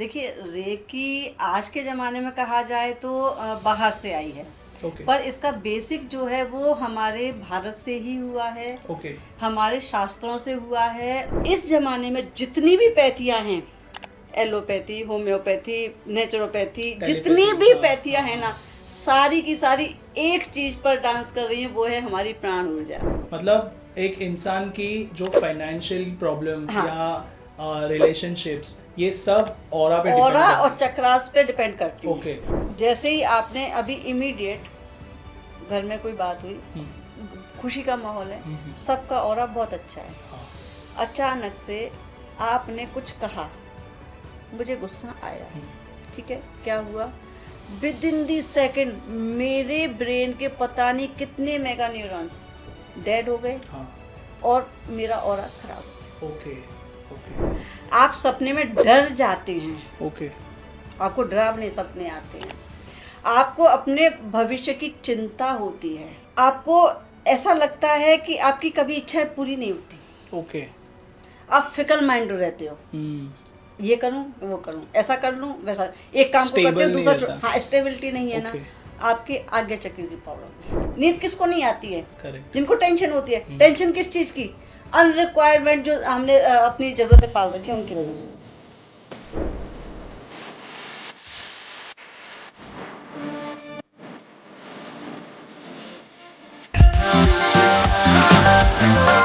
देखिए, रेकी आज के ज़माने में कहा जाए तो बाहर से आई है। ओके। पर इसका बेसिक जो है वो हमारे भारत से ही हुआ है। ओके। हमारे शास्त्रों से हुआ है। इस ज़माने में जितनी भी पैथियाँ हैं, एलोपैथी, होम्योपैथी, नेचुरोपैथी, जितनी टेलीपैथी, भी हाँ। पैथियाँ हैं ना, सारी की सारी एक चीज़ पर डांस कर रही हैं, वो है हमारी प्राण ऊर्जा। मतलब एक इंसान की जो फाइनेंशियल प्रॉब्लम हाँ, या रिलेशनशिप्स, ये सब ऑरा पे डिपेंड ऑरा और करती चक्रास पे डिपेंड है। करती ओके। हैं। जैसे ही आपने अभी इमीडिएट घर में कोई बात हुई, खुशी का माहौल है, सबका ऑरा बहुत अच्छा है। हाँ। अचानक से आपने कुछ कहा, मुझे गुस्सा आया, ठीक है, क्या हुआ? विद इन दी सेकेंड मेरे ब्रेन के पता नहीं कितने मेगा न्यूरॉन्स डेड हो गए हाँ। और मेरा ऑरा खराब हो ओके। ओके। गया। आप सपने में डर जाते हैं, ओके। आपको डरावने सपने आते हैं, आपको अपने भविष्य की चिंता होती है, आपको ऐसा लगता है कि आपकी कभी इच्छाएं पूरी नहीं होती, ओके। आप फिकल माइंड रहते हो, ये करूं वो करूं, ऐसा कर लूं वैसा, एक काम को करते हो Stable नहीं दूसरा रहता। हाँ, स्टेबिलिटी नहीं है ना। Okay. आपकी आज्ञा चक्र की प्रॉब्लम है। नींद किसको नहीं आती है? करेक्ट। जिनको टेंशन होती है। टेंशन किस चीज़ की? अनरिक्वायरमेंट जो हमने अपनी ज़रूरतें पाल रखी है उनकी वजह से।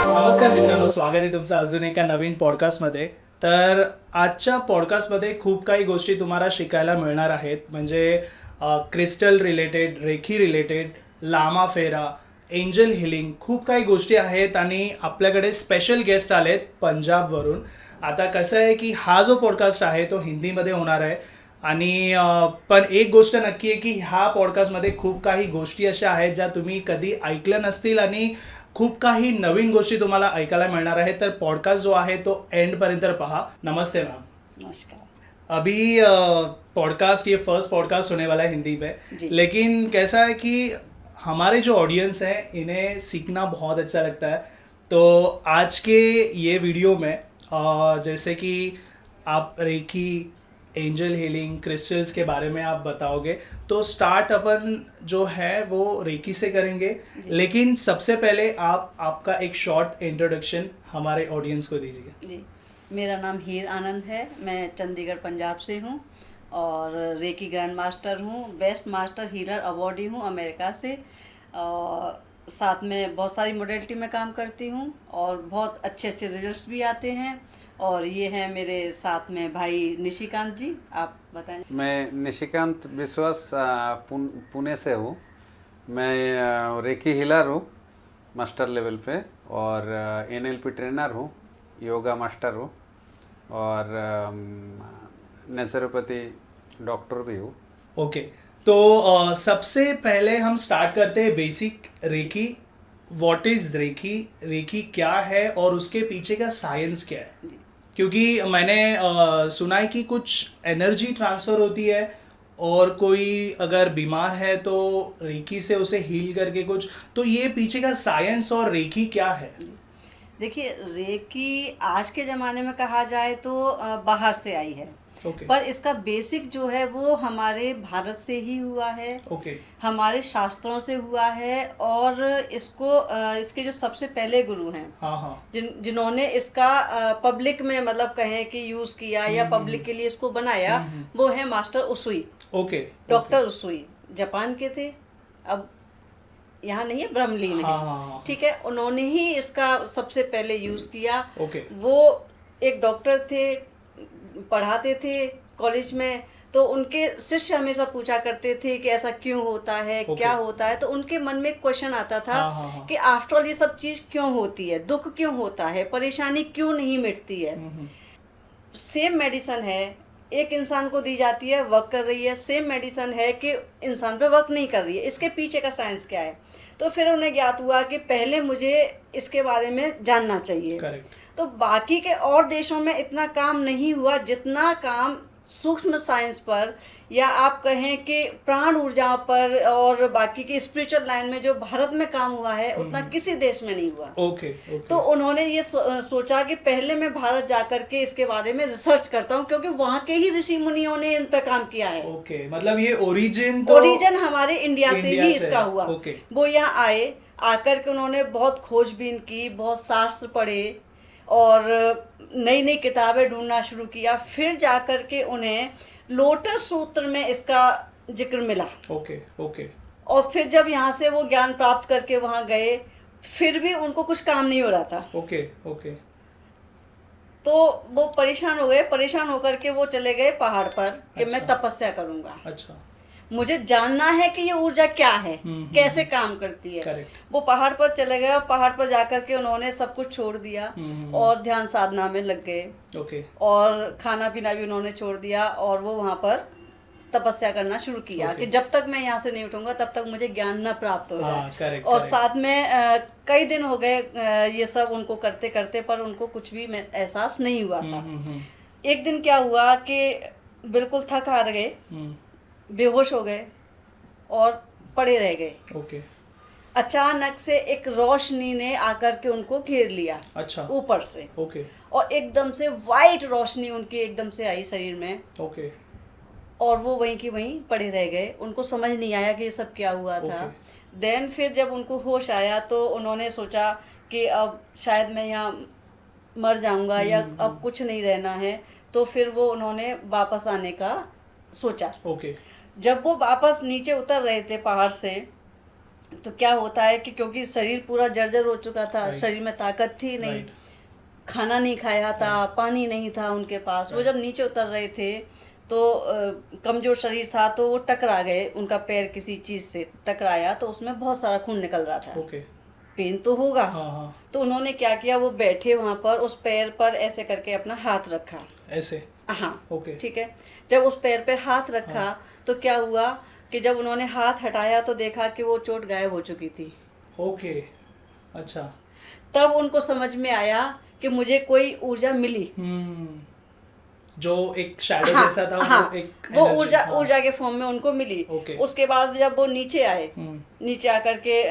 नमस्कार मित्रांनो, स्वागत आहे तुमचं अजून एका नवीन पॉडकास्टमध्ये. तर आजच्या पॉडकास्टमध्ये खूप काही गोष्टी तुम्हाला शिकायला मिळणार आहेत. म्हणजे क्रिस्टल रिलेटेड, रेखी रिलेटेड, लामा फेरा, एंजल हिलिंग, खूप काही गोष्टी आहेत. आणि आपल्याकडे स्पेशल गेस्ट आलेत पंजाबवरून. आता कसं आहे की हा जो पॉडकास्ट आहे तो हिंदीमध्ये होणार आहे. आणि पण एक गोष्ट नक्की आहे की ह्या पॉडकास्टमध्ये खूप काही गोष्टी अशा आहेत ज्या तुम्ही कधी ऐकल्या नसतील आणि खूप काही नवीन गोष्टी तुम्हाला ऐकायला मिळणार आहेत. तर पॉडकास्ट जो आहे तो एंडपर्यंत पहा. नमस्ते मैम। नमस्कार अभी पॉडकास्ट, ये फर्स्ट पॉडकास्ट होने वाला है हिंदी में, जी। लेकिन कैसा है कि हमारे जो ऑडियंस हैं इन्हें सीखना बहुत अच्छा लगता है. तो आज के ये वीडियो में जैसे कि आप रेकी, एंजल हीलिंग, क्रिस्टल्स के बारे में आप बताओगे. तो स्टार्ट अपन जो है वो रेकी से करेंगे, लेकिन सबसे पहले आप आपका एक शॉर्ट इंट्रोडक्शन हमारे ऑडियंस को दीजिए. जी, मेरा नाम हीर आनंद है, मैं चंडीगढ़ पंजाब से हूँ और रेकी ग्रैंड मास्टर हूँ, बेस्ट मास्टर हीलर अवॉर्डी हूँ अमेरिका से। और साथ में बहुत सारी मॉडलिटी में काम करती हूँ और बहुत अच्छे अच्छे रिजल्ट्स भी आते हैं। और ये हैं मेरे साथ में भाई निशिकांत जी, आप बताएं। मैं निशिकांत विश्वास पुणे से हूँ। मैं रेकी हीलर हूँ मास्टर लेवल पे, और एनएलपी ट्रेनर हूँ, योगा मास्टर हूँ, और नेचुरोपैथी डॉक्टर भी हूँ. ओके. तो सबसे पहले हम स्टार्ट करते हैं basic reiki. What is reiki, reiki क्या है और उसके पीछे का साइंस क्या है? जी। क्योंकि मैंने सुना है कि कुछ एनर्जी ट्रांसफ़र होती है और कोई अगर बीमार है तो रेकी से उसे हील करके कुछ, तो ये पीछे का साइंस और रेकी क्या है? देखिए, रेकी आज के ज़माने में कहा जाए तो बाहर से आई है। ओके. पर इसका बेसिक जो है वो हमारे भारत से ही हुआ है, ओके. हमारे शास्त्रों से हुआ है। और इसको इसके जो सबसे पहले गुरु हैं, हाँ हाँ. जिन्होंने इसका पब्लिक में मतलब कहें कि यूज़ किया या पब्लिक के लिए इसको बनाया, वो है मास्टर उसुई, ओके. डॉक्टर उसुई, जापान के थे, अब यहाँ नहीं है, ब्रह्मलीन हाँ है, हाँ हाँ. ठीक है। उन्होंने ही इसका सबसे पहले यूज़ किया। ओके. वो एक डॉक्टर थे, पढ़ाते थे कॉलेज में, तो उनके शिष्य हमेशा पूछा करते थे कि ऐसा क्यों होता है, क्या होता है। तो उनके मन में एक क्वेश्चन आता था हाँ, हाँ, हाँ. कि आफ्टर ऑल ये सब चीज़ क्यों होती है, दुख क्यों होता है, परेशानी क्यों नहीं मिटती है। सेम मेडिसिन है, एक इंसान को दी जाती है, वर्क कर रही है, सेम मेडिसिन है कि इंसान पे वर्क नहीं कर रही है, इसके पीछे का साइंस क्या है। तो फिर उन्हें ज्ञात हुआ कि पहले मुझे इसके बारे में जानना चाहिए। करेक्ट. तो बाकी के और देशों में इतना काम नहीं हुआ जितना काम सूक्ष्म साइंस पर, या आप कहें कि प्राण ऊर्जा पर और बाकी की स्पिरिचुअल लाइन में जो भारत में काम हुआ है उतना किसी देश में नहीं हुआ। ओके ओके तो उन्होंने ये सोचा कि पहले मैं भारत जाकर के इसके बारे में रिसर्च करता हूँ, क्योंकि वहाँ के ही ऋषि मुनियों ने इन पर काम किया है। ओके, मतलब ये ओरिजिन तो ओरिजिन हमारे इंडिया से इंडिया ही से इसका है। हुआ। ओके। वो यहाँ आए, आकर के उन्होंने बहुत खोजबीन की, बहुत शास्त्र पढ़े और नई नई किताबें ढूंढना शुरू किया। फिर जाकर के उन्हें लोटस सूत्र में इसका जिक्र मिला। ओके ओके और फिर जब यहाँ से वो ज्ञान प्राप्त करके वहाँ गए, फिर भी उनको कुछ काम नहीं हो रहा था। ओके ओके तो वो परेशान हो गए। परेशान होकर के वो चले गए पहाड़ पर कि मैं अच्छा। तपस्या करूँगा, अच्छा मुझे जानना है कि ये ऊर्जा क्या है, कैसे काम करती है। करेक्ट। वो पहाड़ पर चले गए और पहाड़ पर जाकर के उन्होंने सब कुछ छोड़ दिया और ध्यान साधना में लग गए ओके और खाना पीना भी उन्होंने छोड़ दिया और वो वहाँ पर तपस्या करना शुरू किया Okay. कि जब तक मैं यहाँ से नहीं उठूंगा तब तक मुझे ज्ञान न प्राप्त हो हाँ, जाए। correct, और correct. साथ में कई दिन हो गए ये सब उनको करते करते, पर उनको कुछ भी एहसास नहीं हुआ था। एक दिन क्या हुआ कि बिल्कुल थक हार गए, बेहोश हो गए और पड़े रह गए। ओके अचानक से एक रोशनी ने आकर के उनको घेर लिया अच्छा ऊपर से, ओके और एकदम से वाइट रोशनी उनकी एकदम से आई शरीर में, ओके और वो वहीं की वहीं पड़े रह गए। उनको समझ नहीं आया कि ये सब क्या हुआ था। देन फिर जब उनको होश आया तो उन्होंने सोचा कि अब शायद मैं यहाँ मर जाऊंगा या अब कुछ नहीं रहना है। तो फिर वो उन्होंने वापस आने का सोचा। ओके जब वो वापस नीचे उतर रहे थे पहाड़ से, तो क्या होता है कि क्योंकि शरीर पूरा जर्जर हो चुका था, Right. शरीर में ताकत थी नहीं, Right. खाना नहीं खाया था, पानी नहीं था उनके पास। वो जब नीचे उतर रहे थे तो कमज़ोर शरीर था, तो वो टकरा गए, उनका पैर किसी चीज़ से टकराया तो उसमें बहुत सारा खून निकल रहा था। ओके पेन तो होगा। हाँ हाँ तो उन्होंने क्या किया, वो बैठे वहाँ पर, उस पैर पर ऐसे करके अपना हाथ रखा। ऐसे हाँ ओके ठीक है। जब उस पैर पे हाथ रखा तो क्या हुआ कि जब उन्होंने हाथ हटाया तो देखा कि वो चोट गायब हो चुकी थी। ओके अच्छा तब उनको समझ में आया कि मुझे कोई ऊर्जा मिली। जो एक शैडो हाँ, जैसा था हाँ, वो एक वो energy, ऊर्जा हाँ, ऊर्जा के फॉर्म में उनको मिली। ओके। उसके बाद जब वो नीचे आए, नीचे आकर के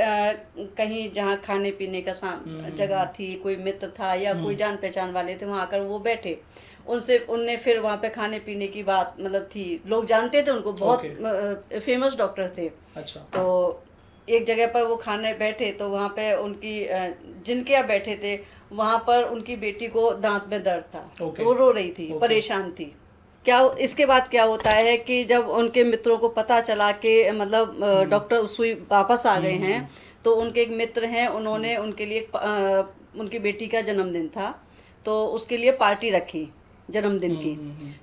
कहीं जहाँ खाने पीने का जगह थी, कोई मित्र था या कोई जान पहचान वाले थे, वहाँ आकर वो बैठे। उनने फिर वहाँ पे खाने पीने की बात मतलब थी, लोग जानते थे उनको, बहुत फेमस डॉक्टर थे। अच्छा तो एक जगह पर वो खाने बैठे तो वहाँ पे उनकी जिनके यहाँ बैठे थे वहाँ पर उनकी बेटी को दांत में दर्द था। ओके। वो रो रही थी, ओके। परेशान थी। क्या इसके बाद क्या होता है कि जब उनके मित्रों को पता चला कि मतलब डॉक्टर उसुई वापस आ गए हैं, तो उनके एक मित्र हैं, उन्होंने उनके लिए उनकी बेटी का जन्मदिन था तो उसके लिए पार्टी रखी जन्मदिन की।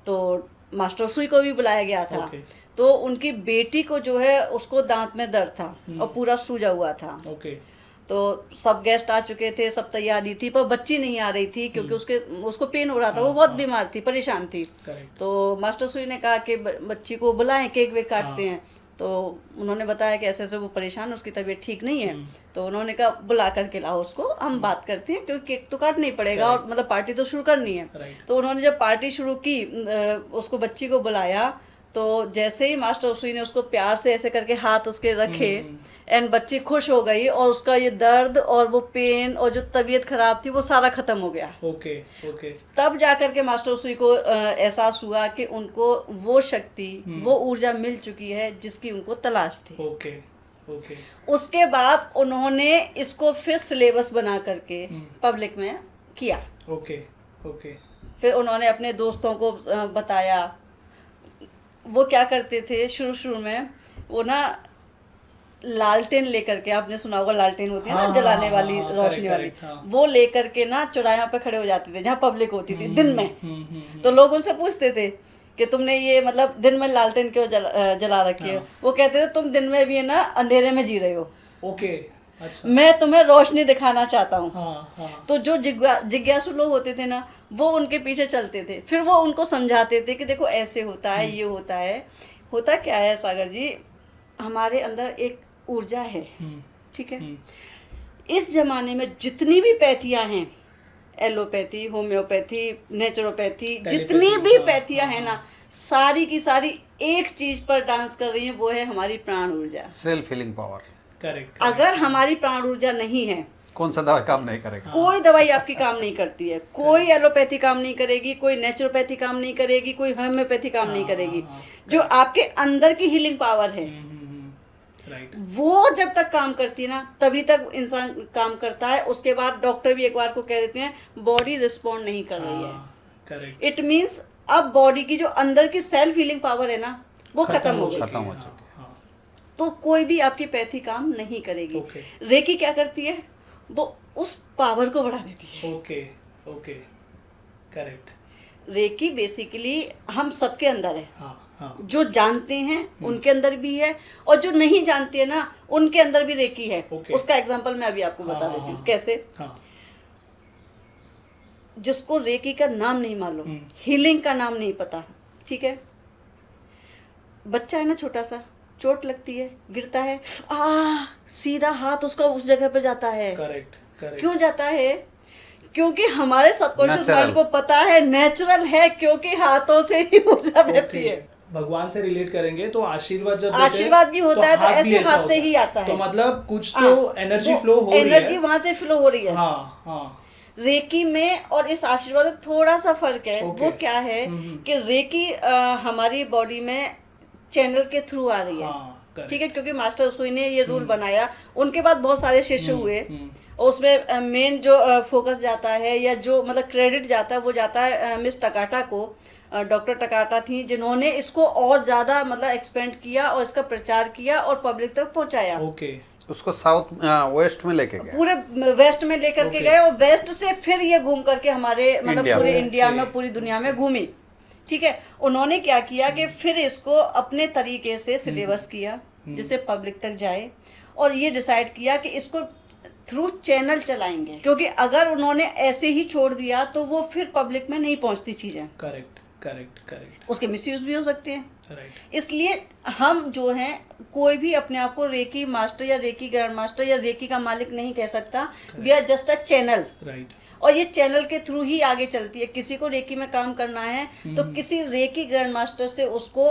तो मास्टर सुई को भी बुलाया गया था। ओके। तो उनकी बेटी को जो है उसको दांत में दर्द था और पूरा सूजा हुआ था। ओके तो सब गेस्ट आ चुके थे, सब तैयारी थी, पर बच्ची नहीं आ रही थी क्योंकि उसको पेन हो रहा था, वो बहुत बीमार थी, परेशान थी। करेक्ट तो मास्टर सुई ने कहा कि बच्ची को बुलाएं, केक वेक काटते हैं। तो उन्होंने बताया कि ऐसे ऐसे वो परेशान, उसकी तबीयत ठीक नहीं है। तो उन्होंने कहा बुला करके लाओ उसको, हम बात करते हैं, क्योंकि केक तो काटना ही पड़ेगा और मतलब पार्टी तो शुरू करनी है। Right. तो उन्होंने जब पार्टी शुरू की, उसको बच्ची को बुलाया, तो जैसे ही मास्टर उसुई ने उसको प्यार से ऐसे करके हाथ उसके रखे एंड बच्ची खुश हो गई और उसका ये दर्द और वो पेन और जो तबीयत खराब थी वो सारा खत्म हो गया। ओके ओके तब जाकर के मास्टर उसुई को एहसास हुआ कि उनको वो शक्ति, वो ऊर्जा मिल चुकी है जिसकी उनको तलाश थी। ओके ओके उसके बाद उन्होंने इसको फिर सिलेबस बना करके पब्लिक में किया। ओके ओके फिर उन्होंने अपने दोस्तों को बताया। वो क्या करते थे शुरू में, वो ना लालटेन लेकर के, आपने सुना होगा लालटेन होती है ना, हाँ, जलाने हाँ, वाली हाँ, रोशनी correct, वाली, correct, हाँ। वो लेकर के ना चौराहे पे खड़े हो जाते थे जहाँ पब्लिक होती थी दिन में। तो लोग उनसे पूछते थे कि तुमने ये मतलब दिन में लालटेन क्यों जला रखी है। वो कहते थे तुम दिन में भी है ना अंधेरे में जी रहे हो, ओके अच्छा मैं तुम्हें रोशनी दिखाना चाहता हूँ। हाँ हाँ तो जो जिज्ञासु लोग होते थे ना, वो उनके पीछे चलते थे, फिर वो उनको समझाते थे कि देखो ऐसे होता है, ये होता है। होता क्या है सागर जी, हमारे अंदर एक ऊर्जा है, ठीक है। इस जमाने में जितनी भी पैथियाँ हैं, एलोपैथी, होम्योपैथी, नेचुरोपैथी, जितनी भी हाँ, पैथियाँ हैं ना, सारी की सारी एक चीज पर डांस कर रही है, वो है हमारी प्राण ऊर्जा। Self healing power. करेक्ट। अगर हमारी प्राण ऊर्जा नहीं है, कौन सा दवा काम नहीं करेगा? कोई दवाई आपकी काम नहीं करती है, कोई एलोपैथी काम नहीं करेगी, कोई नेचुरोपैथी काम नहीं करेगी, कोई होम्योपैथी काम नहीं करेगी। जो आपके अंदर की हीलिंग पावर है, राइट। वो जब तक काम करती है ना, तभी तक इंसान काम करता है। उसके बाद डॉक्टर भी एक बार को कह देते हैं बॉडी रिस्पॉन्ड नहीं कर रही है। करेक्ट। इट मीन्स अब बॉडी की जो अंदर की सेल्फ हीलिंग पावर है ना, वो खत्म हो गई। खत्म हो चुकी है। तो कोई भी आपकी पैथी काम नहीं करेगी। Okay. रेकी क्या करती है, वो उस पावर को बढ़ा देती है। Okay okay correct. Reiki basically हम सबके अंदर है। हाँ हाँ जो जानते हैं उनके अंदर भी है, और जो नहीं जानते हैं ना, उनके अंदर भी रेकी है। Okay. उसका एग्जांपल मैं अभी आपको बता देती हूँ कैसे। हाँ जिसको रेकी का नाम नहीं मालूम, हीलिंग का नाम नहीं पता, ठीक है, बच्चा है ना छोटा सा, चोट लगती है, गिरता है, सीधा हाथ उसका उस जगह पर जाता है। Correct correct. क्यों जाता है? क्योंकि हमारे सबकॉन्शियस Natural. माइंड को पता है नेचुरल है, क्योंकि हाथों से ही ऊर्जा बहती है। भगवान से रिलेट करेंगे तो आशीर्वाद जब देते हैं, आशीर्वाद भी होता है, तो हाथ भी ऐसे ऐसा हाथ से होता ही है। आता है। तो मतलब कुछ तो एनर्जी फ्लो हो रही है। एनर्जी वहां से फ्लो हो रही है। हाँ हाँ रेकी में और इस आशीर्वाद में थोड़ा सा फर्क है। Okay. वो क्या है कि रेकी हमारी बॉडी में चैनल के थ्रू आ रही है। हाँ, correct. ठीक है, क्योंकि मास्टर सुई ने ये रूल बनाया, उनके बाद बहुत सारे शिष्य हुए। और उसमें मेन जो फोकस जाता है, या जो मतलब क्रेडिट जाता है, वो जाता है मिस टकाटा को। डॉक्टर टकाटा थी जिन्होंने इसको और ज़्यादा मतलब एक्सपेंड किया और इसका प्रचार किया और पब्लिक तक पहुंचाया। ओके। उसको साउथ वेस्ट में लेके गया। पूरे वेस्ट में लेकर के Okay. गए, और वेस्ट से फिर ये घूम करके हमारे मतलब इंडिया पूरे में। इंडिया में, Okay. पूरी दुनिया में घूमी। ठीक है, उन्होंने क्या किया कि फिर इसको अपने तरीके से सिलेबस किया जिससे पब्लिक तक जाए, और ये डिसाइड किया कि इसको थ्रू चैनल चलाएंगे, क्योंकि अगर उन्होंने ऐसे ही छोड़ दिया तो वो फिर पब्लिक में नहीं पहुंचती चीज़ें, करेक्ट करेक्ट करेक्ट। उसके मिसयूज भी हो सकते हैं। राइट। इसलिए हम जो हैं, कोई भी अपने आप को रेकी मास्टर या रेकी ग्रैंड मास्टर या रेकी का मालिक नहीं कह सकता। We are just a channel, right. और ये चैनल के थ्रू ही आगे चलती है। किसी को रेकी में काम करना है तो किसी रेकी ग्रैंड मास्टर से उसको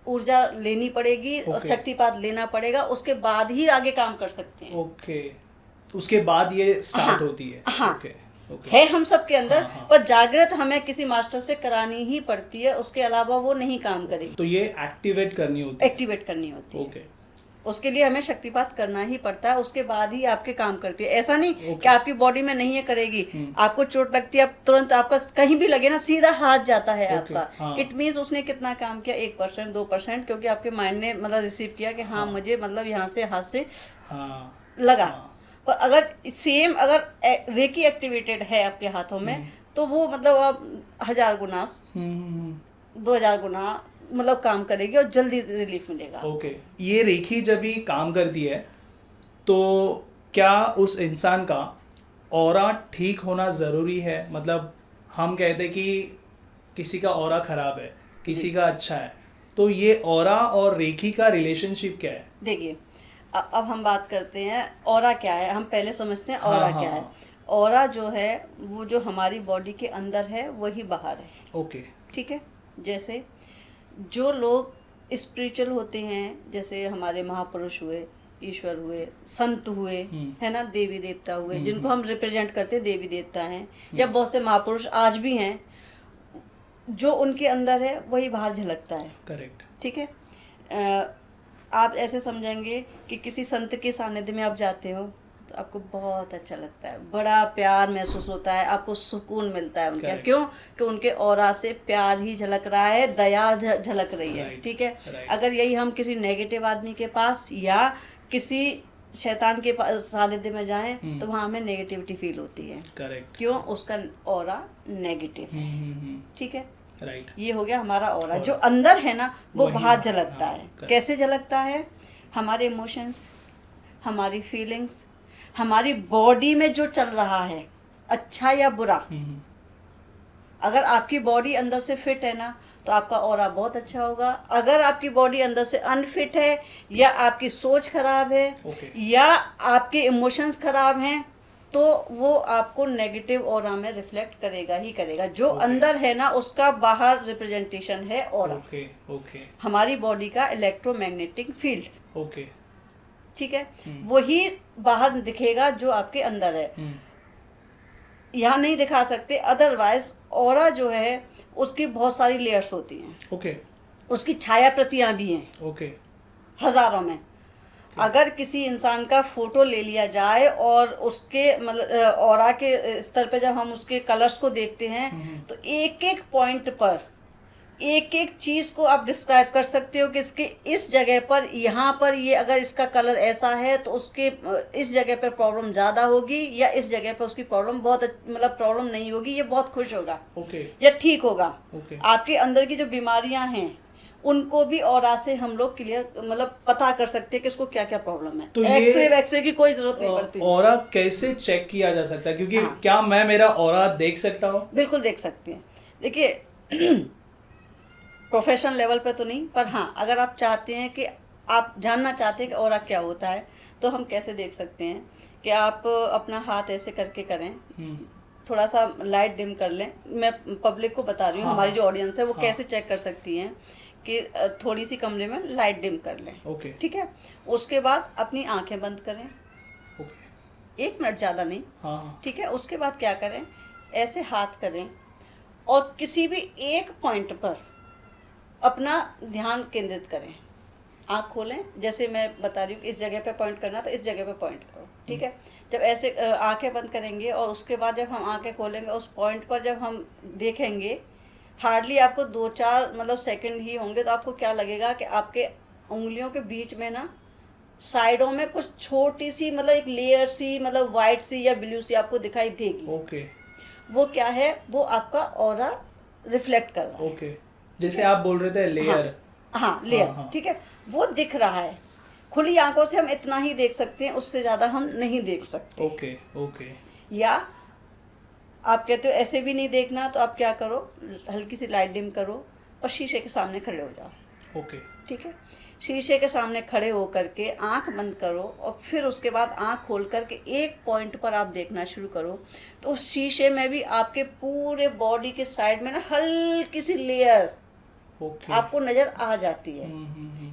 ऊर्जा लेनी पड़ेगी और Okay. शक्तिपात लेना पड़ेगा, उसके बाद ही आगे काम कर सकते हैं। ओके, उसके बाद ये स्टार्ट होती है। हाँ। Okay okay. है हम सब के अंदर, हाँ। पर जागृत हमें किसी मास्टर से करानी ही पड़ती है, उसके अलावा वो नहीं काम करेगी। तो ये एक्टिवेट करनी होती है। एक्टिवेट करनी होती है। ओके। उसके लिए हमें शक्तिपात करना ही पड़ता है, उसके बाद ही आपके काम करती है। ऐसा नहीं कि आपकी बॉडी में नहीं है करेगी। आपको चोट लगती है, अब तुरंत आपका कहीं भी लगे ना, सीधा हाथ जाता है आपका। हाँ। इट मीन्स उसने कितना काम किया, 1% 2%, क्योंकि आपके माइंड ने मतलब रिसीव किया कि हाँ मुझे मतलब यहाँ से हाथ से हाँ लगा। पर अगर सेम अगर रेकी एक्टिवेटेड है आपके हाथों में, तो वो मतलब आप 1000 गुना 2000 गुना मतलब काम करेगी और जल्दी रिलीफ मिलेगा। ओके। ये रेखी जब भी काम करती है तो क्या उस इंसान का ऑरा ठीक होना ज़रूरी है? मतलब हम कहते हैं कि किसी का ऑरा खराब है, किसी का अच्छा है, तो ये ऑरा और रेखी का रिलेशनशिप क्या है? देखिए, अब हम बात करते हैं ऑरा क्या है। हम पहले समझते हैं ऑरा हाँ, क्या हाँ, है। ऑरा जो है वो जो हमारी बॉडी के अंदर है वही बाहर है। ओके। ठीक है, जैसे जो लोग स्पिरिचुअल होते हैं, जैसे हमारे महापुरुष हुए, ईश्वर हुए, संत हुए, है ना, देवी देवता हुए, जिनको हम रिप्रेजेंट करते हैं, देवी देवता हैं, या बहुत से महापुरुष आज भी हैं, जो उनके अंदर है वही बाहर झलकता है। करेक्ट। ठीक है, आप ऐसे समझेंगे कि किसी संत के सानिध्य में आप जाते हो तो आपको बहुत अच्छा लगता है, बड़ा प्यार महसूस होता है, आपको सुकून मिलता है उनके। Correct. क्यों? कि उनके ऑरा से प्यार ही झलक रहा है, दया झलक रही है। Right. ठीक है, Right. अगर यही हम किसी नेगेटिव आदमी के पास या किसी शैतान के सानिध्य में जाएं तो वहाँ हमें नेगेटिविटी फील होती है। करेक्ट। क्यों? उसका ऑरा नेगेटिव है। ठीक है, राइट। ये हो गया हमारा ऑरा। जो अंदर है ना वो वही बाहर बाहर, झलकता हाँ, है। correct. कैसे झलकता है? हमारे इमोशंस, हमारी फीलिंग्स, हमारी बॉडी में जो चल रहा है, अच्छा या बुरा। अगर आपकी बॉडी अंदर से फिट है ना तो आपका ऑरा बहुत अच्छा होगा। अगर आपकी बॉडी अंदर से अनफिट है, या आपकी सोच खराब है, Okay. या आपके इमोशंस खराब हैं, तो वो आपको नेगेटिव ऑरा में रिफ्लेक्ट करेगा ही करेगा। जो अंदर है ना उसका बाहर रिप्रेजेंटेशन है ऑरा। ओके ओके हमारी बॉडी का इलेक्ट्रोमैग्नेटिक फील्ड, ओके ठीक है, वही बाहर दिखेगा जो आपके अंदर है। यहाँ नहीं दिखा सकते, अदरवाइज ऑरा जो है उसकी बहुत सारी लेयर्स होती हैं, ओके उसकी छाया प्रतियां भी हैं ओके हजारों में। अगर किसी इंसान का फोटो ले लिया जाए और उसके मतलब ऑरा के स्तर पे जब हम उसके कलर्स को देखते हैं तो एक एक पॉइंट पर एक एक चीज़ को आप डिस्क्राइब कर सकते हो कि इसके इस जगह पर, यहाँ पर ये अगर इसका कलर ऐसा है तो उसके इस जगह पर प्रॉब्लम ज़्यादा होगी, या इस जगह पर उसकी प्रॉब्लम बहुत मतलब प्रॉब्लम नहीं होगी, ये बहुत खुश होगा ओके या ठीक होगा। ओके आपके अंदर की जो बीमारियां हैं उनको भी ऑरा से हम लोग क्लियर मतलब पता कर सकते हैं कि इसको क्या क्या प्रॉब्लम है। तो ये एक्सरे की कोई जरूरत नहीं पड़ती। ऑरा कैसे चेक किया जा सकता है, क्योंकि हाँ। क्या मैं मेरा ऑरा देख सकता हूँ? बिल्कुल देख सकते हैं। देखिए प्रोफेशनल लेवल पे तो नहीं, पर हाँ अगर आप चाहते हैं कि आप जानना चाहते हैं कि ऑरा क्या होता है तो हम कैसे देख सकते हैं कि आप अपना हाथ ऐसे करके करें, थोड़ा सा लाइट डिम कर लें। मैं पब्लिक को बता रही हूँ, हाँ। हमारी जो ऑडियंस है वो हाँ। कैसे चेक कर सकती हैं कि थोड़ी सी कमरे में लाइट डिम कर लें। ओके ठीक है, उसके बाद अपनी आंखें बंद करें, ओके 1 मिनट ज़्यादा नहीं। हाँ हाँ ठीक है, उसके बाद क्या करें, ऐसे हाथ करें और किसी भी एक पॉइंट पर अपना ध्यान केंद्रित करें। आँख खोलें, जैसे मैं बता रही हूँ कि इस जगह पे पॉइंट करना तो इस जगह पे पॉइंट करो। ठीक है, जब ऐसे आंखें बंद करेंगे और उसके बाद जब हम आंखें खोलेंगे उस पॉइंट पर जब हम देखेंगे, हार्डली आपको 2-4 मतलब सेकंड ही होंगे, तो आपको क्या लगेगा कि आपके उंगलियों के बीच में ना साइडों में कुछ छोटी सी मतलब एक लेयर सी मतलब वाइट सी या ब्लू सी आपको दिखाई देगी। ओके वो क्या है, वो आपका ऑरा रिफ्लेक्ट कर रहा है। ओके जैसे आप बोल रहे थे लेयर। हाँ लेयर, हाँ। ठीक है, वो दिख रहा है। खुली आंखों से हम इतना ही देख सकते हैं, उससे ज़्यादा हम नहीं देख सकते। ओके ओके या आप कहते हो ऐसे भी नहीं देखना, तो आप क्या करो, हल्की सी लाइट डिम करो और शीशे के सामने खड़े हो जाओ। ओके ठीक है, शीशे के सामने खड़े हो करके आंख बंद करो और फिर उसके बाद आंख खोल करके एक पॉइंट पर आप देखना शुरू करो। तो उस शीशे में भी आपके पूरे बॉडी के साइड में ना हल्की सी लेयर ओके आपको नज़र आ जाती है।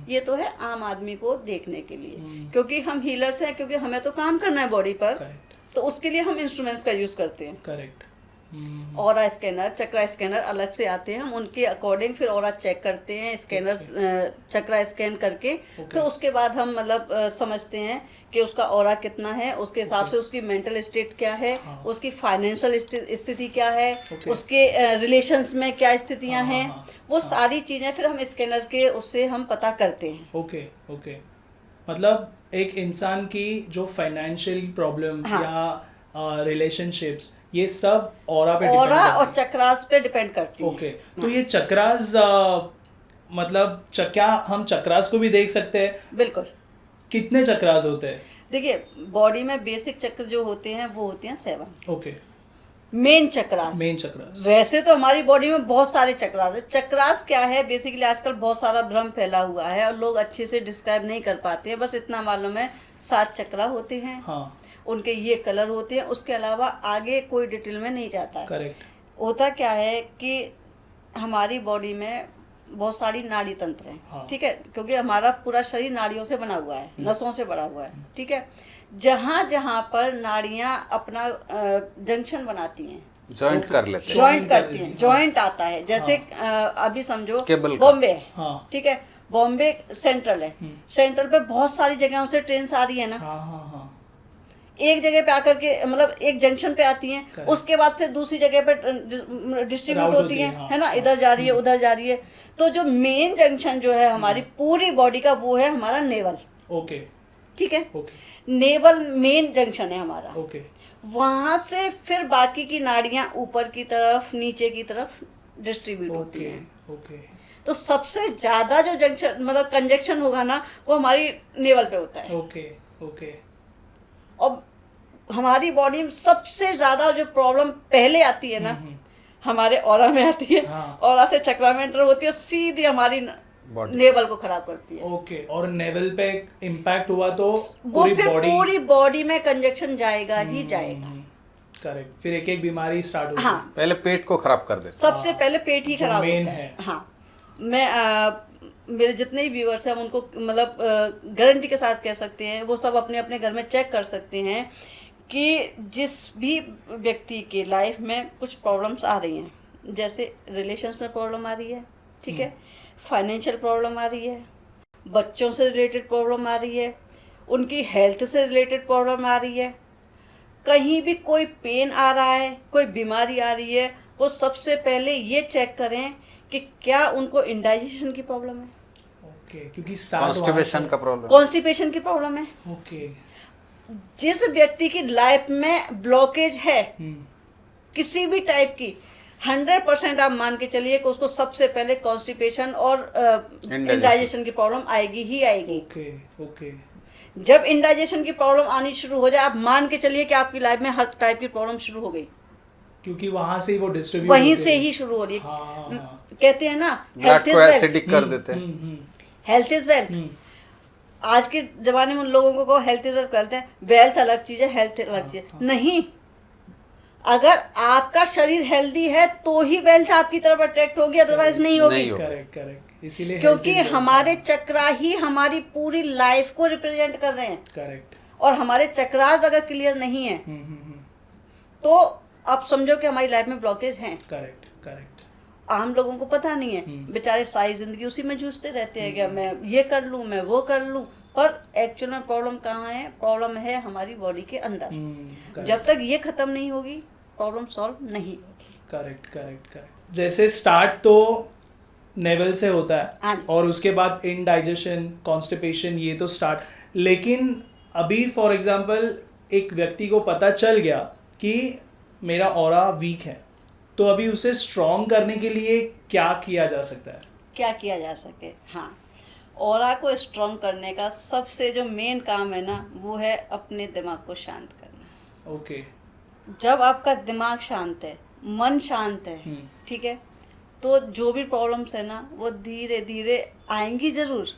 ये तो है आम आदमी को देखने के लिए, क्योंकि हम हीलर्स हैं, क्योंकि हमें तो काम करना है बॉडी पर, करेक्ट तो उसके लिए हम इंस्ट्रूमेंट्स का यूज़ करते हैं। करेक्ट ऑरा स्कैनर, चक्रा स्कैनर अलग से आते हैं, हम उनके अकॉर्डिंग फिर ऑरा चेक करते हैं। स्कैनर चक्रा स्कैन करके फिर उसके बाद हम मतलब समझते हैं कि उसका ऑरा कितना है, उसके हिसाब से उसकी मेंटल स्टेट क्या है, उसकी फाइनेंशियल स्थिति क्या है, उसके रिलेशंस में क्या स्थितियां हैं, वो सारी चीज़ें फिर हम स्कैनर के उससे हम पता करते हैं। ओके ओके मतलब एक इंसान की जो फाइनेंशियल प्रॉब्लम या रिलेशनशिप्स, ये सब ऑरा पे ऑरा डिपेंड और चक्रास पे डिपेंड करती है। ओके तो ये चक्रास मतलब क्या हम चक्रास को भी देख सकते हैं? बिल्कुल। कितने चक्रास होते हैं? देखिए बॉडी में बेसिक चक्र जो होते हैं वो होते हैं 7 okay main chakras. Main chakras. वैसे तो हमारी बॉडी में बहुत सारे चक्रास है। चक्रास क्या है, बेसिकली आजकल बहुत सारा भ्रम फैला हुआ है और लोग अच्छे से डिस्क्राइब नहीं कर पाते हैं। बस इतना मालूम है 7 चक्रा होते हैं, हाँ उनके ये कलर होते हैं, उसके अलावा आगे कोई डिटेल में नहीं जाता है। करेक्ट। होता क्या है कि हमारी बॉडी में बहुत सारी नाड़ी तंत्र हैं। हाँ। ठीक है, क्योंकि हमारा पूरा शरीर नाड़ियों से बना हुआ है, नसों से बना हुआ है। ठीक है, जहाँ जहाँ पर नाड़ियाँ अपना जंक्शन बनाती हैं, जॉइंट कर लेते हैं। जॉइंट करती हैं, हाँ। जॉइंट आता है। जैसे अभी समझो केबल का। बॉम्बे है, हाँ। ठीक है, बॉम्बे सेंट्रल है, सेंट्रल पे बहुत सारी जगहों से ट्रेन आ रही है ना, हाँ हाँ हाँ एक जगह पे आकर के मतलब एक जंक्शन पे आती हैं, Correct. उसके बाद फिर दूसरी जगह पे डिस्ट्रीब्यूट Route होती होती हैं, है, हाँ, है ना, हाँ, इधर जा रही है उधर जा रही है। तो जो मेन जंक्शन जो है हमारी पूरी बॉडी का वो है हमारा नेवल। ओके ठीक है, ओके नेवल मेन जंक्शन है हमारा। ओके वहाँ से फिर बाकी की नाड़ियाँ ऊपर की तरफ नीचे की तरफ डिस्ट्रीब्यूट होती ओके हैं। ओके तो सबसे ज़्यादा जो जंक्शन मतलब कंजक्शन होगा ना वो हमारी नेवल पे होता है। ओके ओके और हमारी बॉडी में सबसे ज़्यादा जो प्रॉब्लम पहले आती है ना हमारे ऑरा में आती है। हाँ। ऑरा से चक्रा में एंटर होती है, सीधी हमारी बॉडी नेवल को खराब करती है। ओके, और नेवल पे इम्पैक्ट हुआ तो वो पूरी फिर बॉडी। पूरी बॉडी में कंजक्शन जाएगा ही जाएगा। करेक्ट, फिर एक एक बीमारी स्टार्ट होगी। हाँ, पहले पेट को खराब कर देते सबसे पहले पेट ही जो खराब main होता है। है। हाँ, मैं मेरे जितने भी व्यूअर्स हैं हम उनको मतलब गारंटी के साथ कह सकते हैं, वो सब अपने अपने घर में चेक कर सकते हैं कि जिस भी व्यक्ति के लाइफ में कुछ प्रॉब्लम्स आ रही हैं, जैसे रिलेशंस में प्रॉब्लम आ रही है, ठीक है, फाइनेंशियल प्रॉब्लम आ रही है, बच्चों से रिलेटेड प्रॉब्लम आ रही है, उनकी हेल्थ से रिलेटेड प्रॉब्लम आ रही है, कहीं भी कोई पेन आ रहा है, कोई बीमारी आ रही है, वो सबसे पहले ये चेक करें कि क्या उनको इंडाइजेशन की प्रॉब्लम है, ओके, क्योंकि स्टार्ट कॉन्स्टिपेशन का प्रॉब्लम कॉन्स्टिपेशन की प्रॉब्लम है। ओके। जिस व्यक्ति की लाइफ में ब्लॉकेज है किसी भी टाइप की, 100% आप मान के चलिए कि उसको सबसे पहले कॉन्स्टिपेशन और इंडाइजेशन की प्रॉब्लम आएगी ही आएगी। Okay okay. जब इंडाइजेशन की प्रॉब्लम आनी शुरू हो जाए, आप मान के चलिए कि आपकी लाइफ में हर टाइप की प्रॉब्लम शुरू हो गई, क्योंकि वहां से ही वो डिस्ट्रीब्यूट वहीं से ही शुरू हो रही है। हाँ। कहते हैं ना, ब्लड हेल्थ इज को वेल्थ, एसिडिक कर देते हैं। Health is wealth. आज के जमाने में उन लोगों को हेल्थ इज वेल्थ कहते हैं, वेल्थ अलग चीज है, हेल्थ अलग चीज है। नहीं, अगर आपका शरीर हेल्दी है तो ही वेल्थ आपकी तरफ अट्रैक्ट होगी, अदरवाइज नहीं होगी। नहीं होगी। करेक्ट करेक्ट, इसीलिए क्योंकि हमारे चक्रा ही हमारी पूरी लाइफ को रिप्रेजेंट कर रहे हैं, करेक्ट। और हमारे चक्रास अगर क्लियर नहीं है तो आप समझो कि हमारी लाइफ में ब्लॉकेज हैं। Correct correct. आम लोगों को पता नहीं है, बेचारे सारी जिंदगी उसी में जूझते रहते हैं कि मैं ये कर लूँ, मैं वो कर लूँ, पर एक्चुअल में प्रॉब्लम कहाँ है? प्रॉब्लम है हमारी बॉडी के अंदर। जब तक ये खत्म नहीं होगी प्रॉब्लम सॉल्व नहीं होगी। Correct correct correct. जैसे स्टार्ट तो नेवल से होता हाँ है जी। और उसके बाद इंडाइजेशन, कॉन्स्टिपेशन, ये तो स्टार्ट। लेकिन अभी फॉर एग्जांपल एक व्यक्ति को पता चल गया कि मेरा ऑरा वीक है, तो अभी उसे स्ट्रॉन्ग करने के लिए क्या किया जा सकता है? क्या किया जा सके? हाँ, ऑरा को स्ट्रॉन्ग करने का सबसे जो मेन काम है ना, वो है अपने दिमाग को शांत करना। ओके। जब आपका दिमाग शांत है, मन शांत है, ठीक है, तो जो भी प्रॉब्लम्स है ना वो धीरे धीरे आएंगी जरूर,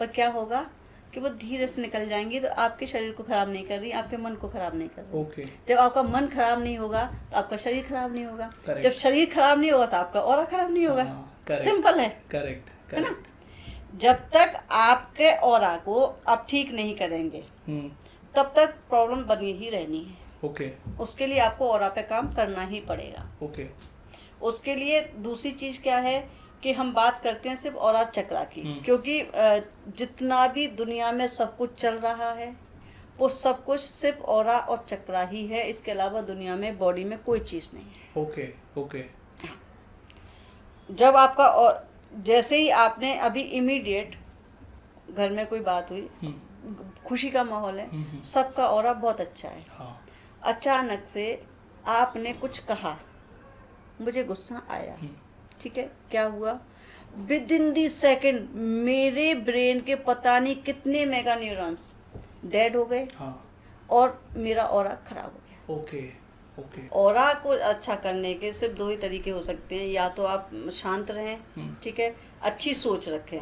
पर क्या होगा कि वो धीरे से निकल जाएंगी। तो आपके शरीर को खराब नहीं कर रही, आपके मन को खराब नहीं कर रही। ओके। जब आपका मन खराब नहीं होगा तो आपका शरीर खराब नहीं होगा। Correct. जब शरीर खराब नहीं होगा तो आपका ऑरा खराब नहीं होगा। correct. सिंपल है, करेक्ट है ना? करेक्ट। जब तक आपके ऑरा को आप ठीक नहीं करेंगे तब तक प्रॉब्लम बनी ही रहनी है। ओके उसके लिए आपको ऑरा पे काम करना ही पड़ेगा। ओके। उसके लिए दूसरी चीज़ क्या है कि हम बात करते हैं सिर्फ ऑरा चक्रा की, क्योंकि जितना भी दुनिया में सब कुछ चल रहा है वो सब कुछ सिर्फ ऑरा और चक्रा ही है। इसके अलावा दुनिया में बॉडी में कोई चीज़ नहीं है। Okay okay. जब आपका जैसे ही आपने अभी इमीडिएट घर में कोई बात हुई, खुशी का माहौल है, सबका ऑरा बहुत अच्छा है, हाँ। अचानक से आपने कुछ कहा, मुझे गुस्सा आया, ठीक है, क्या हुआ? विद इन दी सेकेंड मेरे ब्रेन के पता नहीं कितने मेगा न्यूरॉन्स डेड हो गए, हाँ। और मेरा ऑरा खराब हो गया। Okay okay. ऑरा को अच्छा करने के सिर्फ दो ही तरीके हो सकते हैं, या तो आप शांत रहें, ठीक है, अच्छी सोच रखें,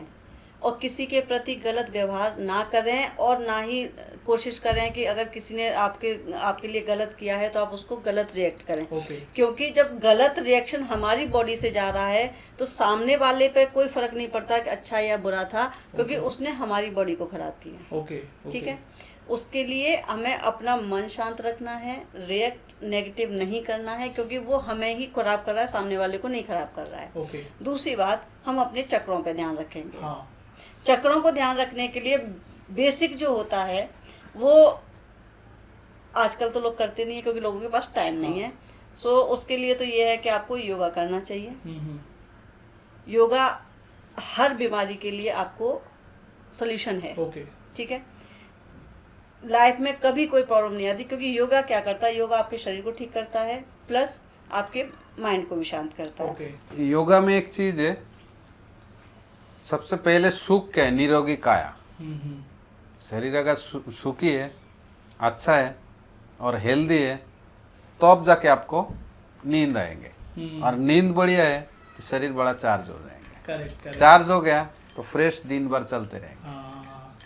और किसी के प्रति गलत व्यवहार ना करें, और ना ही कोशिश करें कि अगर किसी ने आपके लिए गलत किया है तो आप उसको गलत रिएक्ट करें। ओके। क्योंकि जब गलत रिएक्शन हमारी बॉडी से जा रहा है तो सामने वाले पे कोई फर्क नहीं पड़ता कि अच्छा या बुरा था, क्योंकि उसने हमारी बॉडी को खराब किया। ओके। ठीक है, उसके लिए हमें अपना मन शांत रखना है, रिएक्ट नेगेटिव नहीं करना है, क्योंकि वो हमें ही खराब कर रहा है, सामने वाले को नहीं खराब कर रहा है। ओके। दूसरी बात, हम अपने चक्रों पे ध्यान रखेंगे। हाँ। चक्रों को ध्यान रखने के लिए बेसिक जो होता है वो आजकल तो लोग करते नहीं है, क्योंकि लोगों के पास टाइम नहीं है। सो उसके लिए तो ये है कि आपको योगा करना चाहिए। योगा हर बीमारी के लिए आपको सॉल्यूशन है। ओके। ठीक है, लाइफ में कभी कोई प्रॉब्लम नहीं आती, क्योंकि योगा क्या करता है? योगा आपके शरीर को ठीक करता है, प्लस आपके माइंड को भी शांत करता है। ओके। योगा में एक चीज है, सबसे पहले सुख क्या है? निरोगी काया। शरीर अगर सुखी है, अच्छा है और हेल्दी है, तो अब जाके आपको नींद आएंगे, और नींद बढ़िया है तो शरीर बड़ा चार्ज हो जाएंगे। करेक्ट। चार्ज हो गया तो फ्रेश दिन भर चलते रहेंगे। हाँ,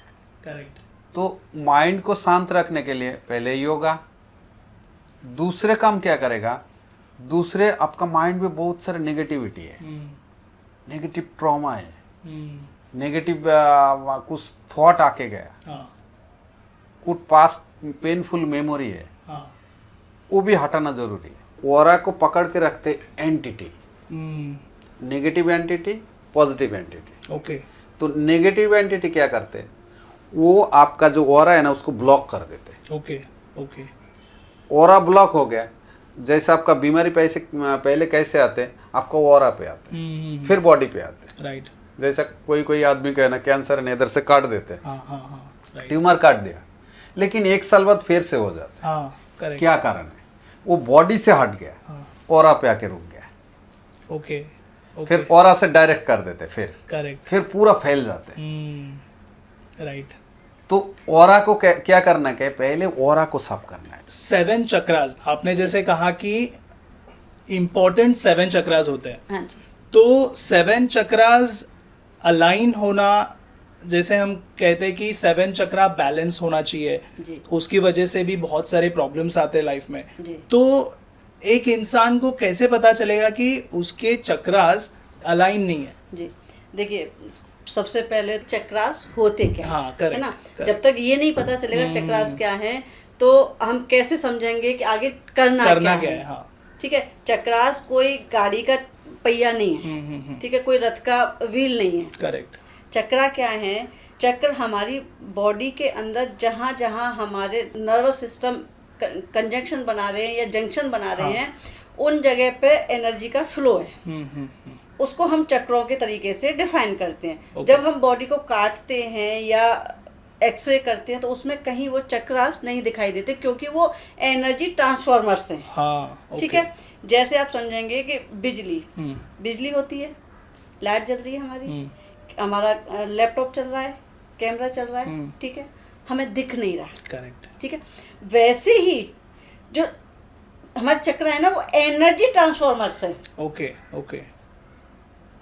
करेक्ट। तो माइंड को शांत रखने के लिए पहले योगा, दूसरे काम क्या करेगा, दूसरे आपका माइंड में बहुत सारे नेगेटिविटी है, नेगेटिव ट्रॉमा है, नेगेटिव कुछ थॉट आके गया, हाँ, कुछ पास्ट पेनफुल मेमोरी है, हाँ, वो भी हटाना जरूरी है। ऑरा को पकड़ के रखते entity, negative entity, positive entity. Okay, तो नेगेटिव एंटिटी क्या करते हैं, वो आपका जो ऑरा है ना उसको ब्लॉक कर देते हैं। ओके, ओके, ऑरा ब्लॉक हो गया, जैसे आपका बीमारी पहले कैसे आते हैं, आपको ऑरा पे आते हैं, फिर बॉडी पे आते हैं। राइट, जैसा कोई आदमी का है ना कैंसर है, इधर से काट देते हैं, हाँ, हाँ, हाँ, राइट, ट्यूमर काट दिया, लेकिन 1 साल बाद फिर से हो जाता है। हाँ, करेक्ट, क्या कारण है, वो बॉडी से हट गया, हाँ, ऑरा पे आके रुक गया, ओके, ओके, फिर ऑरा से डायरेक्ट कर देते, करेक्ट, फिर पूरा फैल जाते हैं। राइट। तो ऑरा को क्या करना है, पहले ऑरा को साफ करना है। 7 चक्रास, आपने जैसे कहा कि इम्पोर्टेंट 7 चक्रास होते हैं, हाँ जी। तो 7 चक्रास अलाइन होना, जैसे हम कहते हैं कि 7 चक्रा बैलेंस होना चाहिए, जी उसकी वजह से भी बहुत सारे प्रॉब्लम्स आते हैं लाइफ में। जी तो एक इंसान को कैसे पता चलेगा कि उसके चक्रास अलाइन नहीं है? जी, देखिए सबसे पहले चक्रास होते क्या हाँ, है correct, ना। correct. जब तक ये नहीं पता चलेगा चक्रास क्या है, तो हम कैसे समझेंगे कि आगे करना क्या है। हाँ, ठीक है, चक्रास कोई गाड़ी का पहिया नहीं है, ठीक है, कोई रथ का व्हील नहीं है। करेक्ट, चक्रा क्या है, चक्र हमारी बॉडी के अंदर जहाँ जहाँ हमारे नर्वस सिस्टम कंजंक्शन बना रहे हैं या जंक्शन बना रहे हैं, उन जगह पे एनर्जी का फ्लो है। उसको हम चक्रों के तरीके से डिफाइन करते हैं। Okay. जब हम बॉडी को काटते हैं या एक्सरे करते हैं तो उसमें कहीं वो चक्रास नहीं दिखाई देते, क्योंकि वो एनर्जी ट्रांसफॉर्मर्स हैं। हाँ, ठीक है, जैसे आप समझेंगे कि बिजली होती है, लाइट जल रही है हमारी, हमारा लैपटॉप चल रहा है, कैमरा चल रहा है, ठीक है, हमें दिख नहीं रहा। करेक्ट, ठीक है, वैसे ही जो हमारे चक्र है ना, वो एनर्जी ट्रांसफॉर्मर्स है। ओके, ओके,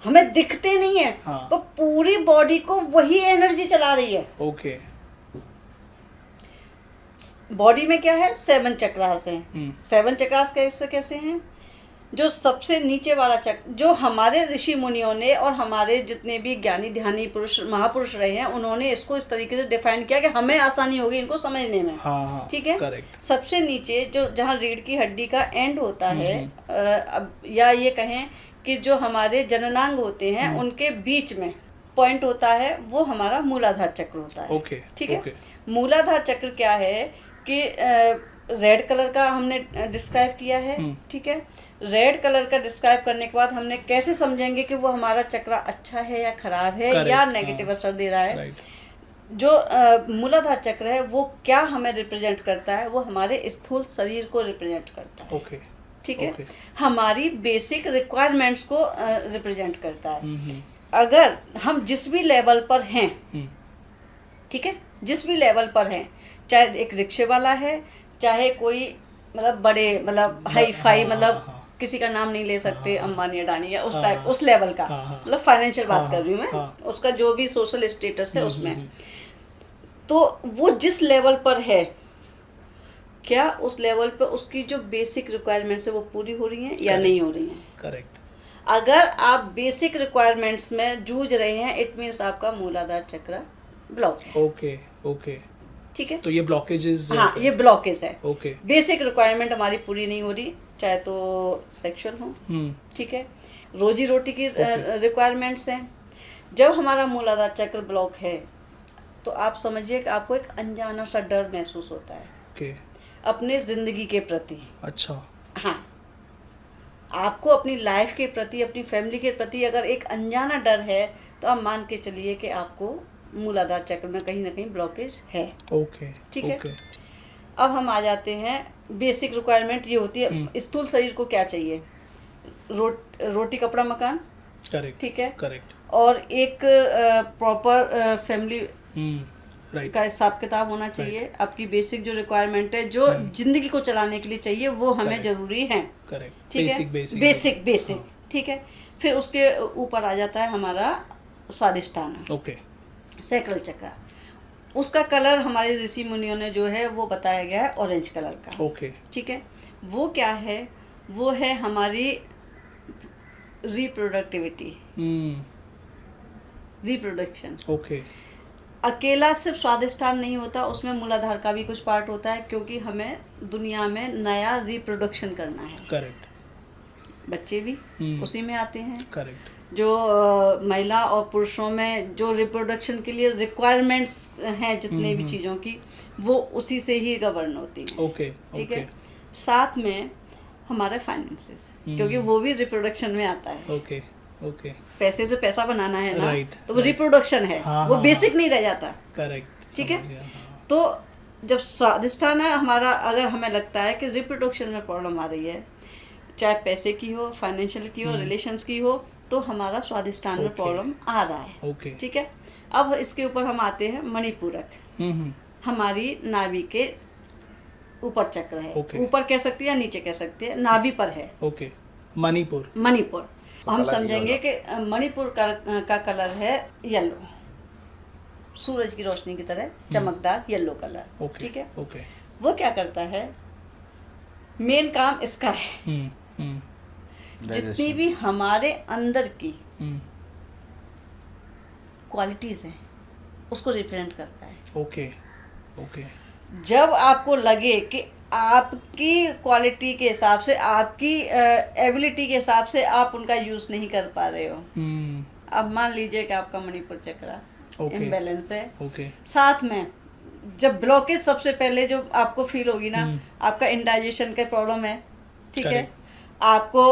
हमें दिखते नहीं है, हाँ। तो पूरी बॉडी को वही एनर्जी चला रही है। ओके, बॉडी में क्या है, 7 चक्रास हैं। 7 चक्रास कैसे हैं, जो सबसे नीचे वाला चक्र, जो हमारे ऋषि मुनियों ने और हमारे जितने भी ज्ञानी ध्यानी पुरुष महापुरुष रहे हैं, उन्होंने इसको इस तरीके से डिफाइन किया कि हमें आसानी होगी इनको समझने में। हाँ, हाँ, ठीक है, करेक्ट, सबसे नीचे जो जहाँ रीढ़ की हड्डी का एंड होता है, अब या ये कहें कि जो हमारे जननांग होते हैं उनके बीच में पॉइंट होता है, वो हमारा मूलाधार चक्र होता है। ओके, ठीक है, ओके, मूलाधार चक्र क्या है कि रेड कलर का हमने डिस्क्राइब किया है। ठीक है, रेड कलर का डिस्क्राइब करने के बाद हमने कैसे समझेंगे कि वो हमारा चक्र अच्छा है या खराब है, Correct, या नेगेटिव असर दे रहा है। राइट, जो मूलाधार चक्र है वो क्या हमें रिप्रेजेंट करता है, वो हमारे स्थूल शरीर को रिप्रेजेंट करता है। ओके, ठीक है, Okay. हमारी बेसिक रिक्वायरमेंट्स को रिप्रेजेंट करता है। अगर हम जिस भी लेवल पर हैं, ठीक है, जिस भी लेवल पर हैं, चाहे एक रिक्शे वाला है, चाहे कोई मतलब बड़े मतलब हाई फाई, मतलब किसी का नाम नहीं ले सकते, अंबानी अडानी या उस टाइप उस लेवल का, मतलब फाइनेंशियल बात कर रही हूँ मैं, उसका जो भी सोशल स्टेटस है उसमें, तो वो जिस लेवल पर है, क्या उस लेवल पे उसकी जो बेसिक रिक्वायरमेंट्स है वो पूरी हो रही हैं या नहीं हो रही हैं। करेक्ट, अगर आप बेसिक रिक्वायरमेंट्स में जूझ रहे हैं, इट मीन्स आपका मूलाधार चक्र ब्लॉक है। ओके, ओके, ठीक है, तो ये ब्लॉकेजेस, हाँ, ये ब्लॉकेज है। ओके, बेसिक रिक्वायरमेंट हमारी पूरी नहीं हो रही, चाहे तो सेक्सुअल हो, ठीक है, रोजी रोटी की रिक्वायरमेंट्स हैं। जब हमारा मूलाधार चक्र ब्लॉक है तो आप समझिए कि आपको एक अनजाना सा डर महसूस होता है ओके, अपने ज़िंदगी के प्रति। अच्छा, हाँ, आपको अपनी लाइफ के प्रति, अपनी फैमिली के प्रति अगर एक अनजाना डर है, तो आप मान के चलिए कि आपको मूलाधार चक्र में कहीं ना कहीं ब्लॉकेज है। ओके, ठीक है, ओके, अब हम आ जाते हैं बेसिक रिक्वायरमेंट ये होती है, स्थूल शरीर को क्या चाहिए, रोटी कपड़ा मकान, करेक्ट, ठीक है, करेक्ट, और एक प्रॉपर फैमिली राइट, का हिसाब किताब होना चाहिए। आपकी बेसिक जो रिक्वायरमेंट है, जो जिंदगी को चलाने के लिए चाहिए, वो हमें Correct. जरूरी है। करेक्ट, ठीक है, बेसिक, ठीक है। फिर उसके ऊपर आ जाता है हमारा स्वादिष्ठान, ओके सैक्रल चक्र, उसका कलर हमारे ऋषि मुनियों ने जो है वो बताया गया है ऑरेंज कलर का। ओके ठीक है, वो क्या है, वो है हमारी रिप्रोडक्टिविटी, रिप्रोडक्शन। ओके अकेला सिर्फ स्वादिष्ठान नहीं होता, उसमें मूलाधार का भी कुछ पार्ट होता है, क्योंकि हमें दुनिया में नया रिप्रोडक्शन करना है। करेक्ट बच्चे भी उसी में आते हैं। करेक्ट जो महिला और पुरुषों में जो रिप्रोडक्शन के लिए रिक्वायरमेंट्स हैं जितने भी चीज़ों की, वो उसी से ही गवर्न होती हैं। ओके ठीक है, साथ में हमारे फाइनेंसेस, क्योंकि वो भी रिप्रोडक्शन में आता है। ओके ओके पैसे से पैसा बनाना है ना, Right, तो वो रिप्रोडक्शन है, हाँ, वो हाँ, बेसिक नहीं रह जाता। करेक्ट ठीक है, तो जब स्वादिष्ठान है हमारा, अगर हमें लगता है कि रिप्रोडक्शन में प्रॉब्लम आ रही है, चाहे पैसे की हो, फाइनेंशियल की हो, रिलेशंस की हो, तो हमारा स्वादिष्ठान में Okay. प्रॉब्लम आ रहा है। ओके ठीक है, अब इसके ऊपर हम आते हैं मणिपूरक। हमारी नाभि के ऊपर चक्र है, Okay. ऊपर कह सकती है या नीचे कह सकती है, नाभि पर है ओके मणिपुर मणिपुर। हम कलर समझेंगे कि मणिपुर का कलर है येलो, सूरज की रोशनी की तरह चमकदार येलो कलर। ओके ठीक है, ओके वो क्या करता है, मेन काम इसका है, जितनी भी हमारे अंदर की क्वालिटीज हैं उसको रिप्रेजेंट करता है। ओके ओके जब आपको लगे कि आपकी क्वालिटी के हिसाब से, आपकी एबिलिटी के हिसाब से आप उनका यूज़ नहीं कर पा रहे हो, अब मान लीजिए कि आपका मणिपुर चक्र Okay. इम्बैलेंस है, ओके साथ में जब ब्लॉकेज सबसे पहले जो आपको फील होगी ना, आपका इंडाइजेशन का प्रॉब्लम है। ठीक है, आपको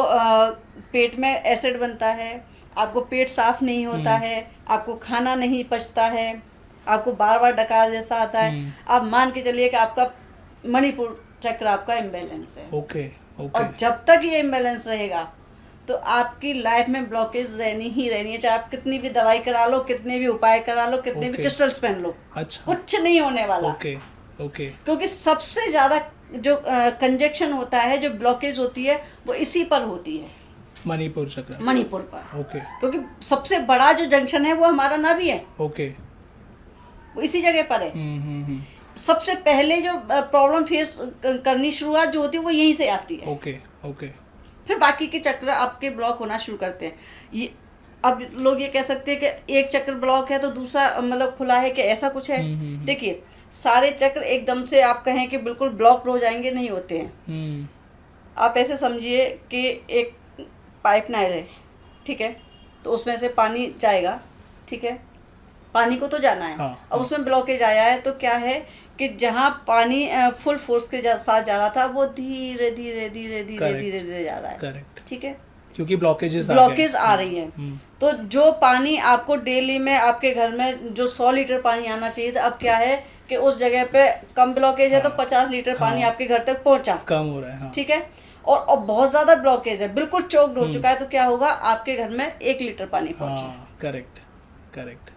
पेट में एसिड बनता है, आपको पेट साफ नहीं होता है, आपको खाना नहीं पचता है, आपको बार बार डकार जैसा आता है, आप मान के चलिए कि आपका मणिपुर चक्र आपका इम्बैलेंस है। ओके ओके और जब तक ये इम्बैलेंस रहेगा तो आपकी लाइफ में ब्लॉकेज रहनी ही रहनी है, चाहे आप कितनी भी दवाई करा लो, कितने भी उपाय करा लो, कितने भी Okay. क्रिस्टल्स पहन लो, अच्छा कुछ नहीं होने वाला। ओके ओके क्योंकि सबसे ज़्यादा जो कंजक्शन होता है, जो ब्लॉकेज होती है, वो इसी पर होती है, मणिपुर चक्र मणिपुर पर। ओके क्योंकि सबसे बड़ा जो जंक्शन है वो हमारा नाभि है, ओके वो इसी जगह पर है। सबसे पहले जो प्रॉब्लम फेस करनी शुरुआत जो होती है वो यहीं से आती है। ओके ओके फिर बाकी के चक्र आपके ब्लॉक होना शुरू करते हैं। ये अब लोग ये कह सकते हैं कि एक चक्र ब्लॉक है तो दूसरा मतलब खुला है, कि ऐसा कुछ है। देखिए, सारे चक्र एकदम से आप कहें कि बिल्कुल ब्लॉक हो जाएंगे, नहीं होते हैं। आप ऐसे समझिए कि एक पाइप नाइल है, ठीक है, तो उसमें से पानी जाएगा, ठीक है, पानी को तो जाना है। हाँ, अब उसमें ब्लॉकेज आया है तो क्या है कि जहाँ पानी फुल फोर्स के साथ जा रहा था, वो धीरे धीरे धीरे धीरे Correct. धीरे धीरे जा रहा है। करेक्ट, ठीक है, क्योंकि ब्लॉकेजेस आ रही है। तो जो पानी आपको डेली में आपके घर में जो 100 लीटर पानी आना चाहिए था, अब क्या है कि उस जगह पे कम ब्लॉकेज है तो 50 लीटर पानी आपके घर तक पहुंचा, कम हो रहा है। हाँ। ठीक है, और बहुत ज़्यादा ब्लॉकेज है, बिल्कुल चोक्ड हो चुका है, तो क्या होगा, आपके घर में 1 लीटर पानी पहुंचा। हाँ करेक्ट करेक्ट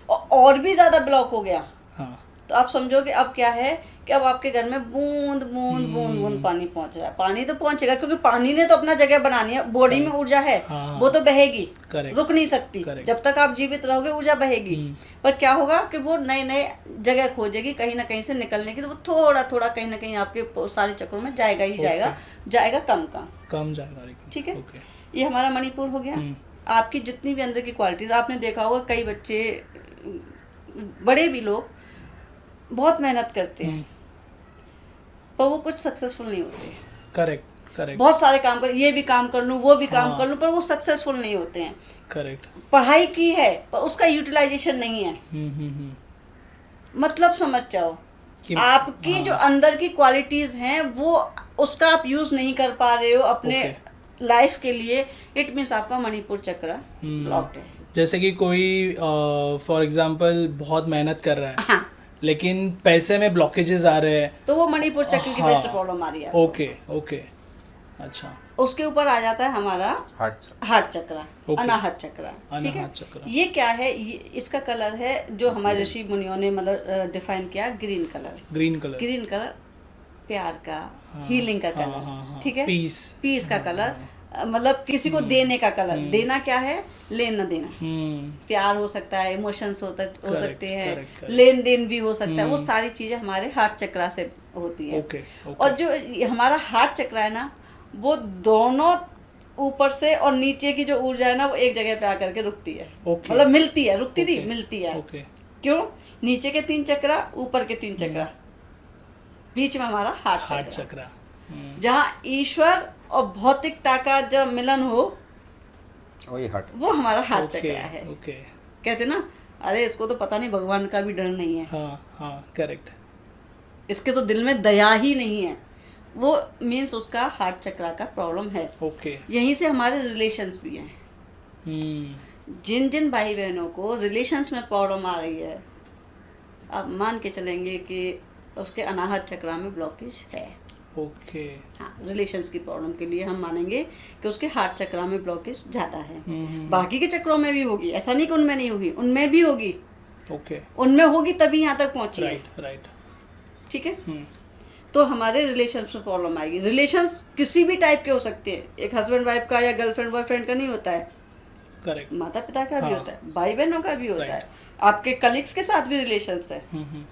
और भी ज़्यादा ब्लॉक हो गया, हाँ तो आप समझो कि अब क्या है कि अब आपके घर में बूंद बूंद बूंद बूंद पानी पहुंच रहा है। पानी तो पहुंचेगा क्योंकि पानी ने तो अपना जगह बनानी है, बॉडी में ऊर्जा है, हाँ। वो तो बहेगी, Correct. रुक नहीं सकती। Correct. जब तक आप जीवित रहोगे ऊर्जा बहेगी, पर क्या होगा कि वो नए नए जगह खोजेगी कहीं ना कहीं से निकलने की, तो वो थोड़ा थोड़ा कहीं ना कहीं आपके सारे चक्रों में जाएगा ही जाएगा, जाएगा कम कम, कम जाएगा लेकिन। ठीक है। ओके ये हमारा मणिपुर हो गया। आपकी जितनी भी अंदर की क्वालिटीज, आपने देखा होगा कई बच्चे, बड़े भी लोग बहुत मेहनत करते हैं पर वो कुछ सक्सेसफुल नहीं होते। करेक्ट करेक्ट बहुत सारे काम कर, ये भी काम कर लूँ, वो भी काम हाँ। कर लूँ, पर वो सक्सेसफुल नहीं होते हैं। करेक्ट। पढ़ाई की है पर उसका यूटिलाइजेशन नहीं है। मतलब समझ जाओ, आपकी जो अंदर की क्वालिटीज हैं वो उसका आप यूज नहीं कर पा रहे हो अपने लाइफ के लिए, इट मीन्स आपका मणिपुर चक्र ब्लॉक्ड है। जैसे कि कोई फॉर एग्जांपल बहुत मेहनत कर रहा है, हाँ, लेकिन पैसे में ब्लॉकेजेस आ रहे हैं, तो वो मणिपुर चक्र की वजह से प्रॉब्लम आ रही है। ओके ओके, अच्छा। उसके ऊपर आ जाता है हमारा हार्ट चक्र, अनाहत चक्र, ठीक है। ये क्या है, ये इसका कलर है जो हमारे ऋषि मुनियों ने मतलब डिफाइन किया, green colour. Green colour, green colour प्यार का, हीलिंग का कलर, ठीक है, पीस पीस का कलर, मतलब किसी को देने का कलर, देना क्या है, लेना देना, हम्म, प्यार हो सकता है, इमोशंस हो Correct, सकते हैं, correct. लेन देन भी हो सकता है, वो सारी चीजें हमारे हार्ट चक्रा से होती है। Okay, okay. और जो ये हमारा हार्ट चक्रा है ना, वो दोनों ऊपर से और नीचे की जो ऊर्जा है ना, वो एक जगह पे आकर के रुकती है। Okay. मतलब मिलती है, रुकती नहीं, Okay, मिलती है। okay. क्यों? नीचे के 3 चक्रा, ऊपर के 3 चक्रा, बीच में हमारा हार्ट हार्ट चक्रा, चक्रा। जहाँ ईश्वर और भौतिकता का जब मिलन हो, वही हार्ट। वो हमारा हार्ट ओके, चक्रा है। ओके। कहते ना, अरे इसको तो पता नहीं भगवान का भी डर नहीं है, हाँ, हाँ, करेक्ट। इसके तो दिल में दया ही नहीं है, वो मीन्स उसका हार्ट चक्रा का प्रॉब्लम है। ओके। यहीं से हमारे रिलेशंस भी हैं। हम्म, जिन जिन भाई बहनों को रिलेशंस में प्रॉब्लम आ रही है, आप मान के चलेंगे कि उसके अनाहत चक्रा में ब्लॉकेज है। ओके। हाँ, रिलेशंस की प्रॉब्लम के लिए हम मानेंगे कि उसके हार्ट चक्रा में ब्लॉकेज ज़्यादा है। हम्म, बाकी के चक्रों में भी होगी, ऐसा नहीं कि उनमें नहीं होगी, उनमें भी होगी। ओके। उनमें होगी तभी यहाँ तक पहुँची है। Right, right. ठीक है। हम्म, तो हमारे रिलेशंस में प्रॉब्लम आएगी। रिलेशंस किसी भी टाइप के हो सकते हैं, एक हस्बैंड वाइफ का या गर्लफ्रेंड बॉयफ्रेंड का नहीं होता है, करेक्ट। माता पिता का भी हाँ। होता है, भाई बहनों का भी होता Right. है, आपके कलीग्स के साथ भी रिलेशंस है, हम्म,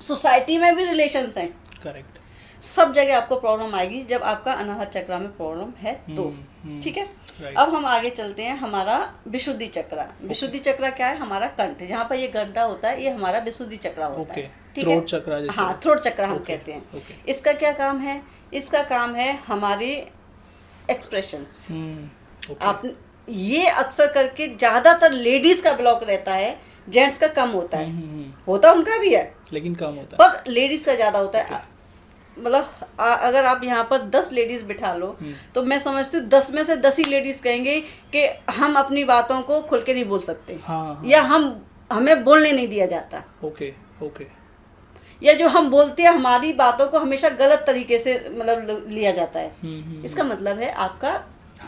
सोसाइटी में भी रिलेशंस हैं। करेक्ट। सब जगह आपको प्रॉब्लम आएगी जब आपका अनाहत चक्रा में प्रॉब्लम है तो। ठीक है। Right. अब हम आगे चलते हैं। हमारा विशुद्धि चक्रा। विशुद्धि चक्रा क्या है? हमारा कंठ, जहाँ पर ये गड्ढा होता है, ये हमारा विशुद्धि चक्रा होता है। Okay. ठीक Throat है। चक्रा जैसे। हाँ, थ्रोट चक्रा हम Okay. कहते हैं। Okay. इसका क्या काम है? इसका काम है हमारी एक्सप्रेशंस। ओके। आप ये अक्सर करके ज्यादातर लेडीज का ब्लॉक रहता है, जेंट्स का कम होता है। होता उनका भी है, लेकिन कम होता है। पर लेडीज का ज्यादा होता है। मतलब अगर आप यहाँ पर 10 लेडीज बिठा लो, तो मैं समझती हूँ 10 में से 10 ही लेडीज कहेंगे कि हम अपनी बातों को खुल के नहीं बोल सकते, हाँ, हाँ। या हमें बोलने नहीं दिया जाता, ओके, ओके। या जो हम बोलते हैं हमारी बातों को हमेशा गलत तरीके से मतलब लिया जाता है। इसका मतलब है आपका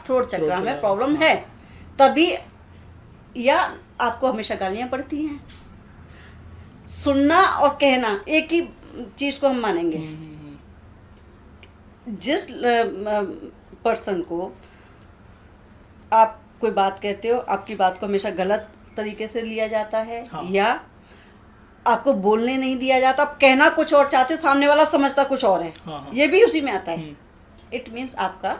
थ्रोट चक्रा में प्रॉब्लम है, तभी या आपको हमेशा गालियाँ पड़ती हैं। सुनना और कहना एक ही चीज़ को हम मानेंगे। जिस पर्सन को आप कोई बात कहते हो, आपकी बात को हमेशा गलत तरीके से लिया जाता है, हाँ। या आपको बोलने नहीं दिया जाता, आप कहना कुछ और चाहते हो, सामने वाला समझता कुछ और है, हाँ, हाँ। ये भी उसी में आता है। इट मीन्स आपका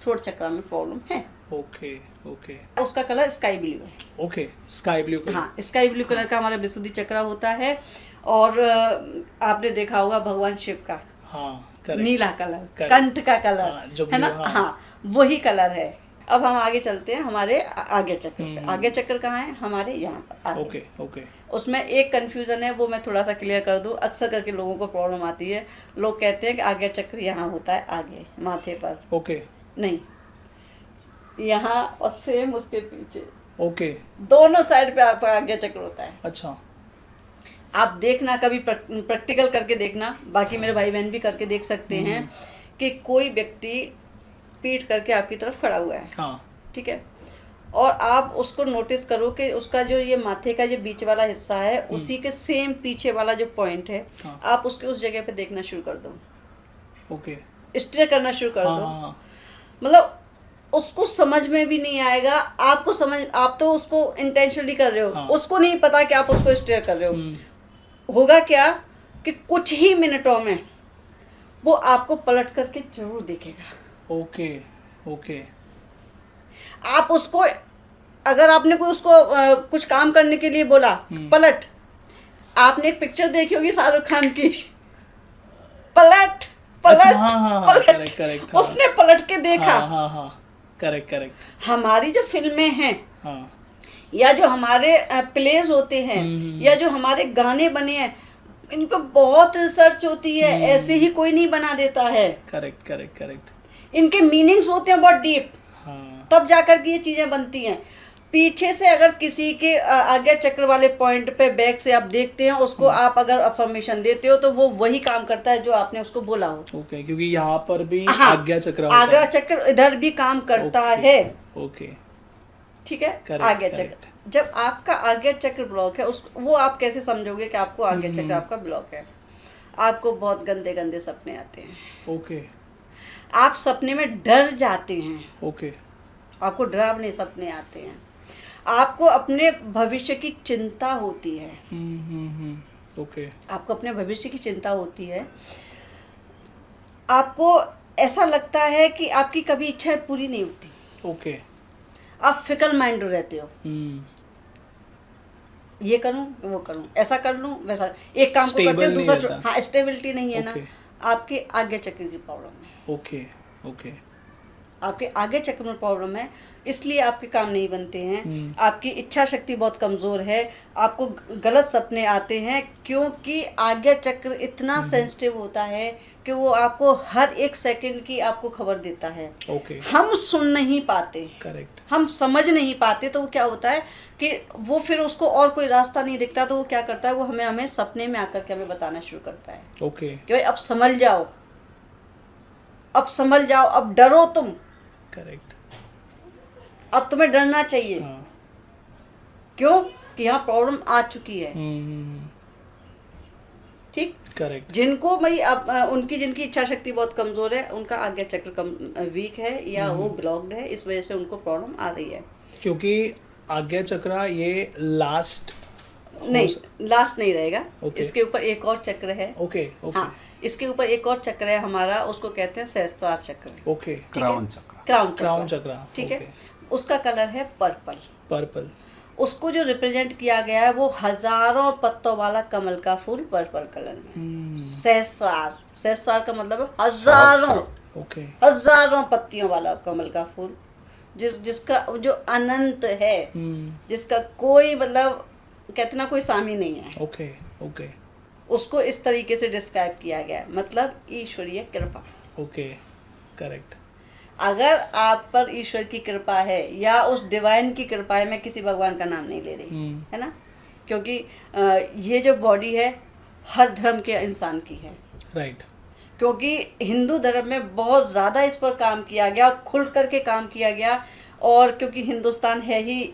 थ्रोट चक्रा में प्रॉब्लम है। Okay, okay. उसका कलर स्काई ब्लू है। Okay, sky blue colour. हाँ, स्काई ब्लू कलर का हमारा विशुद्धि चक्रा होता है। और आपने देखा होगा भगवान शिव का हाँ, करेक्ट। नीला कलर, Correct. कंठ का कलर, हाँ, जो है ना? blue, हाँ। हाँ, वही कलर है। अब हम आगे चलते हैं हमारे आगे चक्र पे। आगे चक्र कहाँ है? हमारे यहाँ पर आगे। Okay, okay. उसमें एक कंफ्यूजन है, वो मैं थोड़ा सा क्लियर कर दूं। अक्सर करके लोगों को प्रॉब्लम आती है, लोग कहते हैं कि आगे चक्र यहाँ होता है, आगे माथे पर। ओके, नहीं, यहाँ और सेम उसके पीछे, ओके। दोनों साइड पे आपका आगे चक्र होता है। अच्छा। आप देखना, कभी प्रैक्टिकल करके देखना, बाकी मेरे भाई बहन भी करके देख सकते हैं कि कोई व्यक्ति पीठ करके आपकी तरफ खड़ा हुआ है, हाँ, ठीक है, और आप उसको नोटिस करो कि उसका जो ये माथे का जो बीच वाला हिस्सा है, उसी के सेम पीछे वाला जो पॉइंट है, हाँ। आप उसके उस जगह पे देखना शुरू कर दो, ओके। स्ट्रेट करना शुरू कर दो। हाँ, मतलब उसको समझ में भी नहीं आएगा, आपको समझ, आप तो उसको इंटेंशनली कर रहे हो, हाँ। उसको नहीं पता कि आप उसको स्टेयर कर रहे हो। होगा क्या कि कुछ ही मिनटों में वो आपको पलट करके जरूर देखेगा। Okay, okay. आप उसको, अगर आपने कोई उसको कुछ काम करने के लिए बोला, पलट, आपने एक पिक्चर देखी होगी शाहरुख खान की, पलट पलट अच्छा, हाँ, हाँ, हाँ, पलट, करेक्ट, करेक्ट, हाँ। उसने पलट के देखा। हाँ, हाँ, हाँ, करेक्ट, करेक्ट। हमारी जो फिल्में हैं, हाँ, या जो हमारे प्लेज होते हैं, या जो हमारे गाने बने हैं, इनको बहुत रिसर्च होती है, ऐसे ही कोई नहीं बना देता है। Correct, correct, correct. इनके मीनिंग्स होते हैं बहुत डीप, हाँ, तब जाकर के ये चीज़ें बनती हैं। पीछे से अगर किसी के आगे चक्र वाले पॉइंट पे बैक से आप देखते हैं, उसको आप अगर अफर्मेशन देते हो, तो वो वही काम करता है जो आपने उसको बोला हो। ओके, क्योंकि यहाँ पर भी हाँ, आज्ञा चक्र होता आज्ञा है। चक्र इधर भी काम करता ओके, है। ओके, ठीक है। Correct, आज्ञा correct. चक्र, जब आपका आज्ञा चक्र ब्लॉक है, उस वो आप कैसे समझोगे कि आपको आज्ञा चक्र आपका ब्लॉक है? आपको बहुत गंदे गंदे सपने आते हैं। ओके। आप सपने में डर जाते हैं, ओके आपको डरावने सपने आते हैं, आपको अपने भविष्य की चिंता होती है, ओके आपको अपने भविष्य की चिंता होती है, आपको ऐसा लगता है कि आपकी कभी इच्छाएं पूरी नहीं होती, ओके आप फिकल माइंड रहते हो, ये करूं वो करूं, ऐसा कर लूं वैसा, एक काम को Stable करते हो नहीं दूसरा रहता। हाँ स्टेबिलिटी नहीं है ना, Okay. आपके आगे चक्र की प्रॉब्लम है, ओके ओके आपके आगे चक्र में प्रॉब्लम है, इसलिए आपके काम नहीं बनते हैं, आपकी इच्छा शक्ति बहुत कमज़ोर है, आपको गलत सपने आते हैं, क्योंकि आगे चक्र इतना सेंसिटिव होता है कि वो आपको हर एक सेकंड की आपको खबर देता है। ओके हम सुन नहीं पाते, करेक्ट हम समझ नहीं पाते, तो वो क्या होता है कि वो फिर उसको और कोई रास्ता नहीं दिखता, तो वो क्या करता है, वो हमें सपने में आकर के हमें बताना शुरू करता है ओके कि भाई अब संभल जाओ, अब संभल जाओ, अब डरो तुम, करेक्ट अब तुम्हें डरना चाहिए। हाँ क्यों कि यहाँ प्रॉब्लम आ चुकी है। ठीक, करेक्ट जिनको भाई अब उनकी जिनकी इच्छा शक्ति बहुत कमज़ोर है, उनका आज्ञा चक्र कम वीक है या वो ब्लॉक्ड है, इस वजह से उनको प्रॉब्लम आ रही है। क्योंकि आज्ञा चक्र ये लास्ट नहीं, लास्ट नहीं रहेगा, Okay. इसके ऊपर एक और चक्र है। ओके ओके हाँ, इसके ऊपर एक और चक्र है हमारा, उसको कहते हैं सहस्त्रार चक्र। ओके ठीक है? क्राउन चक्र। क्राउन चक्र ठीक है, उसका कलर है पर्पल। पर्पल उसको जो रिप्रेजेंट किया गया है वो हजारों पत्तों वाला कमल का फूल पर्पल कलर में। सहस्रार, सहस्रार का मतलब है हजारों, ओके हजारों पत्तियों वाला कमल का फूल, जिसका जो अनंत है, जिसका कोई मतलब कहते ना कोई सामी नहीं है, ओके ओके उसको इस तरीके से डिस्क्राइब किया गया है, मतलब ईश्वरीय कृपा। ओके करेक्ट अगर आप पर ईश्वर की कृपा है या उस डिवाइन की कृपा है, मैं किसी भगवान का नाम नहीं ले रही, है ना, क्योंकि ये जो बॉडी है हर धर्म के इंसान की है, राइट क्योंकि हिंदू धर्म में बहुत ज़्यादा इस पर काम किया गया, खुल करके काम किया गया, और क्योंकि हिंदुस्तान है ही,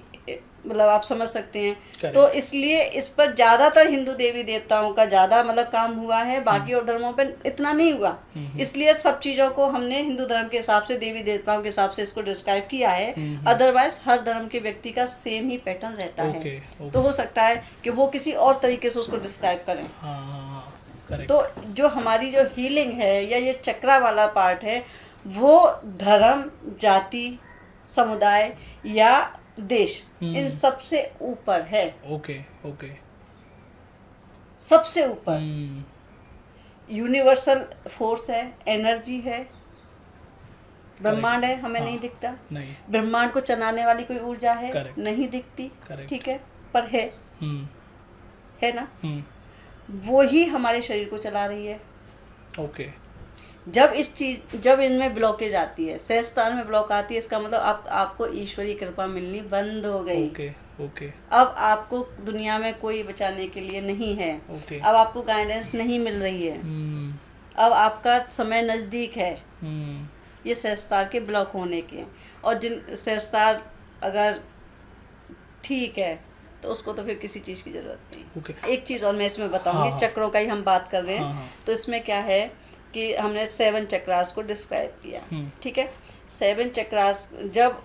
मतलब आप समझ सकते हैं, Correct. तो इसलिए इस पर ज़्यादातर हिंदू देवी देवताओं का ज़्यादा मतलब काम हुआ है, बाकी और धर्मों पर इतना नहीं हुआ। इसलिए सब चीज़ों को हमने हिंदू धर्म के हिसाब से, देवी देवताओं के हिसाब से इसको डिस्क्राइब किया है। अदरवाइज हर धर्म के व्यक्ति का सेम ही पैटर्न रहता Okay, है, तो हो सकता है कि वो किसी और तरीके से उसको डिस्क्राइब करें। हाँ करेक्ट तो जो हमारी जो हीलिंग है या ये चक्रा वाला पार्ट है, वो धर्म, जाति, समुदाय या देश, इन सबसे ऊपर है, ओके ओके सबसे ऊपर यूनिवर्सल फोर्स है, एनर्जी है, ब्रह्मांड है, हमें नहीं दिखता, नहीं ब्रह्मांड को चलाने वाली कोई ऊर्जा है, Correct. नहीं दिखती, Correct. ठीक है, पर है ना, हम्म वो ही हमारे शरीर को चला रही है। ओके जब इनमें ब्लॉकेज आती है, सहस्त्रार में ब्लॉक आती है, इसका मतलब आपको ईश्वरीय कृपा मिलनी बंद हो गई। ओके ओके अब आपको दुनिया में कोई बचाने के लिए नहीं है, ओके अब आपको गाइडेंस नहीं मिल रही है, अब आपका समय नज़दीक है, ये सहस्त्रार के ब्लॉक होने के। और जिन सहस्त्रार अगर ठीक है तो उसको तो फिर किसी चीज़ की ज़रूरत नहीं। ओके एक चीज़ और मैं इसमें बताऊंगी, हाँ। चक्रों का ही हम बात कर रहे हैं, हाँ। तो इसमें क्या है कि हमने 7 चक्रास को डिस्क्राइब किया, ठीक है। 7 चक्रास, जब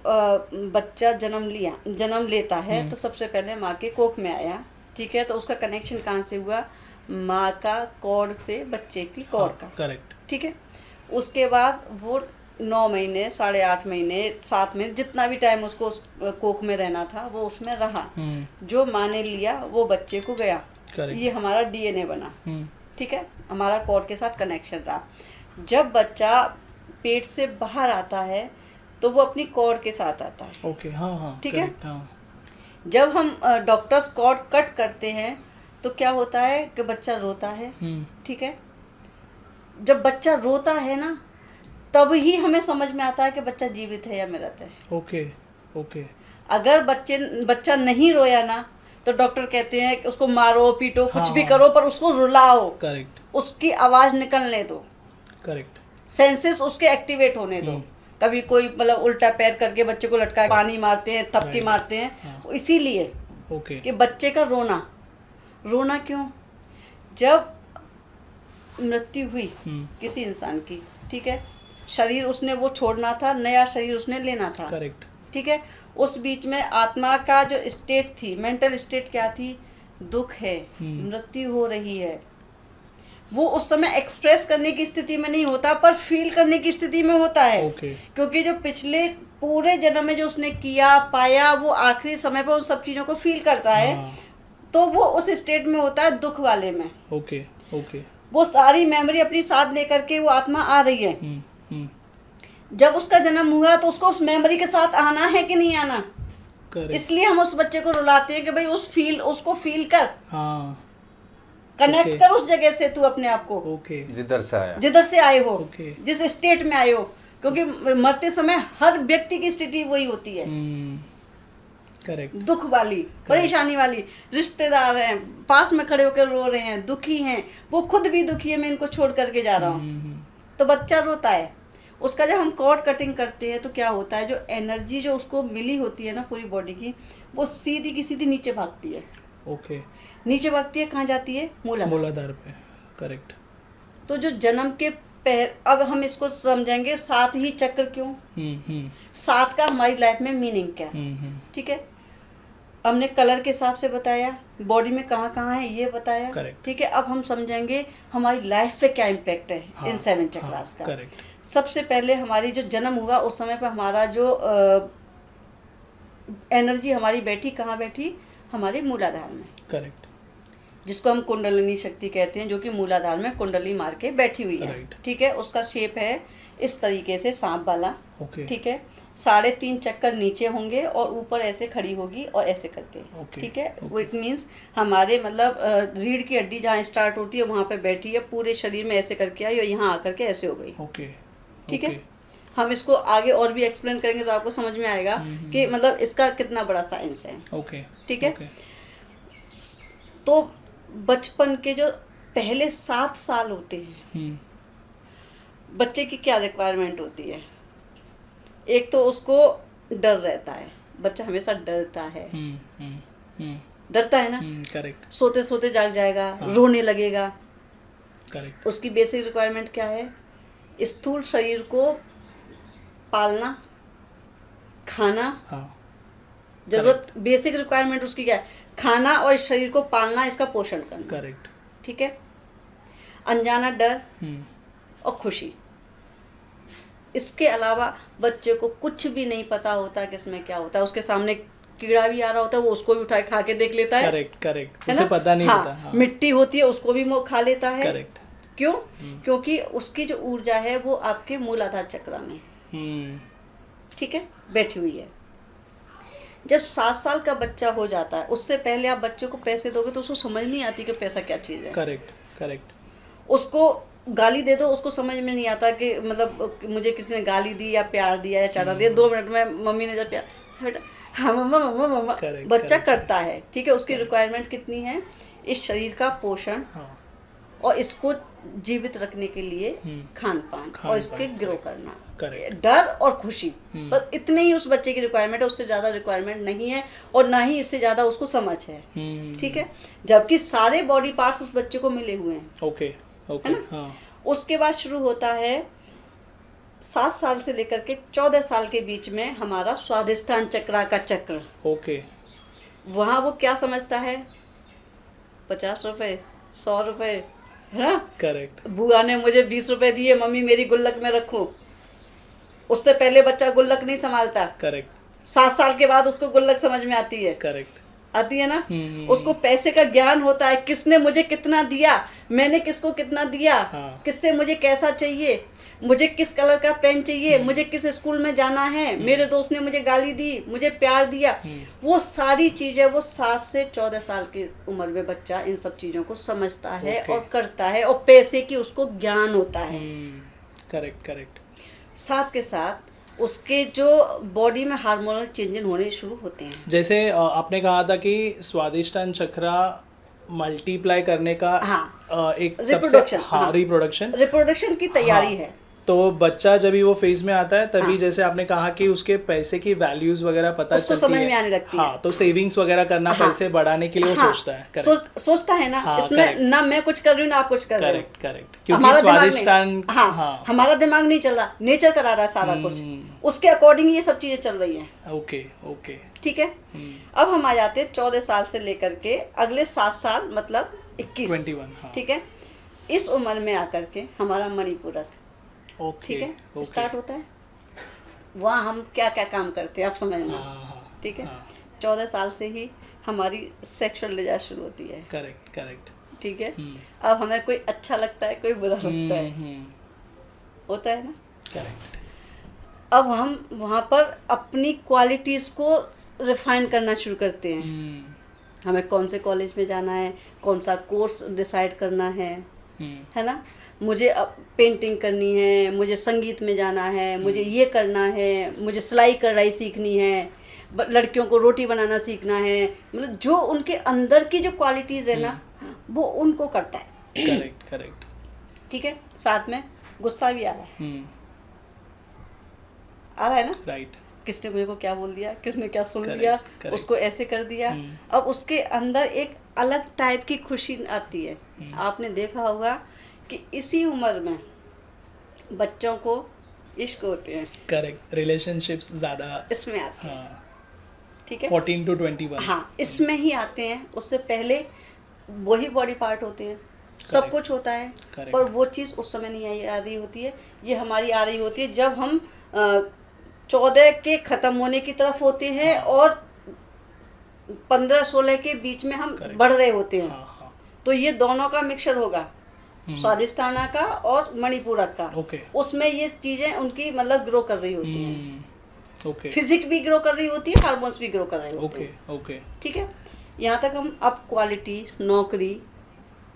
बच्चा जन्म लेता है तो सबसे पहले माँ के कोख में आया, ठीक है, तो उसका कनेक्शन कहाँ से हुआ, माँ का कॉर्ड से बच्चे की कॉर्ड का, करेक्ट ठीक है। उसके बाद वो 9 महीने, 8.5 महीने, 7 महीने, जितना भी टाइम उसको उस कोख में रहना था वो उसमें रहा, जो माँ ने लिया वो बच्चे को गया, Correct. ये हमारा डीएनए बना, ठीक है, हमारा कॉर्ड के साथ कनेक्शन रहा। जब बच्चा पेट से बाहर आता है तो वो अपनी कॉर्ड के साथ आता है, ओके हाँ ठीक है। correct, हाँ जब हम डॉक्टर्स कॉर्ड कट करते हैं तो क्या होता है कि बच्चा रोता है, ठीक है। जब बच्चा रोता है ना, तब ही हमें समझ में आता है कि बच्चा जीवित है या मृत है। ओके ओके अगर बच्चा नहीं रोया ना, तो डॉक्टर कहते हैं कि उसको मारो पीटो कुछ भी हाँ। करो, पर उसको रुलाओ, करेक्ट उसकी आवाज़ निकलने दो, करेक्ट सेंसेस उसके एक्टिवेट होने दो। कभी कोई मतलब उल्टा पैर करके बच्चे को लटका पानी मारते हैं, थपकी मारते हैं, इसीलिए ओके कि बच्चे का रोना क्यों, जब मृत्यु हुई किसी इंसान की, ठीक है, शरीर उसने वो छोड़ना था, नया शरीर उसने लेना था। करेक्ट। ठीक है। उस बीच में आत्मा का जो स्टेट थी, मेंटल स्टेट क्या थी, दुख है, मृत्यु हो रही है, वो उस समय एक्सप्रेस करने की स्थिति में नहीं होता, पर फील करने की स्थिति में होता है। ओके। क्योंकि जो पिछले पूरे जन्म में जो उसने किया पाया, वो आखिरी समय पर उन सब चीज़ों को फील करता है। हाँ। तो वो उस स्टेट में होता है, दुख वाले में। Okay okay. वो सारी मेमोरी अपनी साथ लेकर के वो आत्मा आ रही है। हम्म। जब उसका जन्म हुआ तो उसको उस मेमोरी के साथ आना है कि नहीं आना? करेक्ट। इसलिए हम उस बच्चे को रुलाते हैं कि भाई उसको फील कर, हाँ। Connect Okay. कर उस जगह से तू अपने आप को, ओके। जिधर से आया। जिधर से आए हो, Okay. जिस स्टेट में आए हो। क्योंकि मरते समय हर व्यक्ति की स्थिति वही होती है, करेक्ट। दुख वाली, परेशानी वाली। रिश्तेदार हैं, पास में खड़े होकर रो रहे हैं, दुखी हैं, वो खुद भी दुखी है, मैं इनको छोड़ करके जा रहा हूँ। तो बच्चा रोता है। उसका जब हम कॉर्ड कटिंग करते हैं तो क्या होता है, जो एनर्जी जो उसको मिली होती है ना पूरी बॉडी की, वो सीधी की सीधी नीचे भागती है। ओके। नीचे भागती है, कहाँ जाती है? मूलाधार। मूलाधार पे। करेक्ट। तो जो जन्म के अब हम इसको समझेंगे 7 ही चक्र क्यों, 7 का हमारी लाइफ में मीनिंग क्या है। ठीक है। हमने कलर के हिसाब से बताया, बॉडी में कहाँ कहाँ है ये बताया। Correct. ठीक है। अब हम समझेंगे हमारी लाइफ पे क्या इम्पैक्ट है इन 7 चक्रास का। करेक्ट। सबसे पहले हमारी जो जन्म हुआ उस समय पर हमारा जो एनर्जी हमारी बैठी, कहाँ बैठी? हमारे मूलाधार में। करेक्ट। जिसको हम कुंडलिनी शक्ति कहते हैं, जो कि मूलाधार में कुंडली मार के बैठी हुई है। Right. ठीक है। उसका शेप है इस तरीके से, सांप वाला। ओके। ठीक है। 3.5 चक्कर नीचे होंगे और ऊपर ऐसे खड़ी होगी और ऐसे करके। Okay. ठीक है। इट मीन्स हमारे मतलब रीढ़ की हड्डी जहाँ स्टार्ट होती है वहाँ पे बैठी है, पूरे शरीर में ऐसे करके आई और यहाँ आकर के ऐसे हो गई। ओके। ठीक है। हम इसको आगे और भी एक्सप्लेन करेंगे तो आपको समझ में आएगा कि मतलब इसका कितना बड़ा साइंस है। ओके। ठीक है। तो बचपन के जो पहले 7 साल होते हैं, बच्चे की क्या रिक्वायरमेंट होती है? एक तो उसको डर रहता है, बच्चा हमेशा डरता है। डरता है ना। करेक्ट। सोते सोते जाग जाएगा, रोने लगेगा। करेक्ट। उसकी बेसिक रिक्वायरमेंट क्या है? स्थूल शरीर को पालना, खाना। हाँ। जरूरत, बेसिक रिक्वायरमेंट उसकी क्या है? खाना और इस शरीर को पालना, इसका पोषण करना। करेक्ट। ठीक है। अनजाना डर और खुशी। इसके अलावा बच्चे को कुछ भी नहीं पता होता कि इसमें क्या होता है। उसके सामने कीड़ा भी आ रहा होता है, वो उसको भी उठा खा के देख लेता है। करेक्ट। करेक्ट। है उसे ना? पता नहीं हाँ, होता। हाँ। मिट्टी होती है उसको भी वो खा लेता है। करेक्ट। क्यों? क्योंकि उसकी जो ऊर्जा है वो आपके मूलाधार चक्र में, ठीक है, बैठी हुई है। जब 7 साल का बच्चा हो जाता है, उससे पहले आप बच्चे को पैसे दोगे तो उसको समझ नहीं आती कि पैसा क्या चीज़ है। करेक्ट। करेक्ट। उसको गाली दे दो, उसको समझ में नहीं आता कि मतलब मुझे किसी ने गाली दी या प्यार दिया या चाटा दिया। 2 मिनट में मम्मी ने जब प्यार, बेटा हाँ मम्मा मम्मा मम्मा, Correct, बच्चा correct. करता है। ठीक है। उसकी रिक्वायरमेंट कितनी है? इस शरीर का पोषण और इसको जीवित रखने के लिए खान पान और इसके ग्रो करना, डर और खुशी, बस इतने ही उस बच्चे की रिक्वायरमेंट है। उससे ज़्यादा रिक्वायरमेंट नहीं है और ना ही इससे ज़्यादा उसको समझ है। ठीक है। जबकि सारे बॉडी पार्ट्स उस बच्चे को मिले हुए हैं। ओके। ओके। है ना? उसके बाद शुरू होता है 7 साल से लेकर के 14 साल के बीच में हमारा स्वादिष्टान चक्रा का चक्र। ओके। वहाँ वो क्या समझता है? 50 रुपए, 100 रुपए, है ना? करेक्ट। बुआ ने मुझे 20 रुपए दिए, मम्मी मेरी गुल्लक में रखो। उससे पहले बच्चा गुल्लक नहीं संभालता। करेक्ट। 7 साल के बाद उसको गुल्लक समझ में आती है। करेक्ट। आती है ना। उसको पैसे का ज्ञान होता है, किसने मुझे कितना दिया, मैंने किसको कितना दिया। हाँ। किससे मुझे कैसा चाहिए, मुझे किस कलर का पेन चाहिए, मुझे किस स्कूल में जाना है, मेरे दोस्त ने मुझे गाली दी, मुझे प्यार दिया। वो सारी चीजें वो 7 से 14 साल की उम्र में बच्चा इन सब चीजों को समझता है और करता है, और पैसे की उसको ज्ञान होता है। करेक्ट। करेक्ट। साथ के साथ उसके जो बॉडी में हार्मोनल चेंजेस होने शुरू होते हैं। जैसे आपने कहा था कि स्वादिष्टान चक्रा मल्टीप्लाई करने का हाँ। एक रिप्रोडक्शन। हाँ, रिप्रोडक्शन की तैयारी है। तो बच्चा जब भी वो फेज में आता है तभी जैसे आपने कहा कि उसके पैसे की वैल्यूज वगैरह पता उसको चलती समझ है। में आने लगती है। हाँ, तो सेविंग्स वगैरह करना हाँ, पैसे बढ़ाने के लिए वो सोचता है। सोचता है ना। हाँ, इसमें correct. ना मैं कुछ कर रही हूँ ना आप कुछ कर रहे हो। करेक्ट करेक्ट, क्योंकि हमारा दिमाग स्वादिष्टान, नहीं, हाँ, हमारा दिमाग नहीं चल रहा, नेचर करा रहा है सारा कुछ, उसके अकॉर्डिंग ये सब चीजें चल रही हैं। ओके ओके, ठीक है। अब हम आ जाते हैं 14 साल से लेकर के अगले 7 साल मतलब 21। 21, हाँ। ठीक है। इस उम्र में आकर के हमारा मणिपूरक, ओके, ठीक है, ओके। स्टार्ट होता है। वहाँ हम क्या क्या काम करते हैं आप समझना। हाँ, ठीक है। हाँ। 14 साल से ही हमारी सेक्सुअल डिजायर शुरू होती है। Correct correct. ठीक है। अब हमें कोई अच्छा लगता है, कोई बुरा लगता है, हम्म, होता है ना। करेक्ट। अब हम वहाँ पर अपनी क्वालिटीज़ को रिफाइन करना शुरू करते हैं। हमें कौन से कॉलेज में जाना है, कौन सा कोर्स डिसाइड करना है ना। मुझे अब पेंटिंग करनी है, मुझे संगीत में जाना है, मुझे ये करना है, मुझे सिलाई कढ़ाई सीखनी है, लड़कियों को रोटी बनाना सीखना है। मतलब जो उनके अंदर की जो क्वालिटीज़ है ना, वो उनको करता है। Correct correct. ठीक है। साथ में गुस्सा भी आ रहा है, आ रहा है ना। राइट। किसने मुझे को क्या बोल दिया, किसने क्या सुन Correct, लिया, correct. उसको ऐसे कर दिया। अब उसके अंदर एक अलग टाइप की खुशी आती है। आपने देखा होगा कि इसी उम्र में बच्चों को इश्क होते हैं, करेक्ट, रिलेशनशिप्स ज़्यादा, इसमें आते हैं। हाँ, ठीक है। 14 to 21। हाँ, इसमें ही आते हैं। उससे पहले वही बॉडी पार्ट होते हैं, सब Correct. कुछ होता है, Correct. पर वो चीज़ उस समय नहीं आ रही होती है। ये हमारी आ रही होती है जब हम 14 के ख़त्म होने की तरफ होते हैं और 15-16 के बीच में हम Correct. बढ़ रहे होते हैं। हाँ हाँ, तो ये दोनों का मिक्सचर होगा, स्वादिष्टाना का और मणिपुरक का। ओके। उसमें ये चीज़ें उनकी मतलब ग्रो कर रही होती हैं। ओके फिजिक भी ग्रो कर रही होती है, हार्मोन्स भी ग्रो कर रहे होते ओके हैं। ओके। ठीक है। यहाँ तक हम अब क्वालिटी, नौकरी,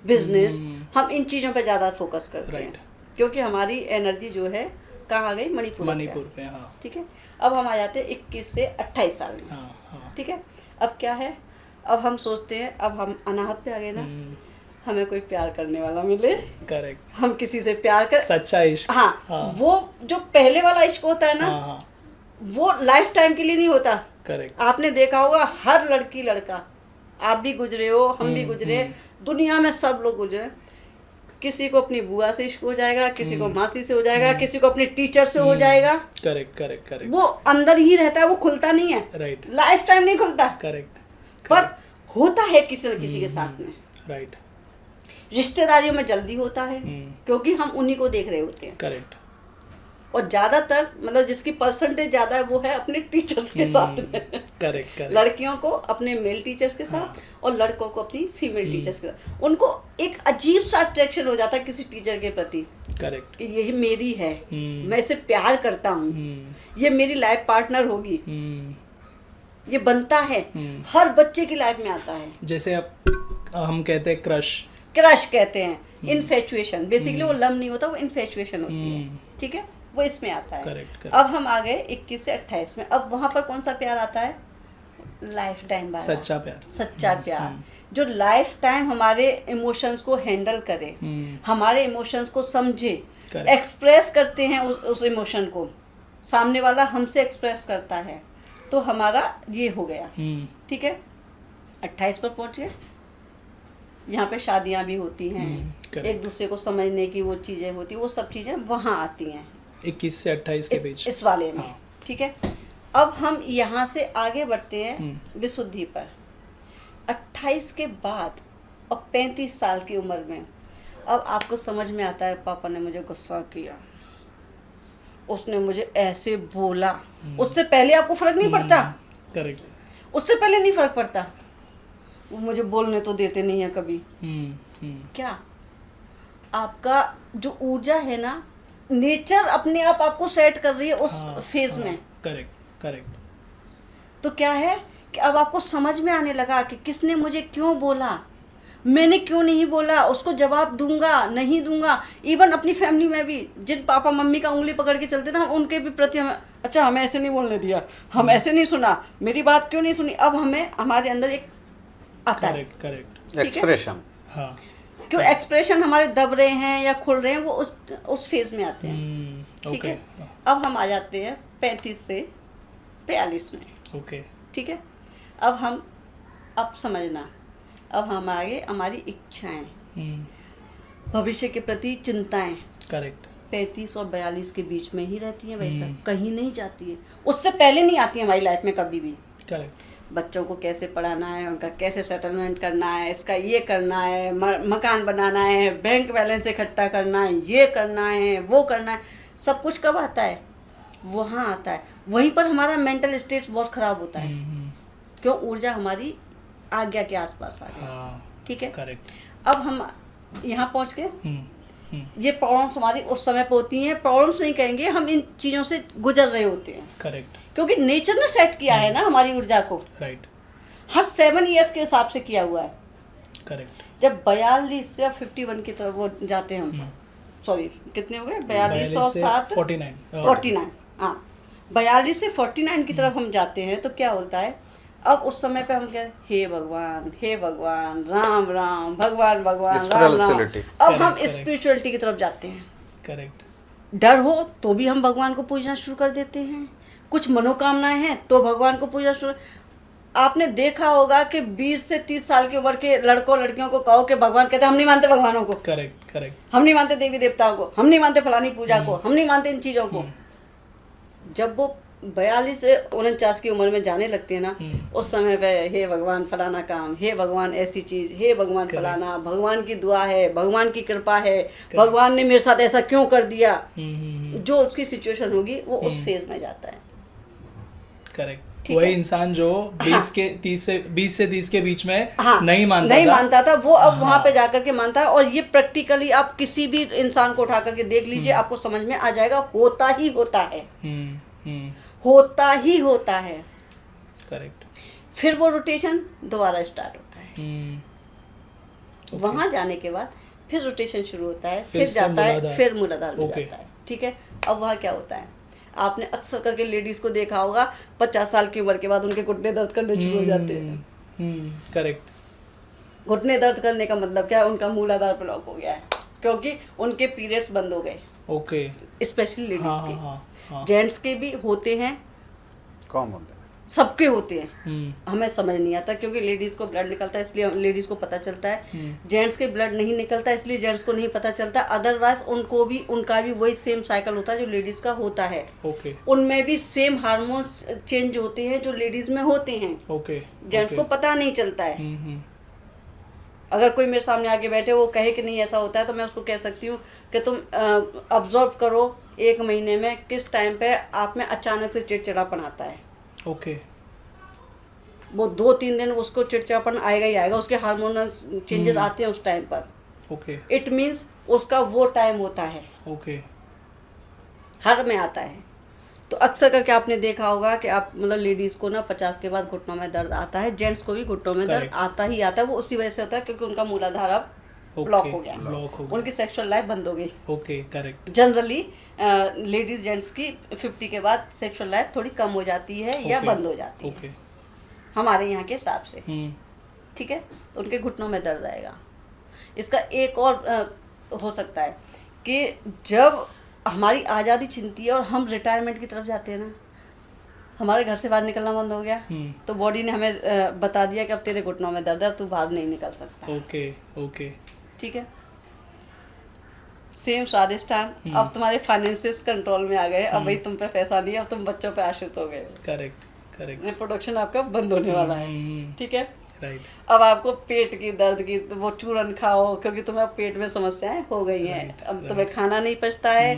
बिजनेस, हम इन चीज़ों पे ज़्यादा फोकस करते Right. हैं, क्योंकि हमारी एनर्जी जो है कहाँ आ गई, मणिपुर मणिपुर पे, हाँ ठीक है। अब हम आ जाते हैं 21 से 28 साल में। हाँ हाँ। ठीक है। अब क्या है, अब हम सोचते हैं, अब हम अनाहत पे आ गए ना, हमें कोई प्यार करने वाला मिले, करेक्ट, हम किसी से प्यार कर, सच्चा इश्क। हाँ, वो जो पहले वाला इश्क होता है ना, हाँ हाँ, वो लाइफ टाइम के लिए नहीं होता। करेक्ट। आपने देखा होगा हर लड़की लड़का, आप भी गुजरे हो, हम भी गुजरे, दुनिया में सब लोग गुजरे। किसी को अपनी बुआ से इश्क हो जाएगा, किसी को मासी से हो जाएगा, किसी को अपने टीचर से हो जाएगा। Correct correct correct. वो अंदर ही रहता है, वो खुलता नहीं है, राइट, लाइफ टाइम नहीं खुलता, करेक्ट। पर होता है किसी न किसी के साथ में। राइट, रिश्तेदारियों में जल्दी होता है, क्योंकि हम उन्हीं को देख रहे होते हैं। करेक्ट। और ज़्यादातर मतलब जिसकी परसेंटेज ज़्यादा है वो है अपने टीचर्स के साथ में। Correct correct. लड़कियों को अपने मेल टीचर्स के साथ और लड़कों को अपनी फीमेल टीचर्स के साथ। उनको एक अजीब सा अट्रैक्शन हो जाता है किसी टीचर के प्रति, करेक्ट। कि यही मेरी है, मैं इसे प्यार करता हूँ, ये मेरी लाइफ पार्टनर होगी, ये बनता है। हर बच्चे की लाइफ में आता है। जैसे अब हम कहते हैं क्रश कहते हैं, इन्फेचुएशन। बेसिकली वो लव नहीं होता, वो इन्फेचुएशन होती है। ठीक है, वो इसमें आता है। करेक्ट। अब हम आ गए 21 से 28 में। अब वहाँ पर कौन सा प्यार आता है, लाइफ टाइम वाला, सच्चा प्यार। सच्चा प्यार, जो लाइफ टाइम हमारे इमोशंस को हैंडल करे, हमारे इमोशंस को समझे, Correct. एक्सप्रेस करते हैं उस इमोशन को, सामने वाला हमसे एक्सप्रेस करता है, तो हमारा ये हो गया। ठीक है। 28 पर पहुँच गए। यहाँ पे शादियाँ भी होती हैं, correct. एक दूसरे को समझने की वो चीज़ें होती हैं, वो सब चीज़ें वहाँ आती हैं 21 से 28 के बीच, इस वाले में। हाँ। ठीक है। अब हम यहाँ से आगे बढ़ते हैं विशुद्धि पर। 28 के बाद और 35 साल की उम्र में अब आपको समझ में आता है, पापा ने मुझे गुस्सा किया, उसने मुझे ऐसे बोला। उससे पहले आपको फर्क नहीं पड़ता, करेक्ट। उससे पहले नहीं फर्क पड़ता, वो मुझे बोलने तो देते नहीं है कभी। क्या आपका जो ऊर्जा है ना, नेचर अपने आप आपको सेट कर रही है उस फेज में। Correct correct. तो क्या है कि अब आपको समझ में आने लगा कि किसने मुझे क्यों बोला, मैंने क्यों नहीं बोला, उसको जवाब दूंगा नहीं दूंगा। इवन अपनी फैमिली में भी जिन पापा मम्मी का उंगली पकड़ के चलते थे, हम उनके भी प्रति हमें, अच्छा हमें ऐसे नहीं बोलने दिया, हम ऐसे नहीं सुना, मेरी बात क्यों नहीं सुनी। अब हमें हमारे अंदर एक आता है, करेक्ट करेक्ट। ठीक है? एक्सप्रेशन। हाँ, क्यों एक्सप्रेशन हमारे दब रहे हैं या खुल रहे हैं, वो उस फेज में आते हैं। ठीक है, अब हम आ जाते हैं 35 से 42 में। ओके। ठीक है, अब समझना, अब हम आगे हमारी इच्छाएं, भविष्य के प्रति चिंताएं करेक्ट 35 और 42 के बीच में ही रहती हैं भाई साहब, कहीं नहीं जाती है, उससे पहले नहीं आती है हमारी लाइफ में कभी भी। करेक्ट। बच्चों को कैसे पढ़ाना है, उनका कैसे सेटलमेंट करना है, इसका ये करना है, मकान बनाना है, बैंक बैलेंस इकट्ठा करना है, ये करना है, वो करना है, सब कुछ कब आता है? वहाँ आता है। वहीं पर हमारा मेंटल स्टेट बहुत ख़राब होता है। क्यों? ऊर्जा हमारी आज्ञा के आसपास आ गई। ठीक है, करेक्ट। अब हम यहाँ पहुँच गए। ये प्रॉब्लम्स हमारी उस समय पे होती हैं, प्रॉब्लम्स नहीं कहेंगे, हम इन चीज़ों से गुजर रहे होते हैं। करेक्ट। क्योंकि नेचर ने सेट किया है ना हमारी ऊर्जा को, राइट। हर 7 ईयर्स के हिसाब से किया हुआ है। करेक्ट। जब 42 या 51 की तरफ वो जाते हैं हम, सॉरी कितने हो गए, 42 और 7 49, हाँ 42 से 49 की तरफ हम जाते हैं, तो क्या होता है? अब उस समय पे हम कहते हे भगवान, राम राम, भगवान राम राम। अब हम स्पिरिचुअलिटी की तरफ जाते हैं। करेक्ट। डर हो तो भी हम भगवान को पूजना शुरू कर देते हैं, कुछ मनोकामनाएं हैं तो भगवान को पूजना शुरू। आपने देखा होगा कि 20 से 30 साल की उम्र के लड़कों लड़कियों को कहो कि भगवान, कहते हम नहीं मानते भगवानों को। करेक्ट। हम नहीं मानते देवी देवताओं को, हम नहीं मानते फलानी पूजा को, हम नहीं मानते इन चीज़ों को। जब वो 42 से 49 की उम्र में जाने लगती है ना, उस समय पे हे भगवान फलाना काम, हे भगवान ऐसी चीज़, हे भगवान फलाना, भगवान की दुआ है, भगवान की कृपा है, भगवान ने मेरे साथ ऐसा क्यों कर दिया, जो उसकी सिचुएशन होगी वो उस फेज में जाता है। करेक्ट। वही इंसान जो 20 से 30 के बीच में नहीं मानता था, वो अब वहाँ पे जाकर के मानता है। और ये प्रैक्टिकली आप किसी भी इंसान को उठा करके देख लीजिए, आपको समझ में आ जाएगा, होता ही होता है। होता ही होता है। करेक्ट। फिर वो रोटेशन दोबारा स्टार्ट होता है। वहाँ जाने के बाद फिर रोटेशन शुरू होता है, फिर जाता है, फिर मूलाधार में जाता है। ठीक है, अब वहाँ क्या होता है? आपने अक्सर करके लेडीज को देखा होगा, 50 साल की उम्र के बाद उनके घुटने दर्द करने शुरू हो जाते हैं। करेक्ट। घुटने दर्द करने का मतलब क्या है? उनका मूलाधार ब्लॉक हो गया है, क्योंकि उनके पीरियड्स बंद हो गए। ओके। स्पेशली लेडीज के, जेंट्स के भी होते हैं, कम होते हैं, सबके होते हैं। हमें समझ नहीं आता, क्योंकि लेडीज़ को ब्लड निकलता है इसलिए लेडीज़ को पता चलता है, जेंट्स के ब्लड नहीं निकलता इसलिए जेंट्स को नहीं पता चलता। अदरवाइज उनका भी वही सेम साइकिल होता है जो लेडीज़ का होता है। उनमें भी सेम हार्मोन्स चेंज होते हैं जो लेडीज़ में होते हैं। जेंट्स को पता नहीं चलता है। अगर कोई मेरे सामने आके बैठे वो कहे कि नहीं ऐसा होता है, तो मैं उसको कह सकती हूँ कि तुम ऑब्जर्व करो 1 महीने में किस टाइम पे आप में अचानक से चिड़चिड़ापन आता है। वो 2-3 दिन उसको चिड़चिड़ापन आएगा ही आएगा, उसके हार्मोनल चेंजेस आते हैं उस टाइम पर। इट मीन्स उसका वो टाइम होता है। हर में आता है। तो अक्सर करके आपने देखा होगा कि आप मतलब लेडीज़ को ना 50 के बाद घुटनों में दर्द आता है, जेंट्स को भी घुटनों में दर्द आता ही आता है। वो उसी वजह से होता है क्योंकि उनका मूलाधार अब ब्लॉक हो गया, उनकी सेक्सुअल लाइफ बंद हो गई। करेक्ट। जनरली लेडीज जेंट्स की 50 के बाद सेक्सुअल लाइफ थोड़ी कम हो जाती है या बंद हो जाती है हमारे यहाँ के हिसाब से। ठीक है, तो उनके घुटनों में दर्द आएगा। इसका एक और हो सकता है कि जब हमारी आज़ादी छिनती है और हम रिटायरमेंट की तरफ जाते हैं ना, हमारे घर से बाहर निकलना बंद हो गया, तो बॉडी ने हमें बता दिया कि अब तेरे घुटनों में दर्द है, अब तू बाहर नहीं निकल सकता। ठीक है, सेम स्वादिष्टान, अब तुम्हारे फाइनेंसेस कंट्रोल में आ गए, अब भाई तुम पे पैसा नहीं है, अब तुम बच्चों पे आश्रित हो गए। करेक्ट। रिप्रोडक्शन आपका बंद होने वाला है। ठीक है, राइट। अब आपको पेट की दर्द की वो चूरन खाओ, क्योंकि तुम्हें पेट में समस्याएं हो गई हैं। अब तुम्हें खाना नहीं पचता है,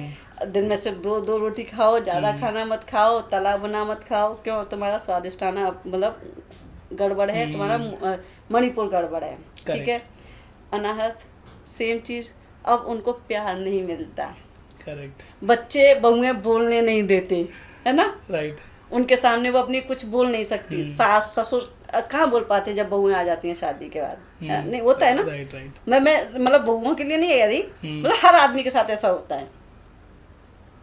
दिन में सिर्फ 2 रोटी खाओ, ज़्यादा खाना मत खाओ, तला भुना मत खाओ। क्यों? तुम्हारा स्वादिष्टाना मतलब गड़बड़ है, तुम्हारा मणिपुर गड़बड़ है। ठीक है, अनाहत सेम चीज़, अब उनको प्यार नहीं मिलता। करेक्ट। बच्चे बहुएं बोलने नहीं देते, है ना? राइट। उनके सामने वो अपनी कुछ बोल नहीं सकती। सास ससुर कहाँ बोल पाते जब बहुएं आ जाती हैं शादी के बाद। नहीं होता है ना? राइट। मैं मतलब बहुओं के लिए नहीं कह रही, मतलब हर आदमी के साथ ऐसा होता है,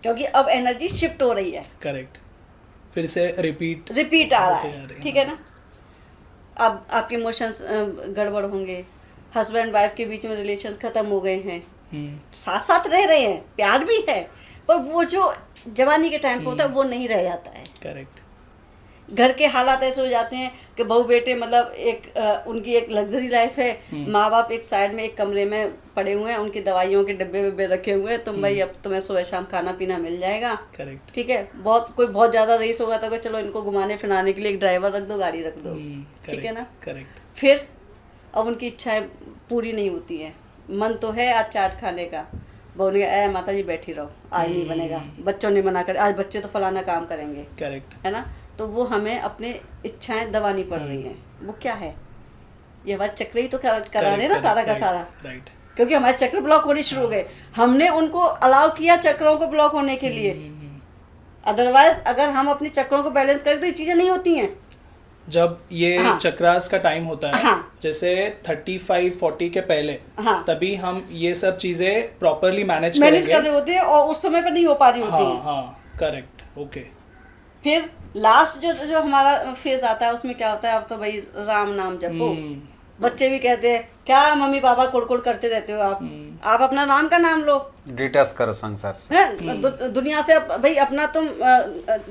क्योंकि अब एनर्जी शिफ्ट हो रही है। करेक्ट। फिर से रिपीट आ रहा है। ठीक है ना? अब आपके इमोशंस गड़बड़ होंगे, हस्बैंड वाइफ के बीच में रिलेशन खत्म हो गए हैं, हम्म, साथ साथ रह रहे हैं, प्यार भी है, पर वो जो जवानी के टाइम पे होता है वो नहीं रह जाता है। करेक्ट। घर के हालात ऐसे हो जाते हैं कि बहू बेटे मतलब उनकी एक लग्जरी लाइफ है, माँ बाप एक साइड में एक कमरे में पड़े हुए हैं, उनकी दवाइयों के डब्बे वब्बे रखे हुए हैं, तुम भाई अब तुम्हें सुबह शाम खाना पीना मिल जाएगा, करेक्ट। ठीक है। कोई बहुत ज़्यादा रईस होगा तो चलो इनको घुमाने फिराने के लिए एक ड्राइवर रख दो, गाड़ी रख दो, ठीक है ना। करेक्ट। फिर अब उनकी इच्छाएं पूरी नहीं होती हैं, मन तो है आज चाट खाने का, बहू ने कहा माता जी बैठी रहो, आज नहीं बनेगा, बच्चों ने मना कर, आज बच्चे तो फलाना काम करेंगे, करेक्ट। है ना। तो वो हमें अपने इच्छाएं दबानी पड़ रही हैं, वो क्या है, ये हमारे चक्र ही तो करा रहे हैं ना सारा का सारा, राइट। क्योंकि हमारे चक्र ब्लॉक होने शुरू हो गए, हमने उनको अलाउ किया चक्रों को ब्लॉक होने के लिए, अदरवाइज अगर हम अपने चक्रों को बैलेंस करें तो ये चीज़ें नहीं होती हैं। जब ये हाँ। चक्रास का टाइम होता है, हाँ। जैसे 35-40 के पहले, हाँ। तभी हम ये सब चीजें प्रॉपरली मैनेज कर करेंगे। रहे होते हैं और उस समय पर नहीं हो पा रही होती हाँ हैं। हाँ, करेक्ट, ओके। फिर लास्ट जो हमारा फेज आता है उसमें क्या होता है, अब तो भाई राम नाम जपो, बच्चे भी कहते हैं क्या मम्मी पापा कुड़कुड़ करते रहते हो आप अपना राम का नाम लो, डिटैच करो संसार से, है दुनिया से, भाई अपना तुम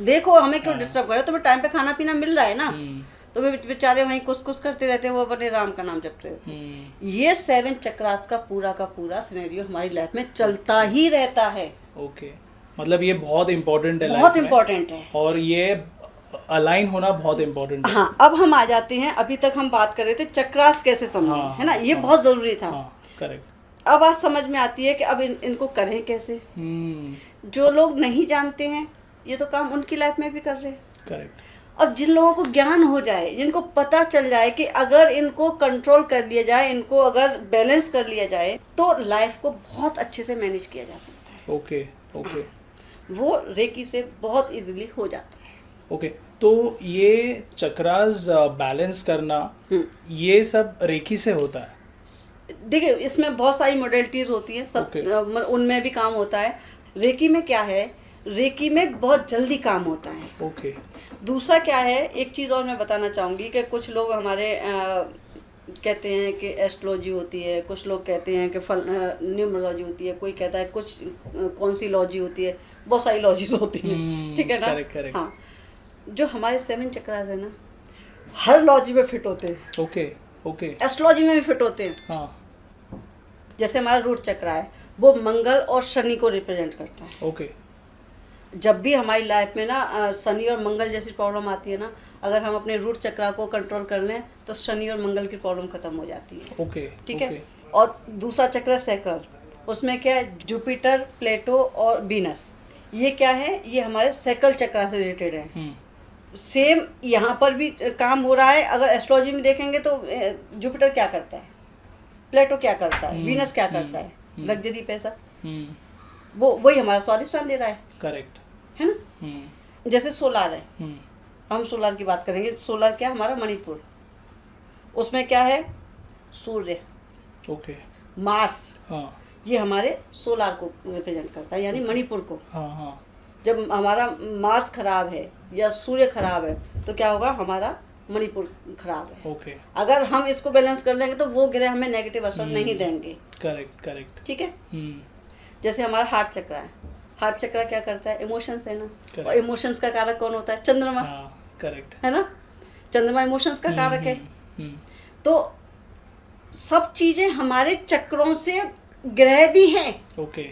देखो, हमें क्यों डिस्टर्ब करे, तुम्हें टाइम पे खाना पीना मिल रहा है ना, तो वे बेचारे वहीं कुछ कुछ करते रहते हैं, वो अपने राम का नाम जपते हैं। ये 7 चक्रास का पूरा सिनेरियो हमारी लाइफ में चलता ही रहता है। ओके, मतलब ये बहुत इम्पोर्टेंट है, बहुत life में, इम्पोर्टेंट है, और ये अलाइन होना बहुत इम्पोर्टेंट है। हाँ। अब हम आ जाते हैं, अभी तक हम बात कर रहे थे चक्रास कैसे समझें, हाँ, है ना, ये हाँ, बहुत जरूरी था। हाँ, करेक्ट। अब बात समझ में आती है कि अब इनको करें कैसे। जो लोग नहीं जानते हैं ये तो काम उनकी लाइफ में भी कर रहे हैं, करेक्ट। अब जिन लोगों को ज्ञान हो जाए, जिनको पता चल जाए कि अगर इनको कंट्रोल कर लिया जाए, इनको अगर बैलेंस कर लिया जाए तो लाइफ को बहुत अच्छे से मैनेज किया जा सकता है। ओके, ओके, वो रेकी से बहुत इजीली हो जाता है। ओके। तो ये चक्रास बैलेंस करना, ये सब रेकी से होता है? देखिए इसमें बहुत सारी मॉडलिटीज होती हैं, सब उनमें भी काम होता है। रेकी में क्या है, रेकी में बहुत जल्दी काम होता है। ओके। दूसरा क्या है, एक चीज़ और मैं बताना चाहूँगी कि कुछ लोग हमारे कहते हैं कि एस्ट्रोलॉजी होती है, कुछ लोग कहते हैं कि न्यूमरोलॉजी होती है, कोई कहता है कुछ कौन सी लॉजी होती है, बहुत सारी लॉजीज होती हैं, ठीक है ना। correct. हाँ, जो हमारे 7 चक्रास है ना, हर लॉजी में फिट होते हैं। Okay, okay. एस्ट्रोलॉजी में भी फिट होते हैं। हाँ। जैसे हमारा रूट चक्र है वो मंगल और शनि को रिप्रेजेंट करता है। ओके। जब भी हमारी लाइफ में ना शनि और मंगल जैसी प्रॉब्लम आती है ना, अगर हम अपने रूट चक्र को कंट्रोल कर लें तो शनि और मंगल की प्रॉब्लम खत्म हो जाती है। ओके, ठीक है। और दूसरा चक्र सैकल, उसमें क्या है, जुपिटर, प्लेटो और वीनस, ये क्या है, ये हमारे सैकल चक्र से रिलेटेड है। सेम यहाँ पर भी काम हो रहा है। अगर एस्ट्रोलॉजी में देखेंगे तो जुपिटर क्या करता है, प्लेटो क्या करता है, वीनस क्या करता है, लग्जरी पैसा, वो वही हमारा स्वादिष्टान दे रहा है। करेक्ट है ना। जैसे सोलार है, हम सोलार की बात करेंगे। सोलार क्या हमारा मणिपुर, उसमें क्या है, सूर्य, ओके, मार्स, हाँ, ये हमारे सोलार को रिप्रेजेंट करता है, यानी मणिपुर को। हाँ, हाँ, जब हमारा मार्स खराब है या सूर्य खराब है तो क्या होगा, हमारा मणिपुर खराब है। ओके। अगर हम इसको बैलेंस कर लेंगे तो वो ग्रह हमें नेगेटिव असर नहीं देंगे। Correct, correct. ठीक है। जैसे हमारा हार्ट चक्र है, हार्ट चक्र क्या करता है, इमोशंस है ना, और इमोशंस का कारक कौन होता है, चंद्रमा। करेक्ट है ना, चंद्रमा इमोशंस का कारक है। तो सब चीजें हमारे चक्रों से ग्रह भी हैं। ओके।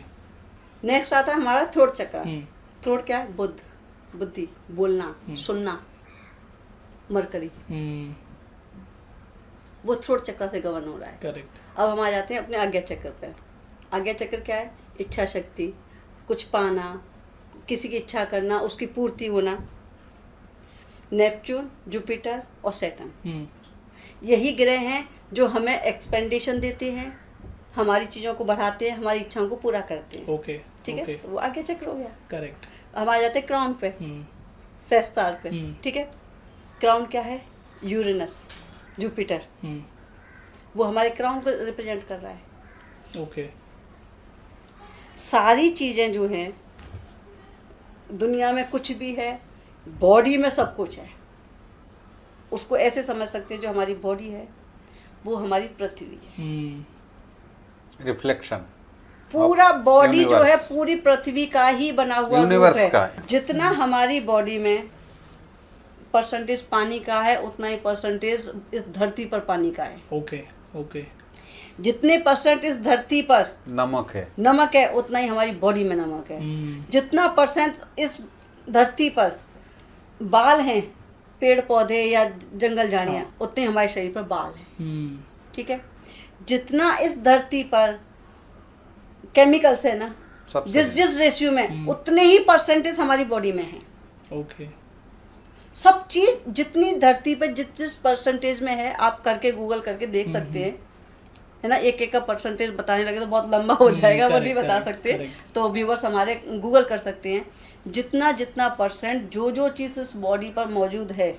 नेक्स्ट आता है हमारा थ्रोट चक्र। थ्रोट क्या है, बुद्धि, बोलना, सुनना, मरकरी, वो थ्रोट चक्र से गवर्न हो रहा है। करेक्ट। अब हम आ जाते हैं अपने आज्ञा चक्र पे। आज्ञा चक्र क्या है, इच्छा शक्ति, कुछ पाना, किसी की इच्छा करना, उसकी पूर्ति होना। नेपच्यून, जुपिटर और सैटर्न, यही ग्रह हैं जो हमें एक्सपेंडेशन देते हैं, हमारी चीज़ों को बढ़ाते हैं, हमारी इच्छाओं को पूरा करते हैं। ओके, ठीक है। तो वो आज्ञा चक्र हो गया। करेक्ट। हम आ जाते हैं क्राउन पे, सहस्त्रार पे। ठीक है। क्राउन क्या है, यूरेनस, जुपिटर, वो हमारे क्राउन को रिप्रेजेंट कर रहा है। ओके। सारी चीज़ें जो हैं दुनिया में, कुछ भी है, बॉडी में सब कुछ है। उसको ऐसे समझ सकते हैं, जो हमारी बॉडी है वो हमारी पृथ्वी है। रिफ्लेक्शन पूरा बॉडी जो है universe। पूरी पृथ्वी का ही बना हुआ रूप Universe है। का है। जितना हमारी बॉडी में परसेंटेज पानी का है उतना ही परसेंटेज इस धरती पर पानी का है। ओके ओके जितने परसेंट इस धरती पर नमक है। नमक है उतना ही हमारी बॉडी में नमक है। जितना परसेंट इस धरती पर बाल हैं, पेड़ पौधे या जंगल झाड़ियाँ, उतने हमारे शरीर पर बाल हैं। ठीक है। जितना इस धरती पर केमिकल्स है ना, सबसे जिस जिस रेशियो में उतने ही परसेंटेज हमारी बॉडी में है। ओके सब चीज जितनी धरती पर जिस जिस परसेंटेज में है, आप करके गूगल करके देख सकते हैं, है ना। एक एक का परसेंटेज बताने लगे तो बहुत लंबा हो जाएगा, वो नहीं बता सकते। तो व्यूवर्स हमारे गूगल कर सकते हैं। जितना जितना परसेंट जो जो चीज़ इस बॉडी पर मौजूद है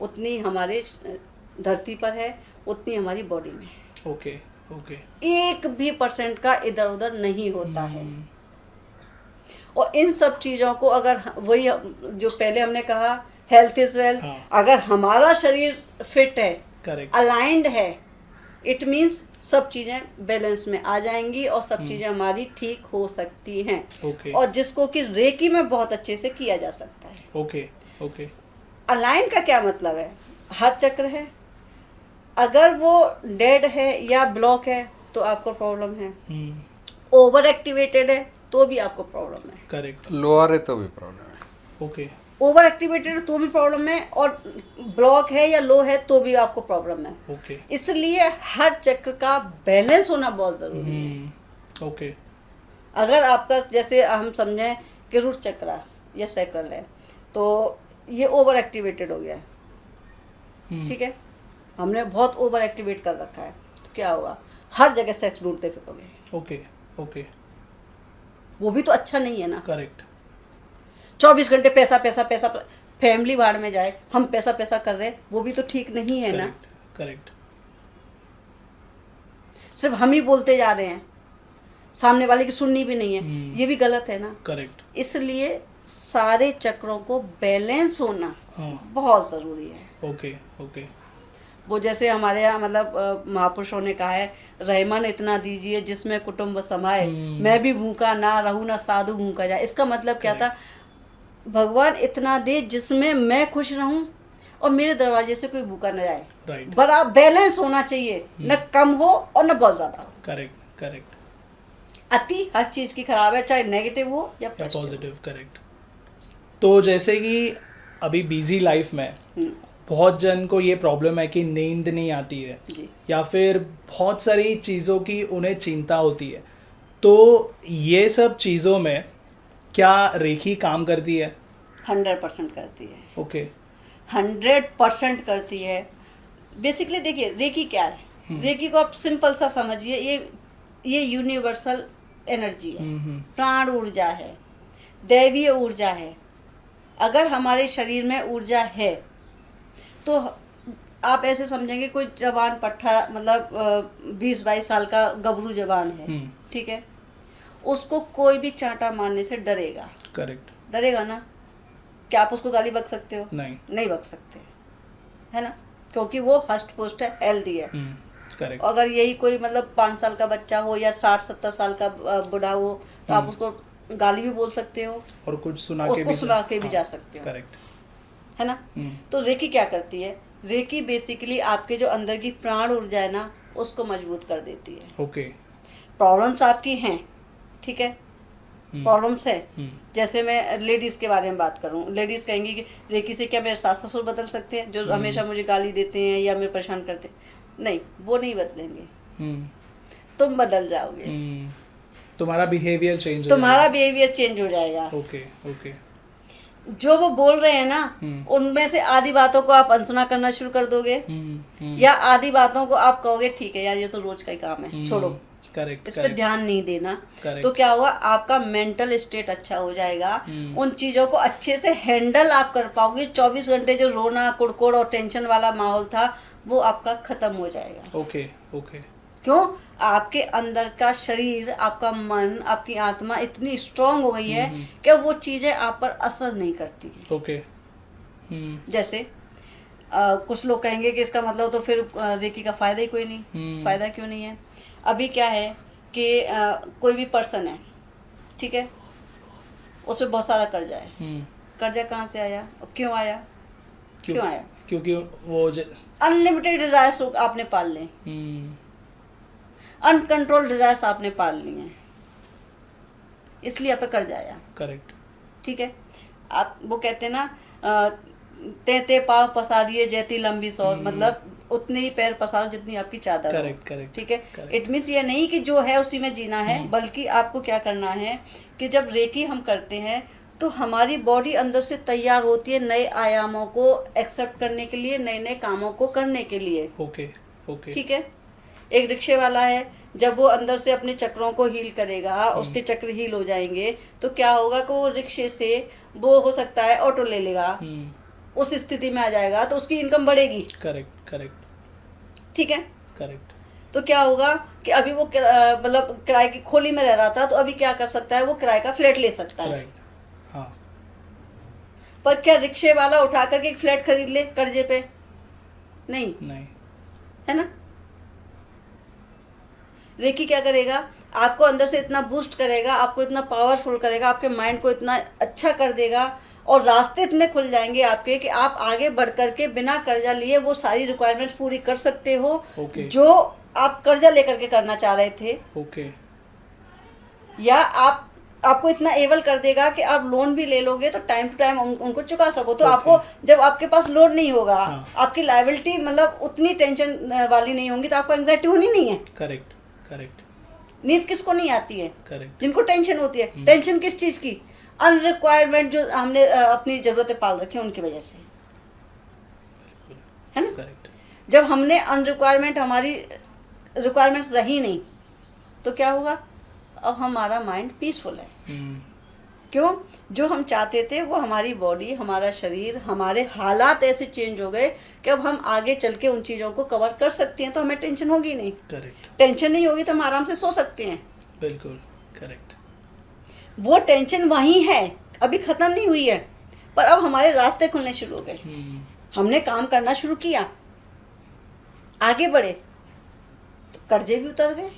उतनी हमारे धरती पर है, उतनी हमारी बॉडी में है। Okay okay. एक भी परसेंट का इधर उधर नहीं होता है। और इन सब चीज़ों को अगर वही जो पहले हमने कहा हेल्थ इज वेल्थ, अगर हमारा शरीर फिट है, करेक्ट, अलाइंड है, इट मीन्स सब चीज़ें बैलेंस में आ जाएंगी और सब चीज़ें हमारी ठीक हो सकती हैं। ओके और जिसको कि रेकी में बहुत अच्छे से किया जा सकता है। Okay okay. अलाइन का क्या मतलब है? हर चक्र है, अगर वो डेड है या ब्लॉक है तो आपको प्रॉब्लम है। ओवर एक्टिवेटेड है तो भी आपको प्रॉब्लम है। करेक्ट। लोअर है तो भी प्रॉब्लम है। ओके। ओवर एक्टिवेटेड है तो भी प्रॉब्लम है, और ब्लॉक है या लो है तो भी आपको प्रॉब्लम है। ओके। इसलिए हर चक्र का बैलेंस होना बहुत जरूरी है। ओके। अगर आपका जैसे हम समझें कि रूट चक्र या सैक्रल है, तो ये ओवर एक्टिवेटेड हो गया है। ठीक है, हमने बहुत ओवर एक्टिवेट कर रखा है, तो क्या होगा? हर जगह सेक्स ढूंढते फिरोगे। Okay okay. वो भी तो अच्छा नहीं है ना। करेक्ट। 24 घंटे पैसा पैसा पैसा, फैमिली भाड़ में जाए, हम पैसा पैसा कर रहे हैं, वो भी तो ठीक नहीं है ना। करेक्ट। सिर्फ हम ही बोलते जा रहे हैं, सामने वाले की सुननी भी नहीं है, ये भी गलत है ना। करेक्ट। इसलिए सारे चक्रों को बैलेंस होना बहुत ज़रूरी है। Okay okay. वो जैसे हमारे यहाँ मतलब महापुरुषों ने कहा है, रहमन इतना दीजिए जिसमें कुटुंब समाए, मैं भी भूखा ना रहूं ना साधु भूखा जाए। इसका मतलब क्या था? भगवान इतना दे जिसमें मैं खुश रहूं और मेरे दरवाजे से कोई भूखा न जाए। राइट। बड़ा बैलेंस होना चाहिए, न कम हो और न बहुत ज़्यादा हो। Correct correct. अति हर चीज़ की खराब है, चाहे नेगेटिव हो या पॉजिटिव। करेक्ट। तो जैसे कि अभी बिजी लाइफ में बहुत जन को ये प्रॉब्लम है कि नींद नहीं आती है जी, या फिर बहुत सारी चीज़ों की उन्हें चिंता होती है, तो ये सब चीज़ों में क्या रेकी काम करती है? 100% करती है। ओके। 100% करती है। बेसिकली देखिए रेकी क्या है, रेकी को आप सिंपल सा समझिए, ये यूनिवर्सल एनर्जी है, प्राण ऊर्जा है, दैवीय ऊर्जा है। अगर हमारे शरीर में ऊर्जा है तो आप ऐसे समझेंगे कोई जवान पट्ठा मतलब 20-22 साल का गबरू जवान है, ठीक है, उसको कोई भी चांटा मारने से डरेगा। करेक्ट। डरेगा ना? क्या आप उसको गाली बक सकते हो? नहीं बक सकते, है ना, क्योंकि वो हष्ट पुष्ट है, हेल्दी है। करेक्ट। अगर यही कोई मतलब 5 साल का बच्चा हो या 60-70 साल का बूढ़ा हो तो आप उसको गाली भी बोल सकते हो और कुछ सुना के भी जा सकते हो। करेक्ट, है ना। तो रेकी क्या करती है? रेकी बेसिकली आपके जो अंदर की प्राण ऊर्जा है ना, उसको मजबूत कर देती है। ओके। प्रॉब्लम्स आपकी हैं, ठीक है, प्रॉब्लम्स है। जैसे मैं लेडीज़ के बारे में बात करूं, लेडीज़ कहेंगी कि रेकी से क्या मेरे सास ससुर बदल सकते हैं जो हमेशा मुझे गाली देते हैं या मेरे परेशान करते हैं? नहीं, वो नहीं बदलेंगे, तुम बदल जाओगे। तुम्हारा बिहेवियर चेंज हो जाएगा। Okay okay. जो वो बोल रहे हैं ना, उनमें से आधी बातों को आप अनसुना करना शुरू कर दोगे, या आधी बातों को आप कहोगे ठीक है यार ये तो रोज का ही काम है, छोड़ो, करेक्ट, इस पे ध्यान नहीं देना। Correct. तो क्या होगा? आपका मेंटल स्टेट अच्छा हो जाएगा, उन चीज़ों को अच्छे से हैंडल आप कर पाओगे। 24 घंटे जो रोना कुड़कुड़ और टेंशन वाला माहौल था वो आपका खत्म हो जाएगा। Okay okay. क्यों? आपके अंदर का शरीर, आपका मन, आपकी आत्मा इतनी स्ट्रांग हो गई है कि वो चीज़ें आप पर असर नहीं करती हैं। ओके। जैसे कुछ लोग कहेंगे कि इसका मतलब तो फिर रेकी का फ़ायदा ही कोई नहीं। फ़ायदा क्यों नहीं है? अभी क्या है कि कोई भी पर्सन है, ठीक है, उसमें बहुत सारा कर्जा है। कर्जा कहाँ से आया और क्यों आया? क्यों आया? क्योंकि वो अनलिमिटेड डिजायर्स आपने पाल लें, अनकंट्रोल डिजायर्स आपने पाल ली हैं, इसलिए आप पे कर्जा आया। करेक्ट। ठीक है, आप वो कहते हैं ना ते पाँव पसारिए जैती लंबी सौर, मतलब उतने ही पैर पसारो जितनी आपकी चादर हो। Correct correct. ठीक है, इट मीन्स ये नहीं कि जो है उसी में जीना है, बल्कि आपको क्या करना है कि जब रेकी हम करते हैं तो हमारी बॉडी अंदर से तैयार होती है नए आयामों को एक्सेप्ट करने के लिए, नए नए कामों को करने के लिए। Okay okay. ठीक है, एक रिक्शे वाला है, जब वो अंदर से अपने चक्रों को हील करेगा, उसके चक्र हील हो जाएंगे, तो क्या होगा कि वो रिक्शे से वो हो सकता है ऑटो ले लेगा, उस स्थिति में आ जाएगा, तो उसकी इनकम बढ़ेगी। Correct correct. ठीक है, करेक्ट। तो क्या होगा कि अभी वो मतलब किराए की खोली में रह रहा था, तो अभी क्या कर सकता है, वो किराए का फ्लैट ले सकता है। राइट। हाँ। पर क्या रिक्शे वाला उठा करके एक फ्लैट खरीद ले कर्जे पे? नहीं, नहीं। है ना? रेकी क्या करेगा, आपको अंदर से इतना बूस्ट करेगा, आपको इतना पावरफुल करेगा, आपके माइंड को इतना अच्छा कर देगा, और रास्ते इतने खुल जाएंगे आपके कि आप आगे बढ़ करके बिना कर्जा लिए वो सारी रिक्वायरमेंट्स पूरी कर सकते हो। Okay. जो आप कर्जा लेकर के करना चाह रहे थे। ओके। या आपको इतना एबल कर देगा कि आप लोन भी ले लोगे तो टाइम टू टाइम उनको चुका सको। तो Okay. आपको जब आपके पास लोन नहीं होगा, हाँ. आपकी लायबिलिटी मतलब उतनी टेंशन वाली नहीं होंगी, तो आपको एंग्जाइटी होनी नहीं है। Correct correct. नींद किसको नहीं आती है? करेक्ट। जिनको टेंशन होती है। टेंशन किस चीज़ की? अनरिक्वायरमेंट जो हमने अपनी ज़रूरतें पाल रखी हैं उनकी वजह से, है ना? करेक्ट। जब हमने अनरिक्वायरमेंट, हमारी रिक्वायरमेंट्स रही नहीं, तो क्या होगा? अब हमारा माइंड पीसफुल है। क्यों? जो हम चाहते थे वो हमारी बॉडी, हमारा शरीर, हमारे हालात ऐसे चेंज हो गए कि अब हम आगे चल के उन चीज़ों को कवर कर सकते हैं, तो हमें टेंशन होगी नहीं। करेक्ट। टेंशन नहीं होगी तो हम आराम से सो सकते हैं। बिल्कुल करेक्ट। वो टेंशन वहीं है, अभी ख़त्म नहीं हुई है, पर अब हमारे रास्ते खुलने शुरू हो गए। हमने काम करना शुरू किया, आगे बढ़े, तो कर्जे भी उतर गए,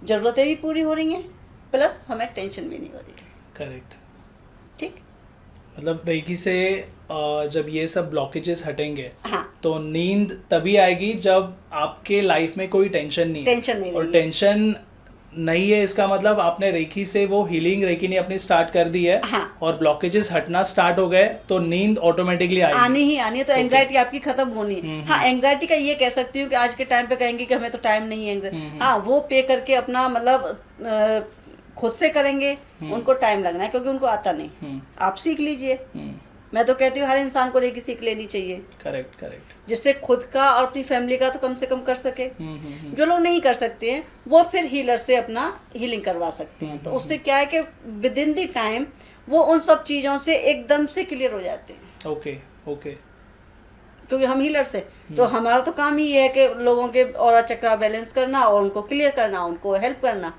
ज़रूरतें भी पूरी हो रही हैं, प्लस हमें टेंशन भी नहीं हो रही है। करेक्ट। ठीक, मतलब रेकी से जब ये सब ब्लॉकेजेस हटेंगे, हाँ, तो नींद तभी आएगी जब आपके लाइफ में कोई टेंशन नहीं है। टेंशन नहीं और रहेगी। टेंशन नहीं है इसका मतलब आपने रेकी से वो हीलिंग रेकी ने अपनी स्टार्ट कर दी है। हाँ। और ब्लॉकेजेस हटना स्टार्ट हो गए तो नींद ऑटोमेटिकली आएगी। आनी ही आनी है, तो एंजाइटी आपकी खत्म होनी है। हाँ, एंजाइटी का ये कह सकती हूँ कि आज के टाइम पे कहेंगे कि हमें तो टाइम नहीं है एंजाइटी। हाँ, वो पे करके अपना मतलब खुद से करेंगे, उनको टाइम लगना है क्योंकि उनको आता नहीं। आप सीख लीजिए। मैं तो कहती हूँ हर इंसान को रेकी सीख लेनी चाहिए, करेक्ट करेक्ट। जिससे खुद का और अपनी फैमिली का तो कम से कम कर सके। जो लोग नहीं कर सकते हैं वो फिर हीलर से अपना हीलिंग करवा सकते हैं। तो उससे क्या है कि विद इन द टाइम वो उन सब चीज़ों से एकदम से क्लियर हो जाते हैं। Okay okay. क्योंकि हम हीलर से, तो हमारा तो काम ही है कि लोगों के ऑरा चक्रा बैलेंस करना और उनको क्लियर करना, उनको हेल्प करना।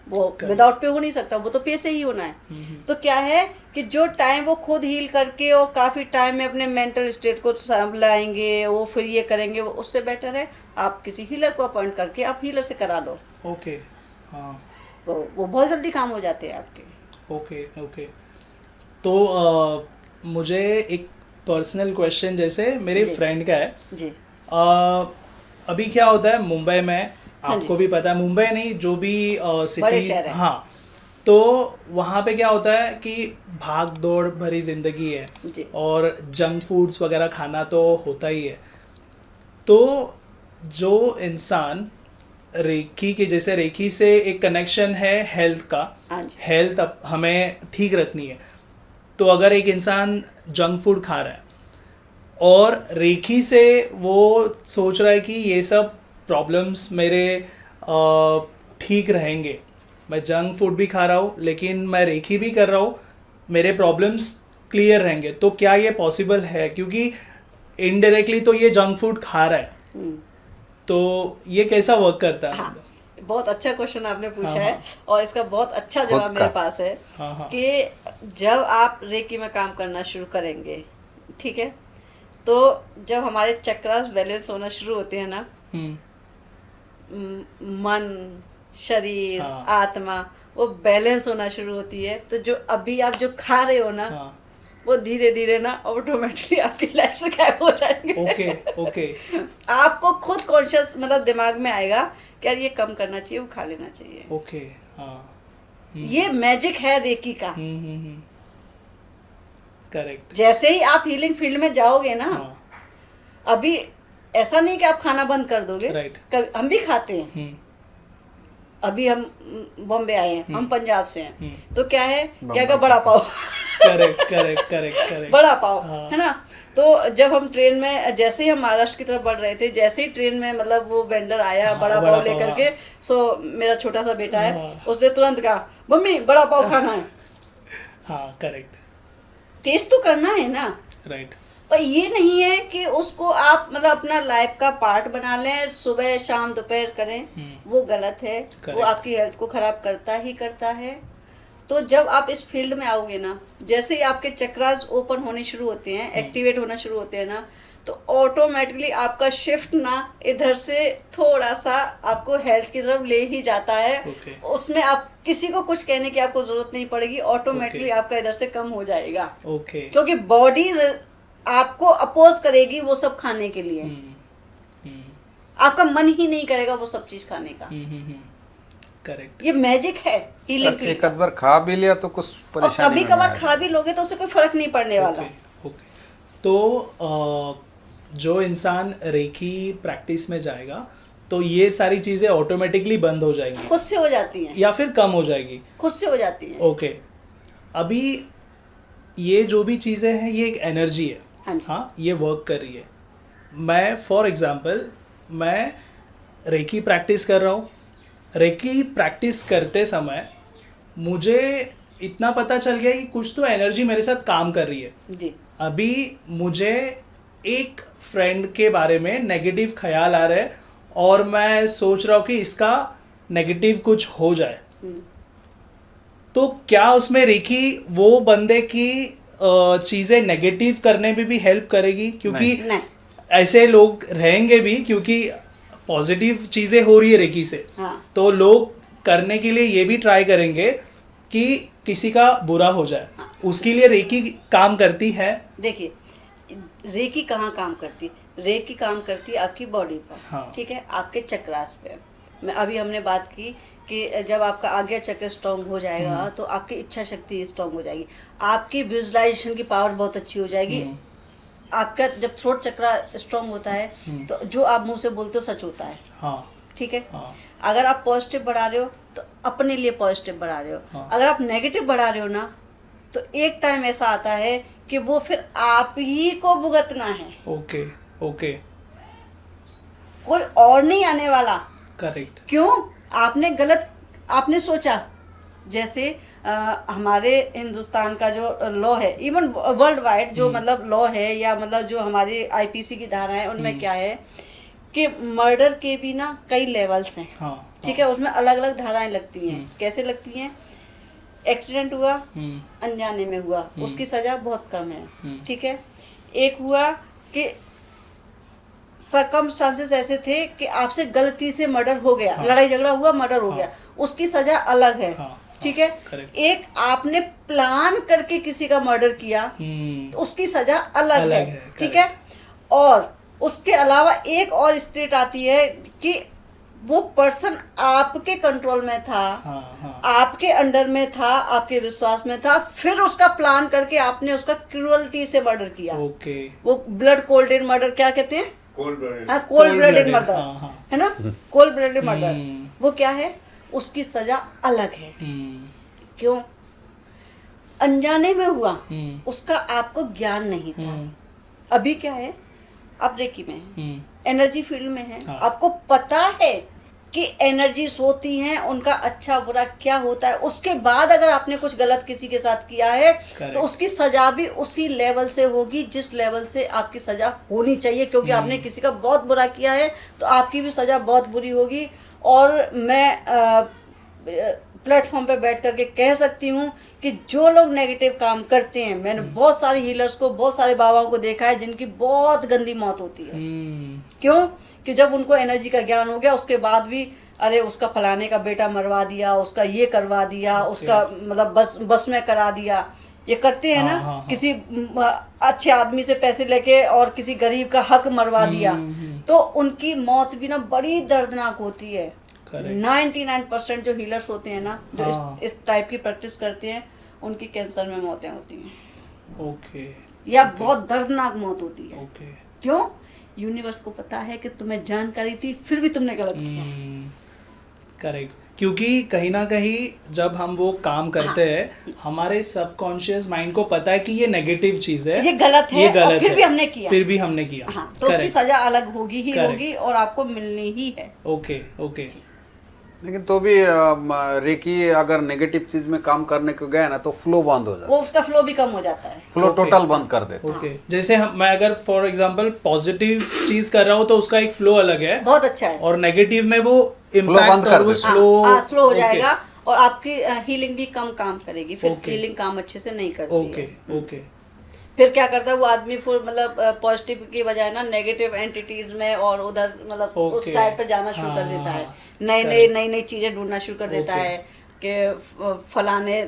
वो विदाउट पे हो नहीं सकता, वो तो पे से ही होना है। तो क्या है कि जो टाइम वो खुद हील करके और काफ़ी टाइम में अपने मेंटल स्टेट को लाएंगे, वो फिर ये करेंगे, वो उससे बेटर है आप किसी हीलर को अपॉइंट करके आप हीलर से करा लो। ओके। हाँ, तो वो बहुत जल्दी काम हो जाते हैं आपके। Okay okay. तो मुझे एक पर्सनल क्वेश्चन जैसे मेरे जी। फ्रेंड का है। जी, अभी क्या होता है मुंबई में, हाँ आपको जी। भी पता है, मुंबई नहीं जो भी बड़े सिटीज, शहर हैं। हाँ, तो वहाँ पे क्या होता है कि भाग दौड़ भरी ज़िंदगी है जी। और जंक फूड्स वगैरह खाना तो होता ही है। तो जो इंसान रेकी के, जैसे रेकी से एक कनेक्शन है हेल्थ का, हाँ जी। हेल्थ हमें ठीक रखनी है, तो अगर एक इंसान जंक फूड खा रहा है और रेकी से वो सोच रहा है कि ये सब प्रॉब्लम्स मेरे ठीक रहेंगे, मैं जंक फूड भी खा रहा हूँ लेकिन मैं रेकी भी कर रहा हूँ, मेरे प्रॉब्लम्स क्लियर रहेंगे, तो क्या ये पॉसिबल है? क्योंकि इनडायरेक्टली तो ये जंक फूड खा रहा है, तो ये कैसा वर्क करता है? हाँ, बहुत अच्छा क्वेश्चन आपने पूछा हाँ, है, और इसका बहुत अच्छा जवाब खुद मेरे का। पास है हाँ, हाँ। कि जब आप रेकी में काम करना शुरू करेंगे, ठीक है, तो जब हमारे चक्रास बैलेंस होना शुरू होते हैं ना, मन, शरीर, हाँ। आत्मा वो बैलेंस होना शुरू होती है, तो जो अभी आप जो खा रहे हो ना, हाँ। वो धीरे धीरे ना ऑटोमेटिकली आपकी लाइफ से गायब हो जाएंगे। ओके आपको खुद कॉन्शियस मतलब दिमाग में आएगा कि यार ये कम करना चाहिए, वो खा लेना चाहिए। ओके। हाँ। ये मैजिक है रेकी का। करेक्ट। जैसे ही आप हीलिंग फील्ड में जाओगे ना, हाँ। अभी ऐसा नहीं कि आप खाना बंद कर दोगे। Right. कभी हम भी खाते हैं। अभी हम बॉम्बे आए हैं, हम पंजाब से हैं, तो क्या है, क्या का बड़ा पाव। करेक्ट। बड़ा पाव, हाँ। है ना। तो जब हम ट्रेन में, जैसे ही हम महाराष्ट्र की तरफ बढ़ रहे थे, जैसे ही ट्रेन में मतलब वो वेंडर आया हाँ, बड़ा बड़ा पाव पाव, लेकर हाँ। के, सो मेरा छोटा सा बेटा है, हाँ। उसने तुरंत कहा मम्मी बड़ा पाव खाना है। हाँ करेक्ट। टेस्ट तो करना है ना। राइट। पर ये नहीं है कि उसको आप मतलब अपना लाइफ का पार्ट बना लें, सुबह शाम दोपहर करें, वो गलत है। वो Correct. आपकी हेल्थ को खराब करता ही करता है। तो जब आप इस फील्ड में आओगे ना, जैसे ही आपके चक्रास ओपन होने शुरू होते हैं, एक्टिवेट होना शुरू होते हैं ना, तो ऑटोमेटिकली आपका शिफ्ट ना इधर से थोड़ा सा आपको हेल्थ की तरफ ले ही जाता है। Okay. उसमें आप किसी को कुछ कहने की आपको जरूरत नहीं पड़ेगी, ऑटोमेटिकली Okay. आपका इधर से कम हो जाएगा। ओके। क्योंकि बॉडी आपको अपोज करेगी वो सब खाने के लिए। आपका मन ही नहीं करेगा वो सब चीज खाने का। करेक्ट। ये मैजिक है हीलिंग फील्ड एक आध बार खा भी लिया तो कुछ और परेशानी कभी नहीं कभार आएगी। खा भी लोगे तो उससे कोई फर्क नहीं पड़ने वाला। ओके। तो जो इंसान रेकी प्रैक्टिस में जाएगा तो ये सारी चीजें ऑटोमेटिकली बंद हो जाएंगी खुद से हो जाती हैं, या फिर कम हो जाएगी। खुद से हो जाती हैं। ओके। अभी ये जो भी चीजें हैं ये एक एनर्जी है। हाँ जी। हाँ, ये वर्क कर रही है। मैं फॉर एग्जांपल मैं रेकी प्रैक्टिस कर रहा हूँ। रेकी प्रैक्टिस करते समय मुझे इतना पता चल गया कि कुछ तो एनर्जी मेरे साथ काम कर रही है। जी। अभी मुझे एक फ्रेंड के बारे में नेगेटिव ख्याल आ रहे हैं और मैं सोच रहा हूँ कि इसका नेगेटिव कुछ हो जाए, तो क्या उसमें रेकी वो बंदे की चीज़ें नेगेटिव करने में भी हेल्प करेगी? क्योंकि नहीं। ऐसे लोग रहेंगे भी, क्योंकि पॉजिटिव चीज़ें हो रही है रेकी से। हाँ। तो लोग करने के लिए ये भी ट्राई करेंगे कि किसी का बुरा हो जाए। उसके लिए रेकी काम करती है। देखिए, रेकी कहाँ काम करती है? रेकी काम करती है आपकी बॉडी पर। हाँ। ठीक है, आपके चक्रास पे। मैं अभी हमने बात की कि जब आपका आज्ञा चक्र स्ट्रांग हो जाएगा तो आपकी इच्छा शक्ति स्ट्रांग हो जाएगी, आपकी विजुअलाइजेशन की पावर बहुत अच्छी हो जाएगी। आपका जब थ्रोट चक्र स्ट्रांग होता है तो जो आप मुंह से बोलते हो सच होता है। हाँ। ठीक है। हाँ। अगर आप पॉजिटिव बढ़ा रहे हो तो अपने लिए पॉजिटिव बढ़ा रहे हो। हाँ। अगर आप नेगेटिव बढ़ा रहे हो ना, तो एक टाइम ऐसा आता है कि वो फिर आप ही को भुगतना है, ओके। ओके। कोई और नहीं आने वाला। करेक्ट। क्यों? आपने सोचा। जैसे हमारे हिंदुस्तान का जो लॉ है, इवन वर्ल्ड वाइड जो मतलब लॉ है, या मतलब जो हमारे आईपीसी की धारा है, उनमें क्या है कि मर्डर के भी ना कई लेवल्स हैं। हाँ। ठीक है, उसमें अलग अलग धाराएं लगती हैं। कैसे लगती हैं? एक्सीडेंट हुआ, अनजाने में हुआ, उसकी सजा बहुत कम है। ठीक है। एक हुआ कि सर्कमस्टांसेस ऐसे थे कि आपसे गलती से मर्डर हो गया। हाँ। लड़ाई झगड़ा हुआ, मर्डर हो हाँ। गया, उसकी सजा अलग है। हाँ। ठीक है। करेक्ट। एक आपने प्लान करके किसी का मर्डर किया तो उसकी सजा अलग है। ठीक है। और उसके अलावा एक और स्टेट आती है कि वो पर्सन आपके कंट्रोल में था। हाँ। हाँ। आपके अंडर में था, आपके विश्वास में था, फिर उसका प्लान करके आपने उसका क्रूअल्टी से मर्डर किया। ओके। वो ब्लड कोल्डेड मर्डर क्या कहते हैं? Cold blooded. हाँ, कोल्ड ब्लडेड Cold-blooded, मर्डर। हाँ, हाँ। है ना, कोल्ड ब्लडेड मर्डर। हम्म। वो क्या है? उसकी सजा अलग है। क्यों? अनजाने में हुआ, उसका आपको ज्ञान नहीं था। अभी क्या है, आप रेकी में हैं, एनर्जी फील्ड में है। हाँ। आपको पता है कि एनर्जीज होती हैं, उनका अच्छा बुरा क्या होता है। उसके बाद अगर आपने कुछ गलत किसी के साथ किया है Correct. तो उसकी सजा भी उसी लेवल से होगी जिस लेवल से आपकी सजा होनी चाहिए। क्योंकि आपने किसी का बहुत बुरा किया है तो आपकी भी सजा बहुत बुरी होगी। और मैं प्लेटफॉर्म पे बैठ करके कह सकती हूँ कि जो लोग नेगेटिव काम करते हैं, मैंने बहुत सारे हीलर्स को, बहुत सारे बाबाओं को देखा है जिनकी बहुत गंदी मौत होती है। क्यों? कि जब उनको एनर्जी का ज्ञान हो गया उसके बाद भी अरे उसका फलाने का बेटा मरवा दिया, उसका ये करवा दिया, उसका मतलब बस में करा दिया, ये करते हैं ना। किसी अच्छे आदमी से पैसे लेके और किसी गरीब का हक मरवा दिया, तो उनकी मौत भी ना बड़ी दर्दनाक होती है। 99% जो हीलर्स होते हैं ना, जो इस टाइप की प्रैक्टिस करते हैं, उनकी कैंसर में मौतें होती हैं। ओके। या बहुत दर्दनाक मौत होती है। ओके। क्यों? यूनिवर्स को पता है कि तुम्हें जानकारी थी फिर भी तुमने गलत किया। करेक्ट। क्योंकि कहीं ना कहीं जब हम वो काम करते हैं, हमारे सबकॉन्शियस माइंड को पता है कि ये नेगेटिव चीज है, ये गलत है, और फिर भी हमने किया, फिर भी हमने किया। हाँ, तो उसकी सजा अलग होगी ही होगी और आपको मिलनी ही है। ओके। ओके। लेकिन तो भी रेकी अगर नेगेटिव चीज में काम करने को गया ना तो फ्लो बंद हो जाता है, वो उसका फ्लो भी कम हो जाता है, फ्लो टोटल बंद कर देता है। ओके। जैसे मैं अगर फॉर एग्जांपल पॉजिटिव चीज कर रहा हूँ तो उसका एक फ्लो अलग है, बहुत अच्छा है, और नेगेटिव में वो बंद इम्पैक्ट और वो स्लो हो जाएगा और आपकी हीलिंग भी कम काम करेगी, फिर हीलिंग काम अच्छे से नहीं करती ओके। है। ओके। फिर क्या करता है वो आदमी, फिर मतलब पॉजिटिव की बजाय ना नेगेटिव एंटिटीज में और उधर मतलब उस टाइप पर जाना शुरू कर देता है, नई नई चीजें ढूंढना शुरू कर देता है कि फलाने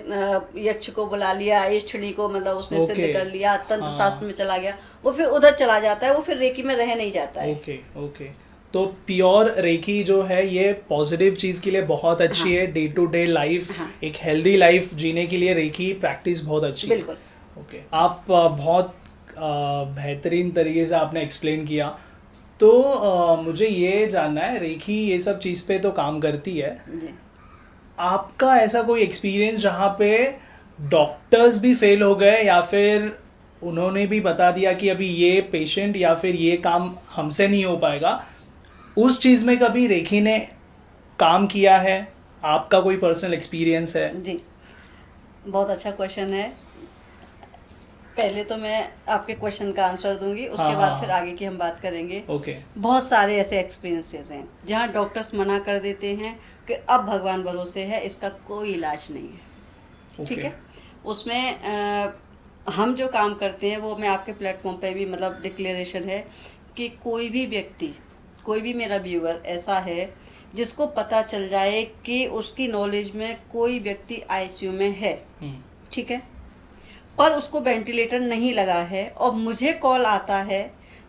यक्ष को बुला लिया, यक्षिणी को मतलब उसने सिद्ध कर लिया, तंत्र शास्त्र में चला गया, वो फिर उधर चला जाता है, वो फिर रेकी में रह नहीं जाता है। ओके। ओके। तो प्योर रेकी जो है ये पॉजिटिव चीज के लिए बहुत अच्छी है, डे टू डे लाइफ, एक हेल्दी लाइफ जीने के लिए रेकी प्रैक्टिस बहुत अच्छी है। बिल्कुल। ओके। आप बहुत बेहतरीन तरीके से आपने एक्सप्लेन किया। तो मुझे ये जानना है, रेकी ये सब चीज़ पे तो काम करती है जी। आपका ऐसा कोई एक्सपीरियंस जहाँ पे डॉक्टर्स भी फेल हो गए या फिर उन्होंने भी बता दिया कि अभी ये पेशेंट या फिर ये काम हमसे नहीं हो पाएगा, उस चीज़ में कभी रेकी ने काम किया है? आपका कोई पर्सनल एक्सपीरियंस है? जी, बहुत अच्छा क्वेश्चन है। पहले तो मैं आपके क्वेश्चन का आंसर दूंगी, उसके बाद फिर आगे की हम बात करेंगे। ओके। बहुत सारे ऐसे एक्सपीरियंसेस हैं जहाँ डॉक्टर्स मना कर देते हैं कि अब भगवान भरोसे है, इसका कोई इलाज नहीं है। ठीक है, उसमें हम जो काम करते हैं वो मैं आपके प्लेटफॉर्म पे भी मतलब डिक्लेरेशन है कि कोई भी व्यक्ति, कोई भी मेरा व्यूअर ऐसा है जिसको पता चल जाए कि उसकी नॉलेज में कोई व्यक्ति आईसीयू में है, ठीक है, पर उसको वेंटिलेटर नहीं लगा है और मुझे कॉल आता है,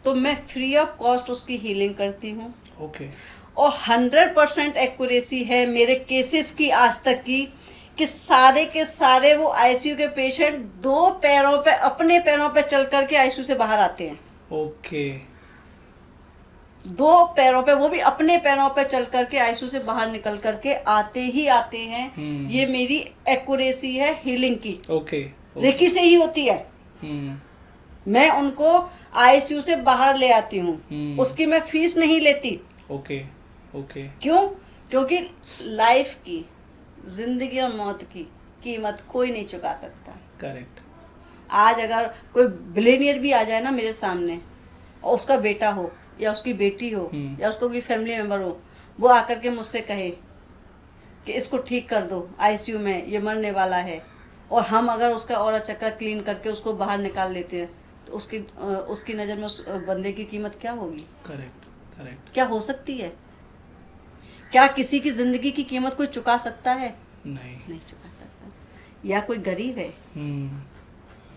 तो मैं फ्री ऑफ कॉस्ट उसकी हीलिंग करती हूँ। ओके। और 100% एक्यूरेसी है मेरे केसेस की आज तक की कि सारे के सारे वो आईसीयू के पेशेंट दो पैरों पे, अपने पैरों पे चल करके आईसीयू से बाहर आते हैं। ओके। दो पैरों पे, वो भी अपने पैरों पे चल करके आईसीयू से बाहर निकल करके आते ही आते हैं। ये मेरी एक्यूरेसी है हीलिंग की। ओके। रेकी से ही होती है। मैं उनको आईसीयू से बाहर ले आती हूँ, उसकी मैं फीस नहीं लेती। ओके। ओके। क्यों? क्योंकि लाइफ की, जिंदगी और मौत की कीमत कोई नहीं चुका सकता। करेक्ट। आज अगर कोई बिलियनियर भी आ जाए ना मेरे सामने और उसका बेटा हो या उसकी बेटी हो या उसको कोई फैमिली मेम्बर हो, वो आकर के मुझसे कहे कि इसको ठीक कर दो, आईसीयू में ये मरने वाला है, और हम अगर उसका औरा चक्कर क्लीन करके उसको बाहर निकाल लेते हैं, तो उसकी नज़र में उस बंदे की कीमत क्या होगी? करेक्ट। करेक्ट। क्या हो सकती है? क्या किसी की जिंदगी की कीमत कोई चुका सकता है? नहीं चुका सकता। या कोई गरीब है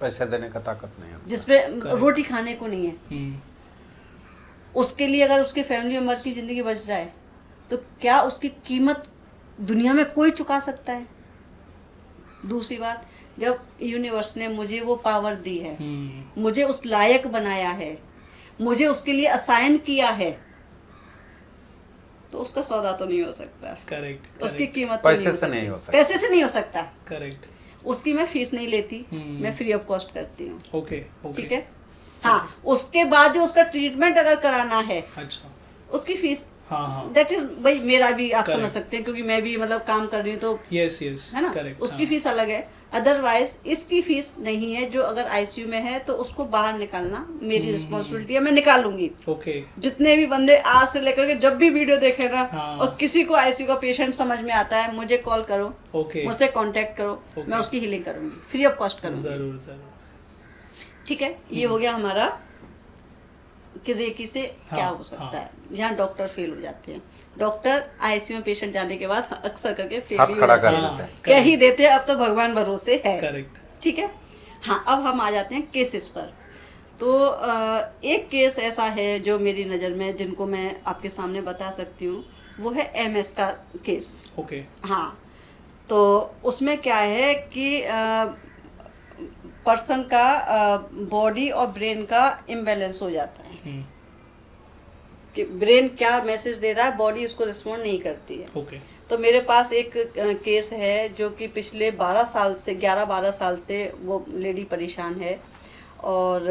पैसे देने का ताकत नहीं है, जिसपे रोटी खाने को नहीं है, उसके लिए अगर उसके फैमिली मेंबर की जिंदगी बच जाए, तो क्या उसकी कीमत दुनिया में कोई चुका सकता है? दूसरी बात, जब यूनिवर्स ने मुझे वो पावर दी है, मुझे उस लायक बनाया है, मुझे उसके लिए असाइन किया है, तो उसका सौदा तो नहीं हो सकता। करेक्ट। उसकी कीमत पैसे से नहीं हो सकता। पैसे से नहीं हो सकता। करेक्ट। उसकी मैं फीस नहीं लेती, मैं फ्री ऑफ कॉस्ट करती हूँ। ओके। ठीक है। हाँ, उसके बाद जो उसका ट्रीटमेंट अगर कराना है, अच्छा, उसकी फीस हाँ हाँ दैट इज भाई मेरा भी आप समझ Correct. सकते हैं, क्योंकि मैं भी मतलब काम कर रही हूँ तो यस यस है ना, करेक्ट उसकी फीस अलग है। अदरवाइज इसकी फीस नहीं है। जो अगर आईसीयू में है तो उसको बाहर निकालना मेरी रिस्पॉन्सिबिलिटी है, मैं निकालूंगी। ओके जितने भी बंदे आज से लेकर के जब भी वीडियो देखे ना, हाँ। और किसी को आईसीयू का पेशेंट समझ में आता है, मुझे कॉल करो, ओके मुझसे कांटेक्ट करो, Okay. मैं उसकी हीलिंग करूंगी, फ्री ऑफ कॉस्ट करूंगी। जरूर जरूर ठीक है, ये हो गया हमारा कि रेकी से क्या हाँ, हो सकता हाँ। है। यहाँ डॉक्टर फेल हो जाते हैं। डॉक्टर आईसीयू में पेशेंट जाने के बाद अक्सर करके फेल हाथ ही हो खड़ा जाते कर हैं। देते हैं। कह ही देते हैं अब तो भगवान भरोसे है। करेक्ट ठीक है। हाँ, अब हम आ जाते हैं केसेस पर। तो एक केस ऐसा है जो मेरी नज़र में, जिनको मैं आपके सामने बता सकती हूँ, वो है एमएस का केस। ओके हाँ, तो उसमें क्या है कि पर्सन का बॉडी और ब्रेन का इम्बैलेंस हो जाता है कि ब्रेन क्या मैसेज दे रहा है, बॉडी उसको रिस्पॉन्ड नहीं करती है। ओके तो मेरे पास एक केस है जो कि पिछले 12 साल से 11-12 साल से वो लेडी परेशान है, और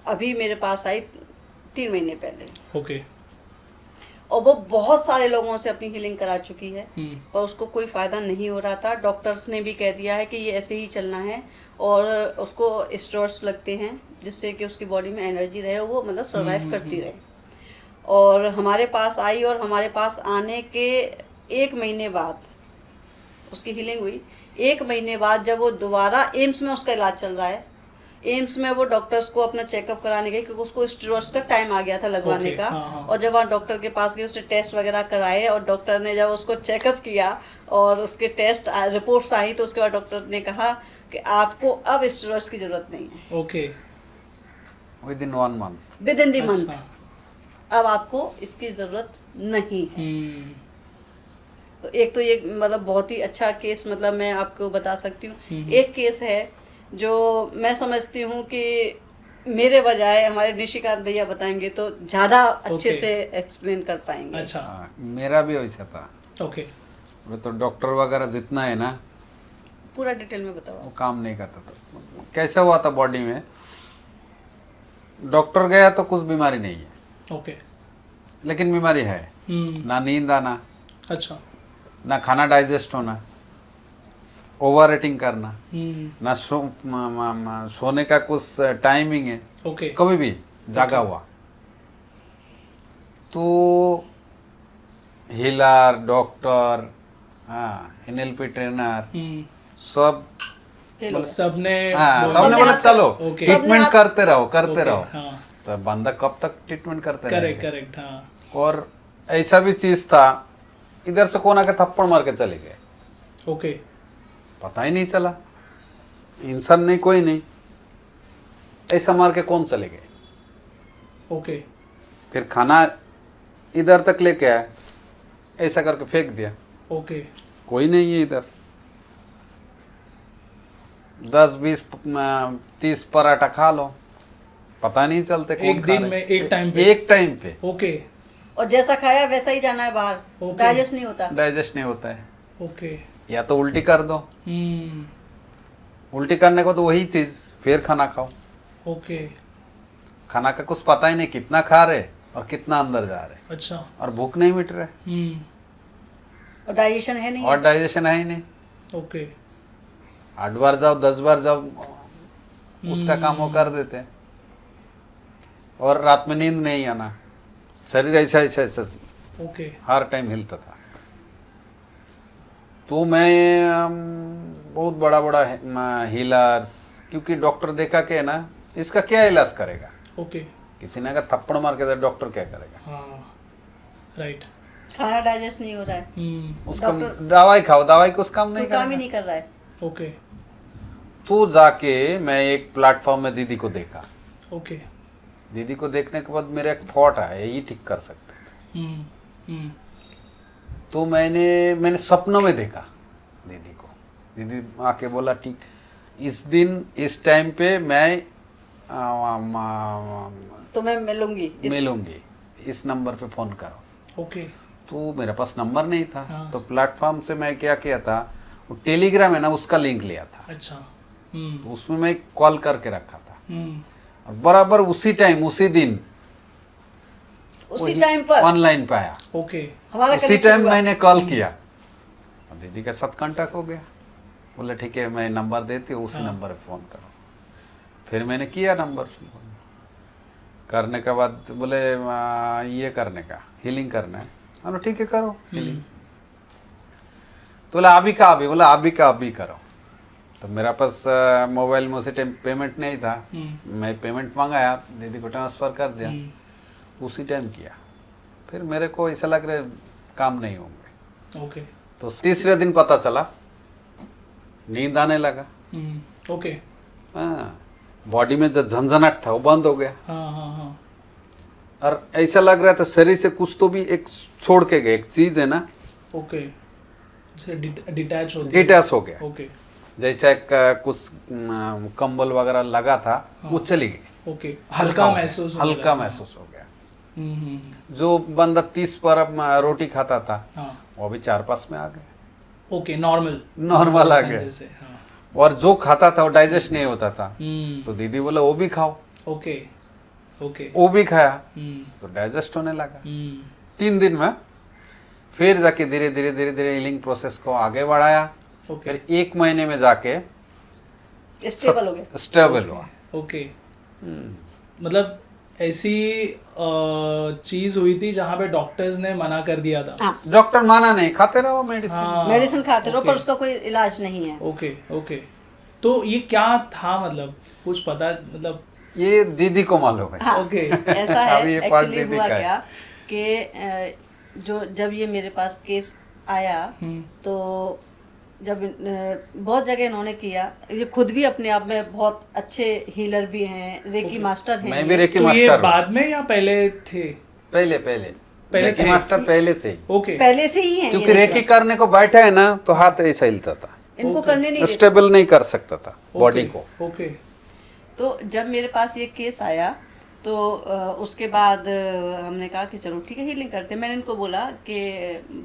अभी मेरे पास आई 3 महीने पहले, ओके और वो बहुत सारे लोगों से अपनी हीलिंग करा चुकी है, हम्म। पर उसको कोई फ़ायदा नहीं हो रहा था। डॉक्टर्स ने भी कह दिया है कि ये ऐसे ही चलना है, और उसको स्टेरॉइड्स लगते हैं जिससे कि उसकी बॉडी में एनर्जी रहे, वो मतलब सर्वाइव करती रहे। और हमारे पास आई, और हमारे पास आने के 1 महीने बाद उसकी हीलिंग हुई। 1 महीने बाद जब वो दोबारा एम्स में उसका इलाज चल रहा है, एम्स में वो डॉक्टर्स को अपना चेकअप कराने गई, क्योंकि उसको स्टेरॉइड्स का टाइम आ गया था लगवाने Okay, का। हाँ, हाँ। और जब वहाँ डॉक्टर के पास गई, उसने टेस्ट वगैरह कराए, और डॉक्टर ने जब उसको चेकअप किया और उसके टेस्ट रिपोर्ट्स आई, तो उसके बाद डॉक्टर ने कहा कि आपको अब स्टेरॉइड्स की ज़रूरत नहीं है, okay within 1 month. Within the अच्छा मंथ अब आपको इसकी ज़रूरत नहीं है। हम्म तो एक तो ये मतलब बहुत ही अच्छा केस मतलब मैं आपको बता सकती हूँ। एक केस है जो मैं समझती हूँ कि मेरे बजाय हमारे निशिकांत भैया बताएंगे तो ज़्यादा अच्छे Okay. से एक्सप्लेन कर पाएंगे। अच्छा हाँ, मेरा भी वैसा था। ओके वो तो डॉक्टर वगैरह जितना है ना, पूरा डिटेल में बताओ। वो काम नहीं करता था। कैसा हुआ था बॉडी में, डॉक्टर गया तो कुछ बीमारी नहीं है, ओके लेकिन बीमारी है। ना नींद आना, अच्छा ना खाना डाइजेस्ट होना, ओवर ईटिंग करना, हम्म ना सोने का कुछ टाइमिंग है, ओके कभी भी जागा हुआ। तो हीलर, डॉक्टर, हाँ, एनएलपी ट्रेनर, सब फेल हो गया। सबने हाँ, बोला- सबने बोला हाथ- चलो ओके। ट्रीटमेंट हाथ- करते रहो करते ओके, रहो। हाँ तो बंदा कब तक ट्रीटमेंट करते करेक्ट रहेगा? करेक्ट हाँ और ऐसा भी चीज था, इधर से कौन आके थप्पड़ मार के चले गए, ओके पता ही नहीं चला। इंसान नहीं, कोई नहीं, ऐसा मार के कौन चले गए। ओके फिर खाना इधर तक लेके आए, ऐसा करके फेंक दिया, ओके कोई नहीं है इधर। 10-20-30 पराठा खा लो, पता नहीं चलते कौन एक खा दिन रहे। में, एक टाइम पे? एक टाइम पे ओके और जैसा खाया वैसा ही जाना है बाहर, Okay. डाइजेस्ट नहीं होता। डाइजेस्ट नहीं होता है। ओके या तो उल्टी कर दो, हम्म उल्टी करने को तो वही चीज फिर खाना खाओ। ओके खाना का कुछ पता ही नहीं, कितना खा रहे और कितना अंदर जा रहे, अच्छा और भूख नहीं मिट रहे, हम्म और डाइजेशन है नहीं और है। डाइजेशन है ही नहीं। ओके 8 बार जाओ 10 बार जाओ, उसका काम वो कर देते। और रात में नींद नहीं आना, शरीर ऐसा ऐसा ऐसा ओके हर टाइम हिलता था। तो मैं बहुत बड़ा बड़ा हीलर्स, क्योंकि डॉक्टर देखा के ना इसका क्या इलाज करेगा, ओके किसी ने अगर थप्पड़ मार के तो डॉक्टर क्या करेगा। हाँ राइट खाना डाइजेस्ट नहीं हो रहा है, उसका डॉक्टर- दवाई खाओ, दवाई कुछ काम कोई नहीं काम ही करेगा। नहीं कर रहा है। ओके तो जाके मैं एक प्लेटफॉर्म में दीदी को देखा। ओके दीदी को देखने के बाद मेरा एक थॉट आया, यही ठीक कर सकते थे। हम्म तो मैंने सपनों में देखा दीदी को। दीदी आके बोला ठीक, इस दिन इस टाइम पे मैं तो मैं मिलूंगी। मिलूंगी, इस नंबर पे फ़ोन करो। ओके तो मेरे पास नंबर नहीं था। हाँ। तो प्लेटफॉर्म से मैं क्या किया था, वो टेलीग्राम है ना, उसका लिंक लिया था। अच्छा तो उसमें मैं कॉल करके रखा था, हम्म और बराबर उसी टाइम उसी दिन उसी टाइम पर ऑनलाइन पे आया। ओके हमारा उसी connection टाइम हुआ। मैंने कॉल किया, दीदी के साथ कांटेक्ट हो गया। बोले ठीक है मैं नंबर देती हूँ, उसी नंबर पे फ़ोन करो। फिर मैंने किया नंबर, करने के बाद बोले ये करने का हीलिंग करना है। बोला ठीक है करो हीलिंग। तो बोला अभी का अभी, बोला अभी का अभी करो। तो मेरा पास मोबाइल में उसी टाइम पेमेंट नहीं था, मैं पेमेंट मंगाया, दीदी को ट्रांसफ़र कर दिया, उसी टाइम किया। फिर मेरे को ऐसा लग रहा है काम नहीं होंगे। ओके तो तीसरे दिन पता चला नींद आने लगा। ओके हाँ, बॉडी में जो झंझनाट था वो बंद हो गया। हाँ हाँ हाँ और ऐसा लग रहा था शरीर से कुछ तो भी एक छोड़ के गए, एक चीज है ना, ओके डिटैच हो डिटैच हो गया। ओके जैसे एक कुछ कंबल वगैरह लगा था, वो चली गई। ओके हो हल्का गया, महसूस हो हल्का रहा है। महसूस हो गया। हम्म। जो बंदा 30 पर रोटी खाता था, हाँ वो भी 4-5 में आ गया, ओके नॉर्मल नॉर्मल आ गया। जैसे हाँ और जो खाता था वो डाइजेस्ट नहीं होता था, तो हम्म दीदी बोला वो भी खाओ, ओके ओके वो भी खाया हम्म तो डाइजेस्ट होने लगा। हम्म 3 दिन में फिर जाके धीरे धीरे धीरे धीरे हीलिंग प्रोसेस को आगे बढ़ाया। ओके फिर 1 महीने में जाके स्टेबल हो गया। स्टेबल हुआ। ओके मतलब ऐसी चीज हुई थी जहाँ पे डॉक्टर्स ने मना कर दिया था। हाँ, डॉक्टर माना नहीं, खाते रहो मेडिसिन। हाँ मेडिसिन खाते रहो ओके, पर उसका कोई इलाज नहीं है। ओके ओके तो ये क्या था, मतलब कुछ पता, मतलब ये दीदी को मालूम है। हाँ, ओके ऐसा है अभी ये part एक्चुअली दीदी हुआ का है। क्या कि जब ये मेरे पास केस आया तो जब बहुत जगह इन्होंने किया, ये खुद भी अपने आप में बहुत अच्छे हीलर भी हैं, रेकी मास्टर हैं। मैं भी ये। रेकी तो ये मास्टर हूँ। बाद में या पहले थे? पहले पहले पहले रेकी थे। मास्टर पहले से ही, ओके पहले से ही हैं क्योंकि ये रेकी करने को बैठे है ना तो हाथ ऐसा हिलता था, इनको ओके। करने नहीं देते। स्टेबल नहीं कर सकता था बॉडी को। ओके तो जब मेरे पास ये केस आया तो उसके बाद हमने कहा कि चलो ठीक है हीलिंग करते हैं। मैंने इनको बोला कि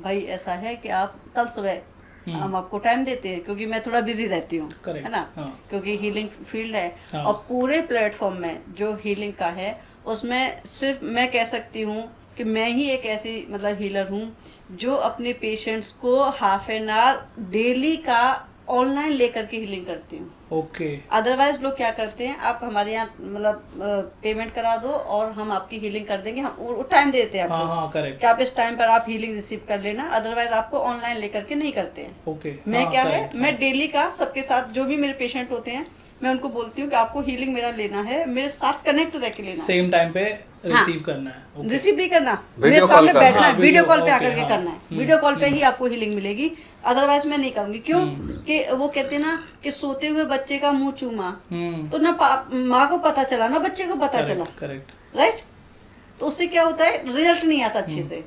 भाई ऐसा है कि आप कल सुबह हम आपको टाइम देते हैं, क्योंकि मैं थोड़ा बिजी रहती हूँ, Correct, है ना, हाँ। क्योंकि हीलिंग फील्ड है। हाँ। और पूरे प्लेटफॉर्म में जो हीलिंग का है उसमें सिर्फ मैं कह सकती हूँ कि मैं ही एक ऐसी मतलब हीलर हूँ जो अपने पेशेंट्स को हाफ एन आवर डेली का ऑनलाइन लेकर के हीलिंग करती हूँ। ओके अदरवाइज लोग क्या करते हैं, आप हमारे यहाँ मतलब पेमेंट करा दो और हम आपकी हीलिंग कर देंगे, हम वो टाइम देते हैं हाँ आपको हाँ करेक्ट कि आप इस टाइम पर आप हीलिंग रिसीव कर लेना, अदरवाइज आपको ऑनलाइन लेकर के नहीं करते हैं। ओके मैं हाँ, क्या है, correct, मैं डेली का सबके साथ जो भी मेरे पेशेंट होते हैं मैं उनको बोलती हूँ कि आपको हीलिंग मेरा लेना है, मेरे साथ कनेक्ट रह के लेना है। सेम टाइम पे रिसीव करना है। ओके रिसीव नहीं करना, वीडियो मेरे कॉल सामने करना। बैठना है, हाँ, वीडियो कॉल पे ओके, आकर के हाँ, करना है। वीडियो कॉल पे ही आपको हीलिंग मिलेगी, अदरवाइज मैं नहीं करूंगी। क्यों कि वो कहते हैं ना कि सोते हुए बच्चे का मुंह चूमा, तो ना माँ को पता चला ना बच्चे को पता चला, करेक्ट राइट। तो उससे क्या होता है, रिजल्ट नहीं आता अच्छे से,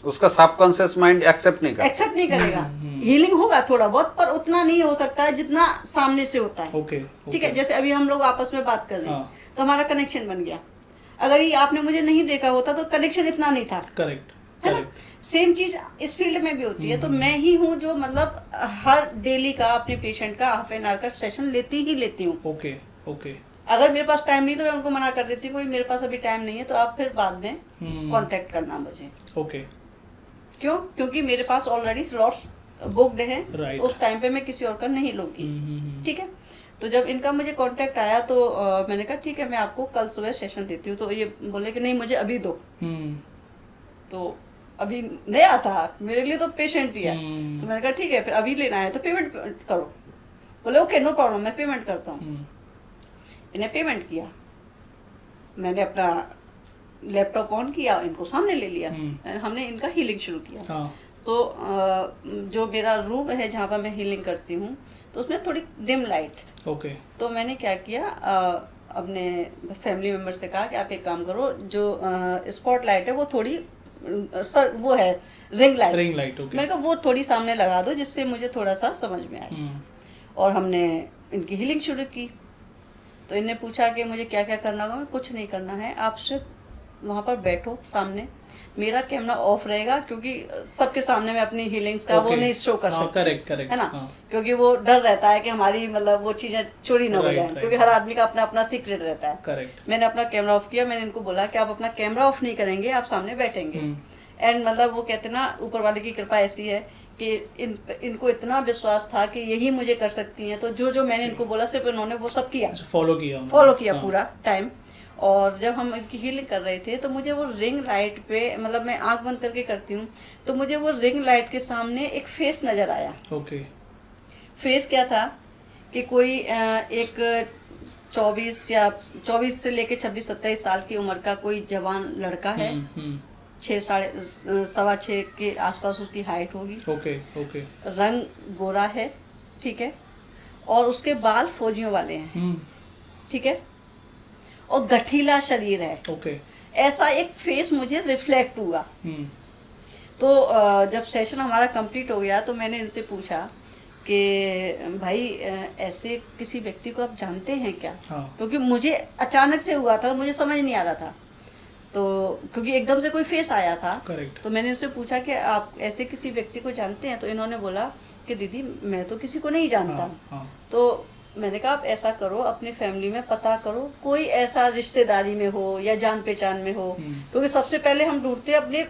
उसका सबकॉन्शियस माइंड एक्सेप्ट नहीं करता। एक्सेप्ट नहीं करेगा। हीलिंग होगा थोड़ा बहुत पर उतना नहीं हो सकता है जितना सामने से होता है। ओके ठीक है, जैसे अभी हम लोग आपस में बात कर रहे हैं हाँ। तो हमारा कनेक्शन बन गया। अगर ये आपने मुझे नहीं देखा होता तो कनेक्शन इतना नहीं था, करेक्ट है ना। सेम चीज इस फील्ड में भी होती है। तो मैं ही हूँ जो मतलब हर डेली का अपने पेशेंट का हाफ एन आवर का सेशन लेती ही लेती हूँ। ओके ओके अगर मेरे पास टाइम नहीं तो मैं उनको मना कर देती हूँ, मेरे पास अभी टाइम नहीं है तो आप फिर बाद में कांटेक्ट करना मुझे। ओके क्यों? क्योंकि मेरे पास ऑलरेडी स्लॉट्स बुक्ड हैं, Right. तो उस टाइम पे मैं किसी और का नहीं लूँगी। ठीक है, तो जब इनका मुझे कांटेक्ट आया तो मैंने कहा ठीक है मैं आपको कल सुबह सेशन देती हूँ। तो ये बोले कि नहीं मुझे अभी दो। तो अभी नया था मेरे लिए तो पेशेंट ही है, तो मैंने कहा ठीक है फिर अभी लेना है तो पेमेंट करो। बोले ओके नो प्रॉब्लम, मैं पेमेंट करता हूँ। इन्हें पेमेंट किया, मैंने अपना लैपटॉप ऑन किया, इनको सामने ले लिया, हमने इनका हीलिंग शुरू किया। हाँ तो जो मेरा रूम है जहाँ पर मैं हीलिंग करती हूँ तो उसमें थोड़ी डिम लाइट। ओके तो मैंने क्या किया, अपने फैमिली मेम्बर से कहा कि आप एक काम करो, जो स्पॉट लाइट है वो थोड़ी वो है रिंग लाइट, ओके मैंने कहा वो थोड़ी सामने लगा दो जिससे मुझे थोड़ा सा समझ में आए। और हमने इनकी हीलिंग शुरू की। तो इन्हें पूछा कि मुझे क्या क्या करना होगा। कुछ नहीं करना है, आप सिर्फ वहाँ पर बैठो सामने, मेरा कैमरा ऑफ रहेगा, क्योंकि सबके सामने मैं अपनी हीलिंग्स का वो Okay. नहीं शो कर हाँ, सकती। correct, correct, है ना, हाँ। क्योंकि वो डर रहता है कि हमारी मतलब वो चीजें चोरी ना हो Right, जाए, right. क्योंकि हर आदमी का अपना अपना सीक्रेट रहता है। करेक्ट। मैंने अपना कैमरा ऑफ किया, मैंने इनको बोला कि आप अपना कैमरा ऑफ नहीं करेंगे, आप सामने बैठेंगे। एंड मतलब वो कहते ना, ऊपर वाले की कृपा ऐसी है कि इनको इतना विश्वास था कि यही मुझे कर सकती हैं, तो जो जो मैंने इनको बोला सिर्फ इन्होंने वो सब किया, फॉलो किया उन्होंने। फॉलो किया हाँ। पूरा टाइम। और जब हम इनकी हीलिंग कर रहे थे तो मुझे वो रिंग लाइट पे, मतलब मैं आंख बंद करके करती हूँ, तो मुझे वो रिंग लाइट के सामने एक फेस नज़र आया। ओके। फेस क्या था कि कोई एक 24 से लेके 26-27 साल की उम्र का कोई जवान लड़का है। 6 के आसपास उसकी हाइट होगी। Okay okay. रंग गोरा है, ठीक है, और उसके बाल फौजियों वाले हैं, ठीक है, और गठीला शरीर है। ओके। ऐसा एक फेस मुझे रिफ्लेक्ट हुआ। तो जब सेशन हमारा कंप्लीट हो गया तो मैंने इनसे पूछा कि भाई ऐसे किसी व्यक्ति को आप जानते हैं क्या? हाँ। क्योंकि मुझे अचानक से हुआ था, मुझे समझ नहीं आ रहा था, तो क्योंकि एकदम से कोई फेस आया था। करेक्ट। तो मैंने इनसे पूछा कि आप ऐसे किसी व्यक्ति को जानते हैं? तो इन्होंने बोला कि दीदी मैं तो किसी को नहीं जानता। हाँ। तो मैंने कहा आप ऐसा करो, अपनी फैमिली में पता करो, कोई ऐसा रिश्तेदारी में हो या जान पहचान में हो, क्योंकि सबसे पहले हम ढूंढते हैं अपने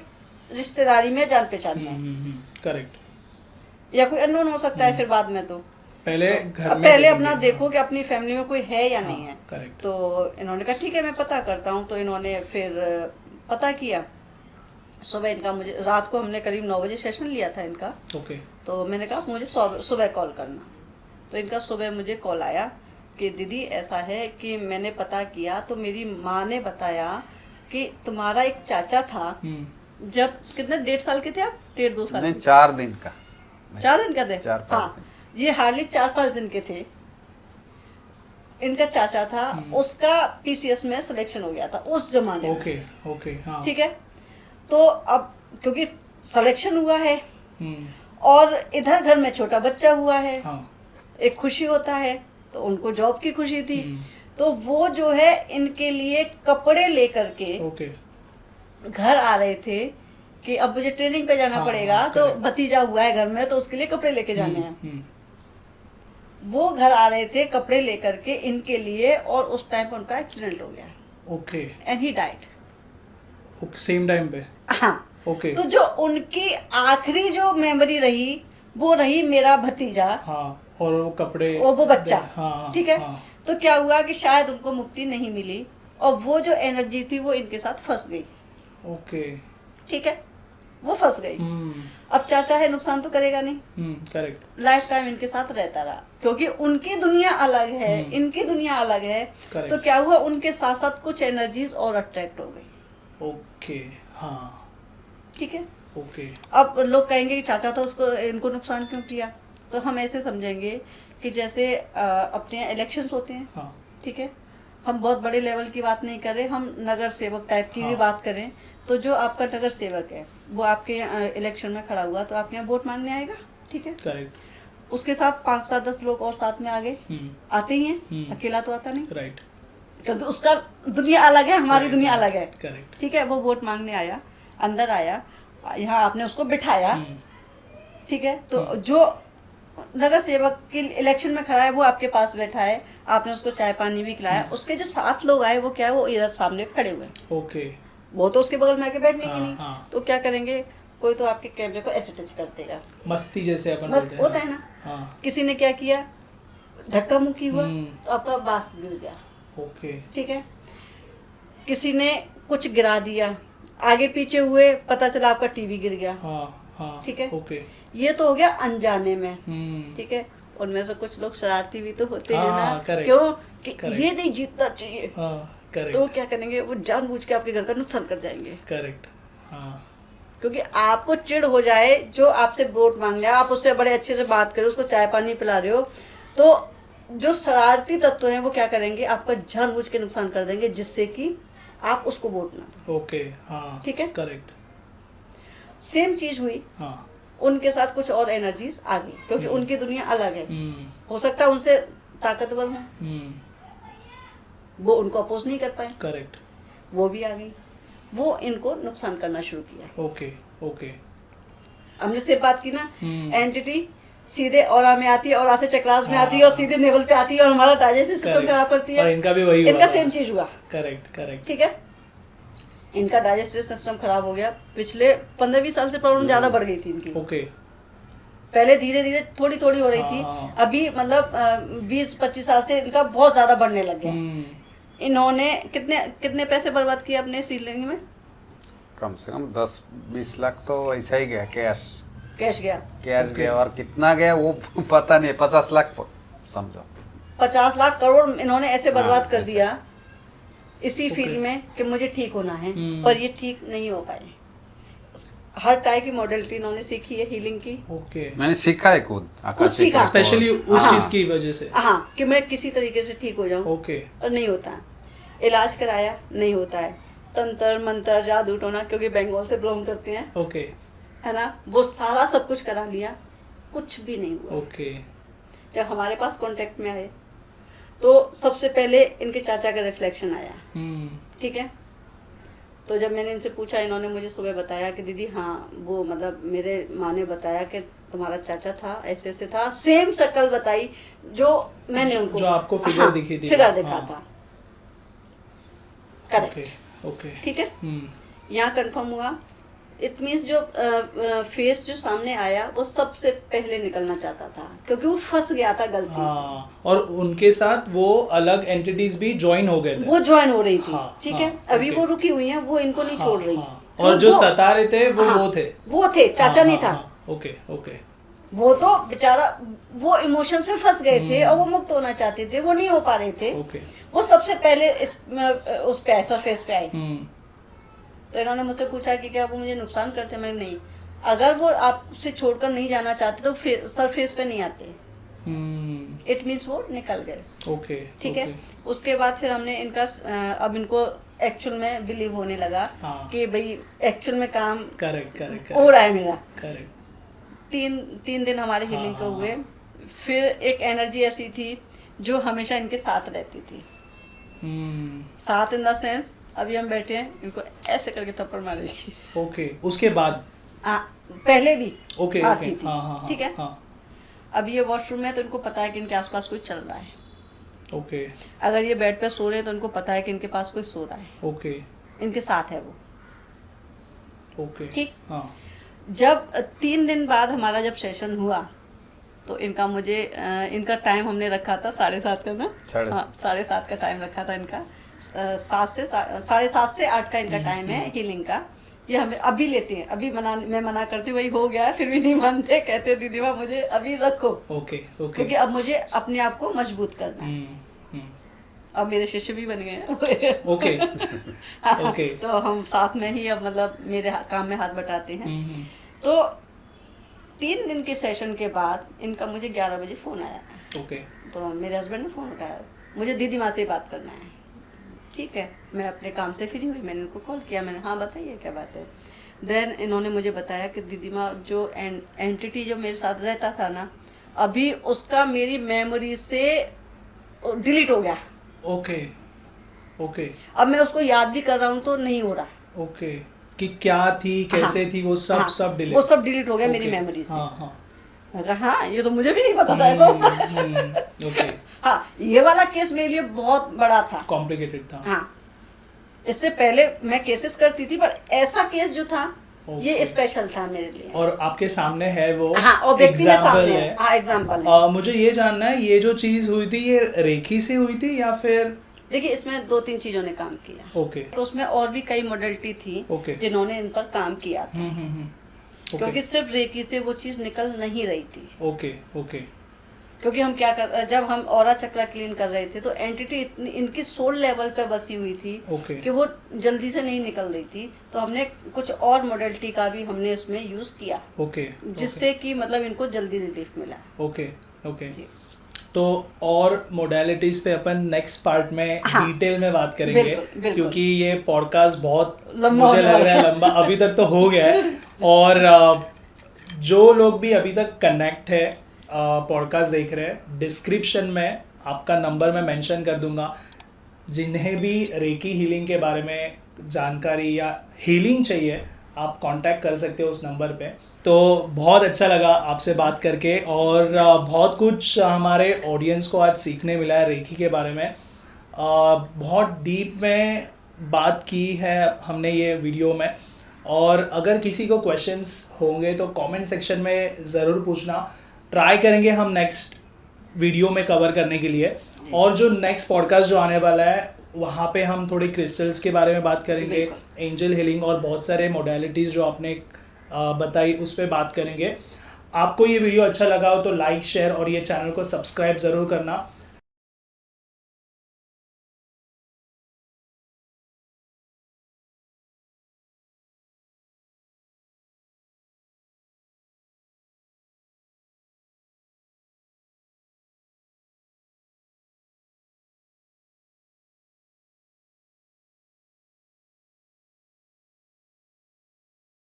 रिश्तेदारी में, जान पहचान में। करेक्ट। या कोई अननोन हो सकता है फिर बाद में। तो पहले तो घर अब में पहले देखेंगे। अपना देखो कि अपनी फैमिली में कोई है या नहीं है। करेक्ट। तो इन्होंने कहा ठीक है मैं पता करता हूँ। तो इन्होंने फिर पता किया। सुबह इनका, मुझे रात को हमने करीब 9 बजे सेशन लिया था इनका। ओके। तो मैंने कहा मुझे सुबह कॉल करना। तो इनका सुबह मुझे कॉल आया कि दीदी ऐसा है कि मैंने पता किया तो मेरी माँ ने बताया कि तुम्हारा एक चाचा था, जब कितने 1.5 साल के थे आप? 1.5-2 साल नहीं, के? 4 दिन का। 4 दिन का थे? 4-5 हाँ, ये हार्डली 4-5 दिन के थे। इनका चाचा था, उसका पीसीएस में सिलेक्शन हो गया था उस जमाने में। Okay okay. हाँ। ठीक है, तो अब क्योंकि सिलेक्शन हुआ है और इधर घर में छोटा बच्चा हुआ है, हाँ। एक खुशी होता है, तो उनको जॉब की खुशी थी। तो वो जो है इनके लिए कपड़े लेकर के ओके। घर आ रहे थे कि अब मुझे ट्रेनिंग पे जाना हाँ, पड़ेगा। हाँ, तो correct. भतीजा हुआ है घर में, तो उसके लिए कपड़े लेके जाने हैं। वो घर आ रहे थे कपड़े लेकर के इनके लिए, और उस टाइम पर उनका एक्सीडेंट हो गया okay. And he died. Okay, same time पे। हाँ। ओके। तो जो उनकी आखिरी जो मेमोरी रही वो रही मेरा भतीजा हाँ, और वो कपड़े और वो बच्चा। हाँ, ठीक है। हाँ। तो क्या हुआ कि शायद उनको मुक्ति नहीं मिली, और वो जो एनर्जी थी वो इनके साथ फंस गई। ओके। ठीक है, वो फंस गई। अब चाचा है, नुकसान तो करेगा नहीं। करेक्ट। लाइफ टाइम इनके साथ रहता रहा, क्योंकि उनकी दुनिया अलग है, इनकी दुनिया अलग है। Correct. तो क्या हुआ, उनके साथ साथ कुछ एनर्जीज और अट्रैक्ट हो गई। ओके। हाँ। ठीक है। ओके। अब लोग कहेंगे कि चाचा तो उसको, इनको नुकसान क्यों किया? तो हम ऐसे समझेंगे कि जैसे अपने यहाँ इलेक्शंस होते हैं। हाँ। ठीक है, हम बहुत बड़े लेवल की बात नहीं कर रहे, हम नगर सेवक टाइप की भी हाँ। बात करें। तो जो आपका नगर सेवक है वो आपके इलेक्शन में खड़ा हुआ, तो आपके यहाँ वोट मांगने आएगा। ठीक है, करेक्ट। उसके साथ 5-7-10 लोग और साथ में आगे आते ही हैं, अकेला तो आता नहीं, राइट। क्योंकि उसका दुनिया अलग है, हमारी Right, दुनिया right. अलग है। करेक्ट। ठीक है, वो वोट मांगने आया, अंदर आया, यहाँ आपने उसको बिठाया। ठीक है, तो जो नगर सेवक के इलेक्शन में खड़ा है वो आपके पास बैठा है, आपने उसको चाय पानी भी खिलाया। उसके जो 7 लोग आए वो क्या है, वो इधर सामने खड़े हुए हैं। ओके। वो तो उसके बगल में आके बैठने ही नहीं। हाँ। तो क्या करेंगे, कोई तो आपके कैमरे को ऐसे टच कर देगा, मस्ती जैसे अपन बस बोलते हैं। होता है ना। हाँ। किसी ने क्या किया, धक्का मुक्की हुआ, हम्म। तो आपका बांस गिर गया। ओके। ठीक है, किसी ने कुछ गिरा दिया, आगे पीछे हुए, पता चला आपका टीवी गिर गया। हाँ हाँ। ठीक है। ओके। ये तो हो गया अनजाने में। ठीक है, उनमें से कुछ लोग शरारती भी तो होते हैं हाँ, ना, correct. क्यों कि Correct. ये नहीं जीतना चाहिए। हाँ। तो वो करेक्ट। क्या करेंगे, वो जानबूझ के आपके घर का नुकसान कर जाएंगे। करेक्ट। हाँ। क्योंकि आपको चिढ़ हो जाए, जो आपसे वोट मांग रहा है, आप उससे बड़े अच्छे से बात करो, उसको चाय पानी पिला रहे हो, तो जो शरारती तत्व हैं वो क्या करेंगे, आपका जानबूझ के नुकसान कर देंगे, जिससे कि आप उसको वोट ना दो। ओके। हाँ। ठीक है। करेक्ट। सेम चीज हुई, हाँ। उनके साथ कुछ और एनर्जीज आ गई, क्योंकि उनकी दुनिया अलग है। हो सकता है उनसे ताकतवर हो, वो उनको अपोज नहीं कर पाए, करेक्ट। वो भी आ गई। वो इनको नुकसान करना शुरू किया। ओके ओके हमने से बात की ना, हम्म। एंटिटी सीधे ऑरा में आती है, ऑरा से चक्रास में आती है और सीधे नेवल पे आती है और हमारा डाइजेस्टिव सिस्टम Correct. खराब करती और है। इनका भी वही हुआ इनका था। सेम चीज हुआ। Correct correct. ठीक है, इनका डाइजेस्टिव सिस्टम खराब हो गया। पिछले 15-20 साल से प्रॉब्लम ज्यादा बढ़ गई थी इनकी। ओके पहले धीरे धीरे थोड़ी थोड़ी हो रही थी, हाँ। अभी मतलब 20-25 साल से इनका बहुत ज्यादा बढ़ने लग गया। इन्होंने कितने कितने पैसे बर्बाद किए अपने सीलिंग में? कम से कम 10-20 लाख तो ऐसा ही गया कैश कैश गया। गया, और कितना गया वो पता नहीं, 50 लाख समझो। 50 लाख करोड़ इन्होंने ऐसे बर्बाद हाँ, कर ऐसे। दिया इसी Okay. फील्ड में कि मुझे ठीक होना है, हम्म। पर ये ठीक नहीं हो पाए। हर टाइप की मॉडलिटी इन्होंने सीखी है हीलिंग की। ओके। मैंने सीखा है खुद सीखा। स्पेशली उस हाँ। चीज की वजह से। हाँ, कि मैं किसी तरीके से ठीक हो जाऊं, ओके और नहीं होता है। इलाज कराया, नहीं होता है। तंत्र मंत्र जादू टोना, क्योंकि बंगाल से बिलोंग करते हैं, ओके है ना, वो सारा सब कुछ करा लिया, कुछ भी नहीं हुआ। ओके जब हमारे पास कांटेक्ट में आए तो सबसे पहले इनके चाचा का रिफ्लेक्शन आया। ठीक है, तो जब मैंने इनसे पूछा, इन्होंने मुझे सुबह बताया कि दीदी हाँ, वो मतलब मेरे माँ ने बताया कि तुम्हारा चाचा था, ऐसे ऐसे था, सेम शक्ल बताई जो मैंने उनको, जो आपको फिगर दिखी थी। फिगर दिखा हाँ। था। Okay correct. ओके। ठीक है, यहाँ कंफर्म हुआ। इट मीन्स जो फेस जो सामने आया वो सबसे पहले निकलना चाहता था, क्योंकि वो फंस गया था गलती से। हाँ, और उनके साथ वो अलग एंटिटीज भी ज्वाइन हो गए थे। वो ज्वाइन हो रही थी। हाँ, ठीक हाँ, है, अभी ओके। वो रुकी हुई है, वो इनको नहीं छोड़ रही। हाँ, और जो सता रहे थे वो हाँ, वो थे। वो थे, चाचा नहीं था। ओके ओके वो तो बेचारा वो इमोशंस में फंस गए थे और वो मुक्त होना चाहते थे, वो नहीं हो पा रहे थे। ओके। वो सबसे पहले उस पे सरफेस पे आए। हम्म। तो इन्होंने मुझसे पूछा कि क्या वो मुझे नुकसान करते? मैंने नहीं, अगर वो आपसे छोड़कर नहीं जाना चाहते तो सरफेस पे नहीं आते। इट मीन्स वो निकल गए। ओके ठीक है, उसके बाद फिर हमने इनका अब इनको एक्चुअल में बिलीव होने लगा हाँ। कि भाई एक्चुअल में काम करेक्ट करेक्ट हो रहा है मेरा। करेक्ट। तीन दिन हमारे हीलिंग के हुए। फिर एक एनर्जी ऐसी थी जो हमेशा इनके साथ रहती थी। साथ इन द सेंस, अभी हम बैठे हैं, इनको ऐसे करके थप्पड़ मारेगी। ओके, उसके बाद पहले भी ओके आती ओके। थी। हाँ हाँ ठीक है, हाँ। अब ये वॉशरूम में तो इनको पता है कि इनके आसपास कोई चल रहा है। ओके अगर ये बेड पे सो रहे हैं तो इनको पता है कि इनके पास कोई सो रहा है, ओके इनके साथ है वो। ओके। ठीक। हाँ। जब 3 दिन बाद हमारा जब सेशन हुआ तो इनका मुझे इनका टाइम हमने रखा था 7:30 का ना। 7:30। हाँ, 7:30 का टाइम रखा था इनका। 7:30 से 8 का इनका टाइम है हीलिंग का। ये हमें अभी लेते हैं, अभी मैं मना करती हूँ, वही हो गया है, फिर भी नहीं मानते, कहते दीदी माँ मुझे अभी रखो, ओके ओके। क्योंकि अब मुझे अपने आप को मजबूत करना है। अब मेरे शिष्य भी बन गए हैं। Okay okay. तो हम साथ में ही अब मतलब मेरे काम में हाथ बटाते हैं। तो 3 दिन के सेशन के बाद इनका मुझे 11 बजे फ़ोन आया। ओके। तो मेरे हस्बैंड ने फ़ोन उठाया, मुझे दीदी माँ से बात करना है। ठीक है, मैं अपने काम से फ्री हुई, मैंने उनको कॉल किया, मैंने हाँ बताइए क्या बात है। देन इन्होंने मुझे बताया कि दीदी माँ जो एंटिटी जो मेरे साथ रहता था ना, अभी उसका मेरी मेमोरी से डिलीट हो गया। ओके ओके अब मैं उसको याद भी कर रहा हूँ तो नहीं हो रहा। ओके, कि क्या थी, कैसे हाँ, थी, वो सब हाँ, सब डिलीट, वो सब डिलीट हो गया मेरी ओके, मेमोरी से। हाँ हाँ। मैं कहा, हाँ ये तो मुझे भी नहीं पता था ऐसा होता है। ओके। हाँ, ये वाला केस मेरे लिए बहुत बड़ा था। कॉम्प्लिकेटेड था। हाँ, इससे पहले मैं केसेस करती थी, पर ऐसा केस जो था ये स्पेशल था मेरे लिए। और आपके सामने है वो, हाँ, और व्यक्ति के एग्जाम्पल सामने है। है। हाँ, एग्जाम्पल है। मुझे ये जानना है, ये जो चीज हुई थी ये रेखी से हुई थी या फिर? देखिए, इसमें 2-3 चीजों ने काम किया। ओके उसमें और भी कई मॉडलिटी थी ओके। जिन्होंने इन पर काम किया था। ओके क्योंकि सिर्फ रेकी से वो चीज निकल नहीं रही थी। Okay okay. क्योंकि हम क्या जब हम ऑरा चक्रा क्लीन कर रहे थे तो एंटिटी इतनी इनकी सोल लेवल पे बसी हुई थी ओके। कि वो जल्दी से नहीं निकल रही थी। तो हमने कुछ और मॉडलिटी का भी हमने इसमें यूज किया, ओके जिससे कि मतलब इनको जल्दी रिलीफ मिला। Okay okay. जी। तो और मोडालिटीज पे अपन नेक्स्ट पार्ट में हाँ, डिटेल में बात करेंगे। बिल्कुल, बिल्कुल। क्योंकि ये पॉडकास्ट बहुत लंबा मुझे होने लग रहा है वाला है। लंबा अभी तक तो हो गया है। और जो लोग भी अभी तक कनेक्ट है, पॉडकास्ट देख रहे हैं, डिस्क्रिप्शन में आपका नंबर मैं मेंशन कर दूंगा। जिन्हें भी रेकी हीलिंग के बारे में जानकारी या हीलिंग चाहिए आप कांटेक्ट कर सकते हो उस नंबर पे। तो बहुत अच्छा लगा आपसे बात करके और बहुत कुछ हमारे ऑडियंस को आज सीखने मिला है रेकी के बारे में। बहुत डीप में बात की है हमने ये वीडियो में, और अगर किसी को क्वेश्चंस होंगे तो कमेंट सेक्शन में ज़रूर पूछना, ट्राई करेंगे हम नेक्स्ट वीडियो में कवर करने के लिए। और जो नेक्स्ट पॉडकास्ट जो आने वाला है वहाँ पे हम थोड़ी क्रिस्टल्स के बारे में बात करेंगे, एंजल हीलिंग और बहुत सारे मोडालिटीज़ जो आपने बताई उस पर बात करेंगे। आपको ये वीडियो अच्छा लगा हो तो लाइक शेयर और ये चैनल को सब्सक्राइब ज़रूर करना।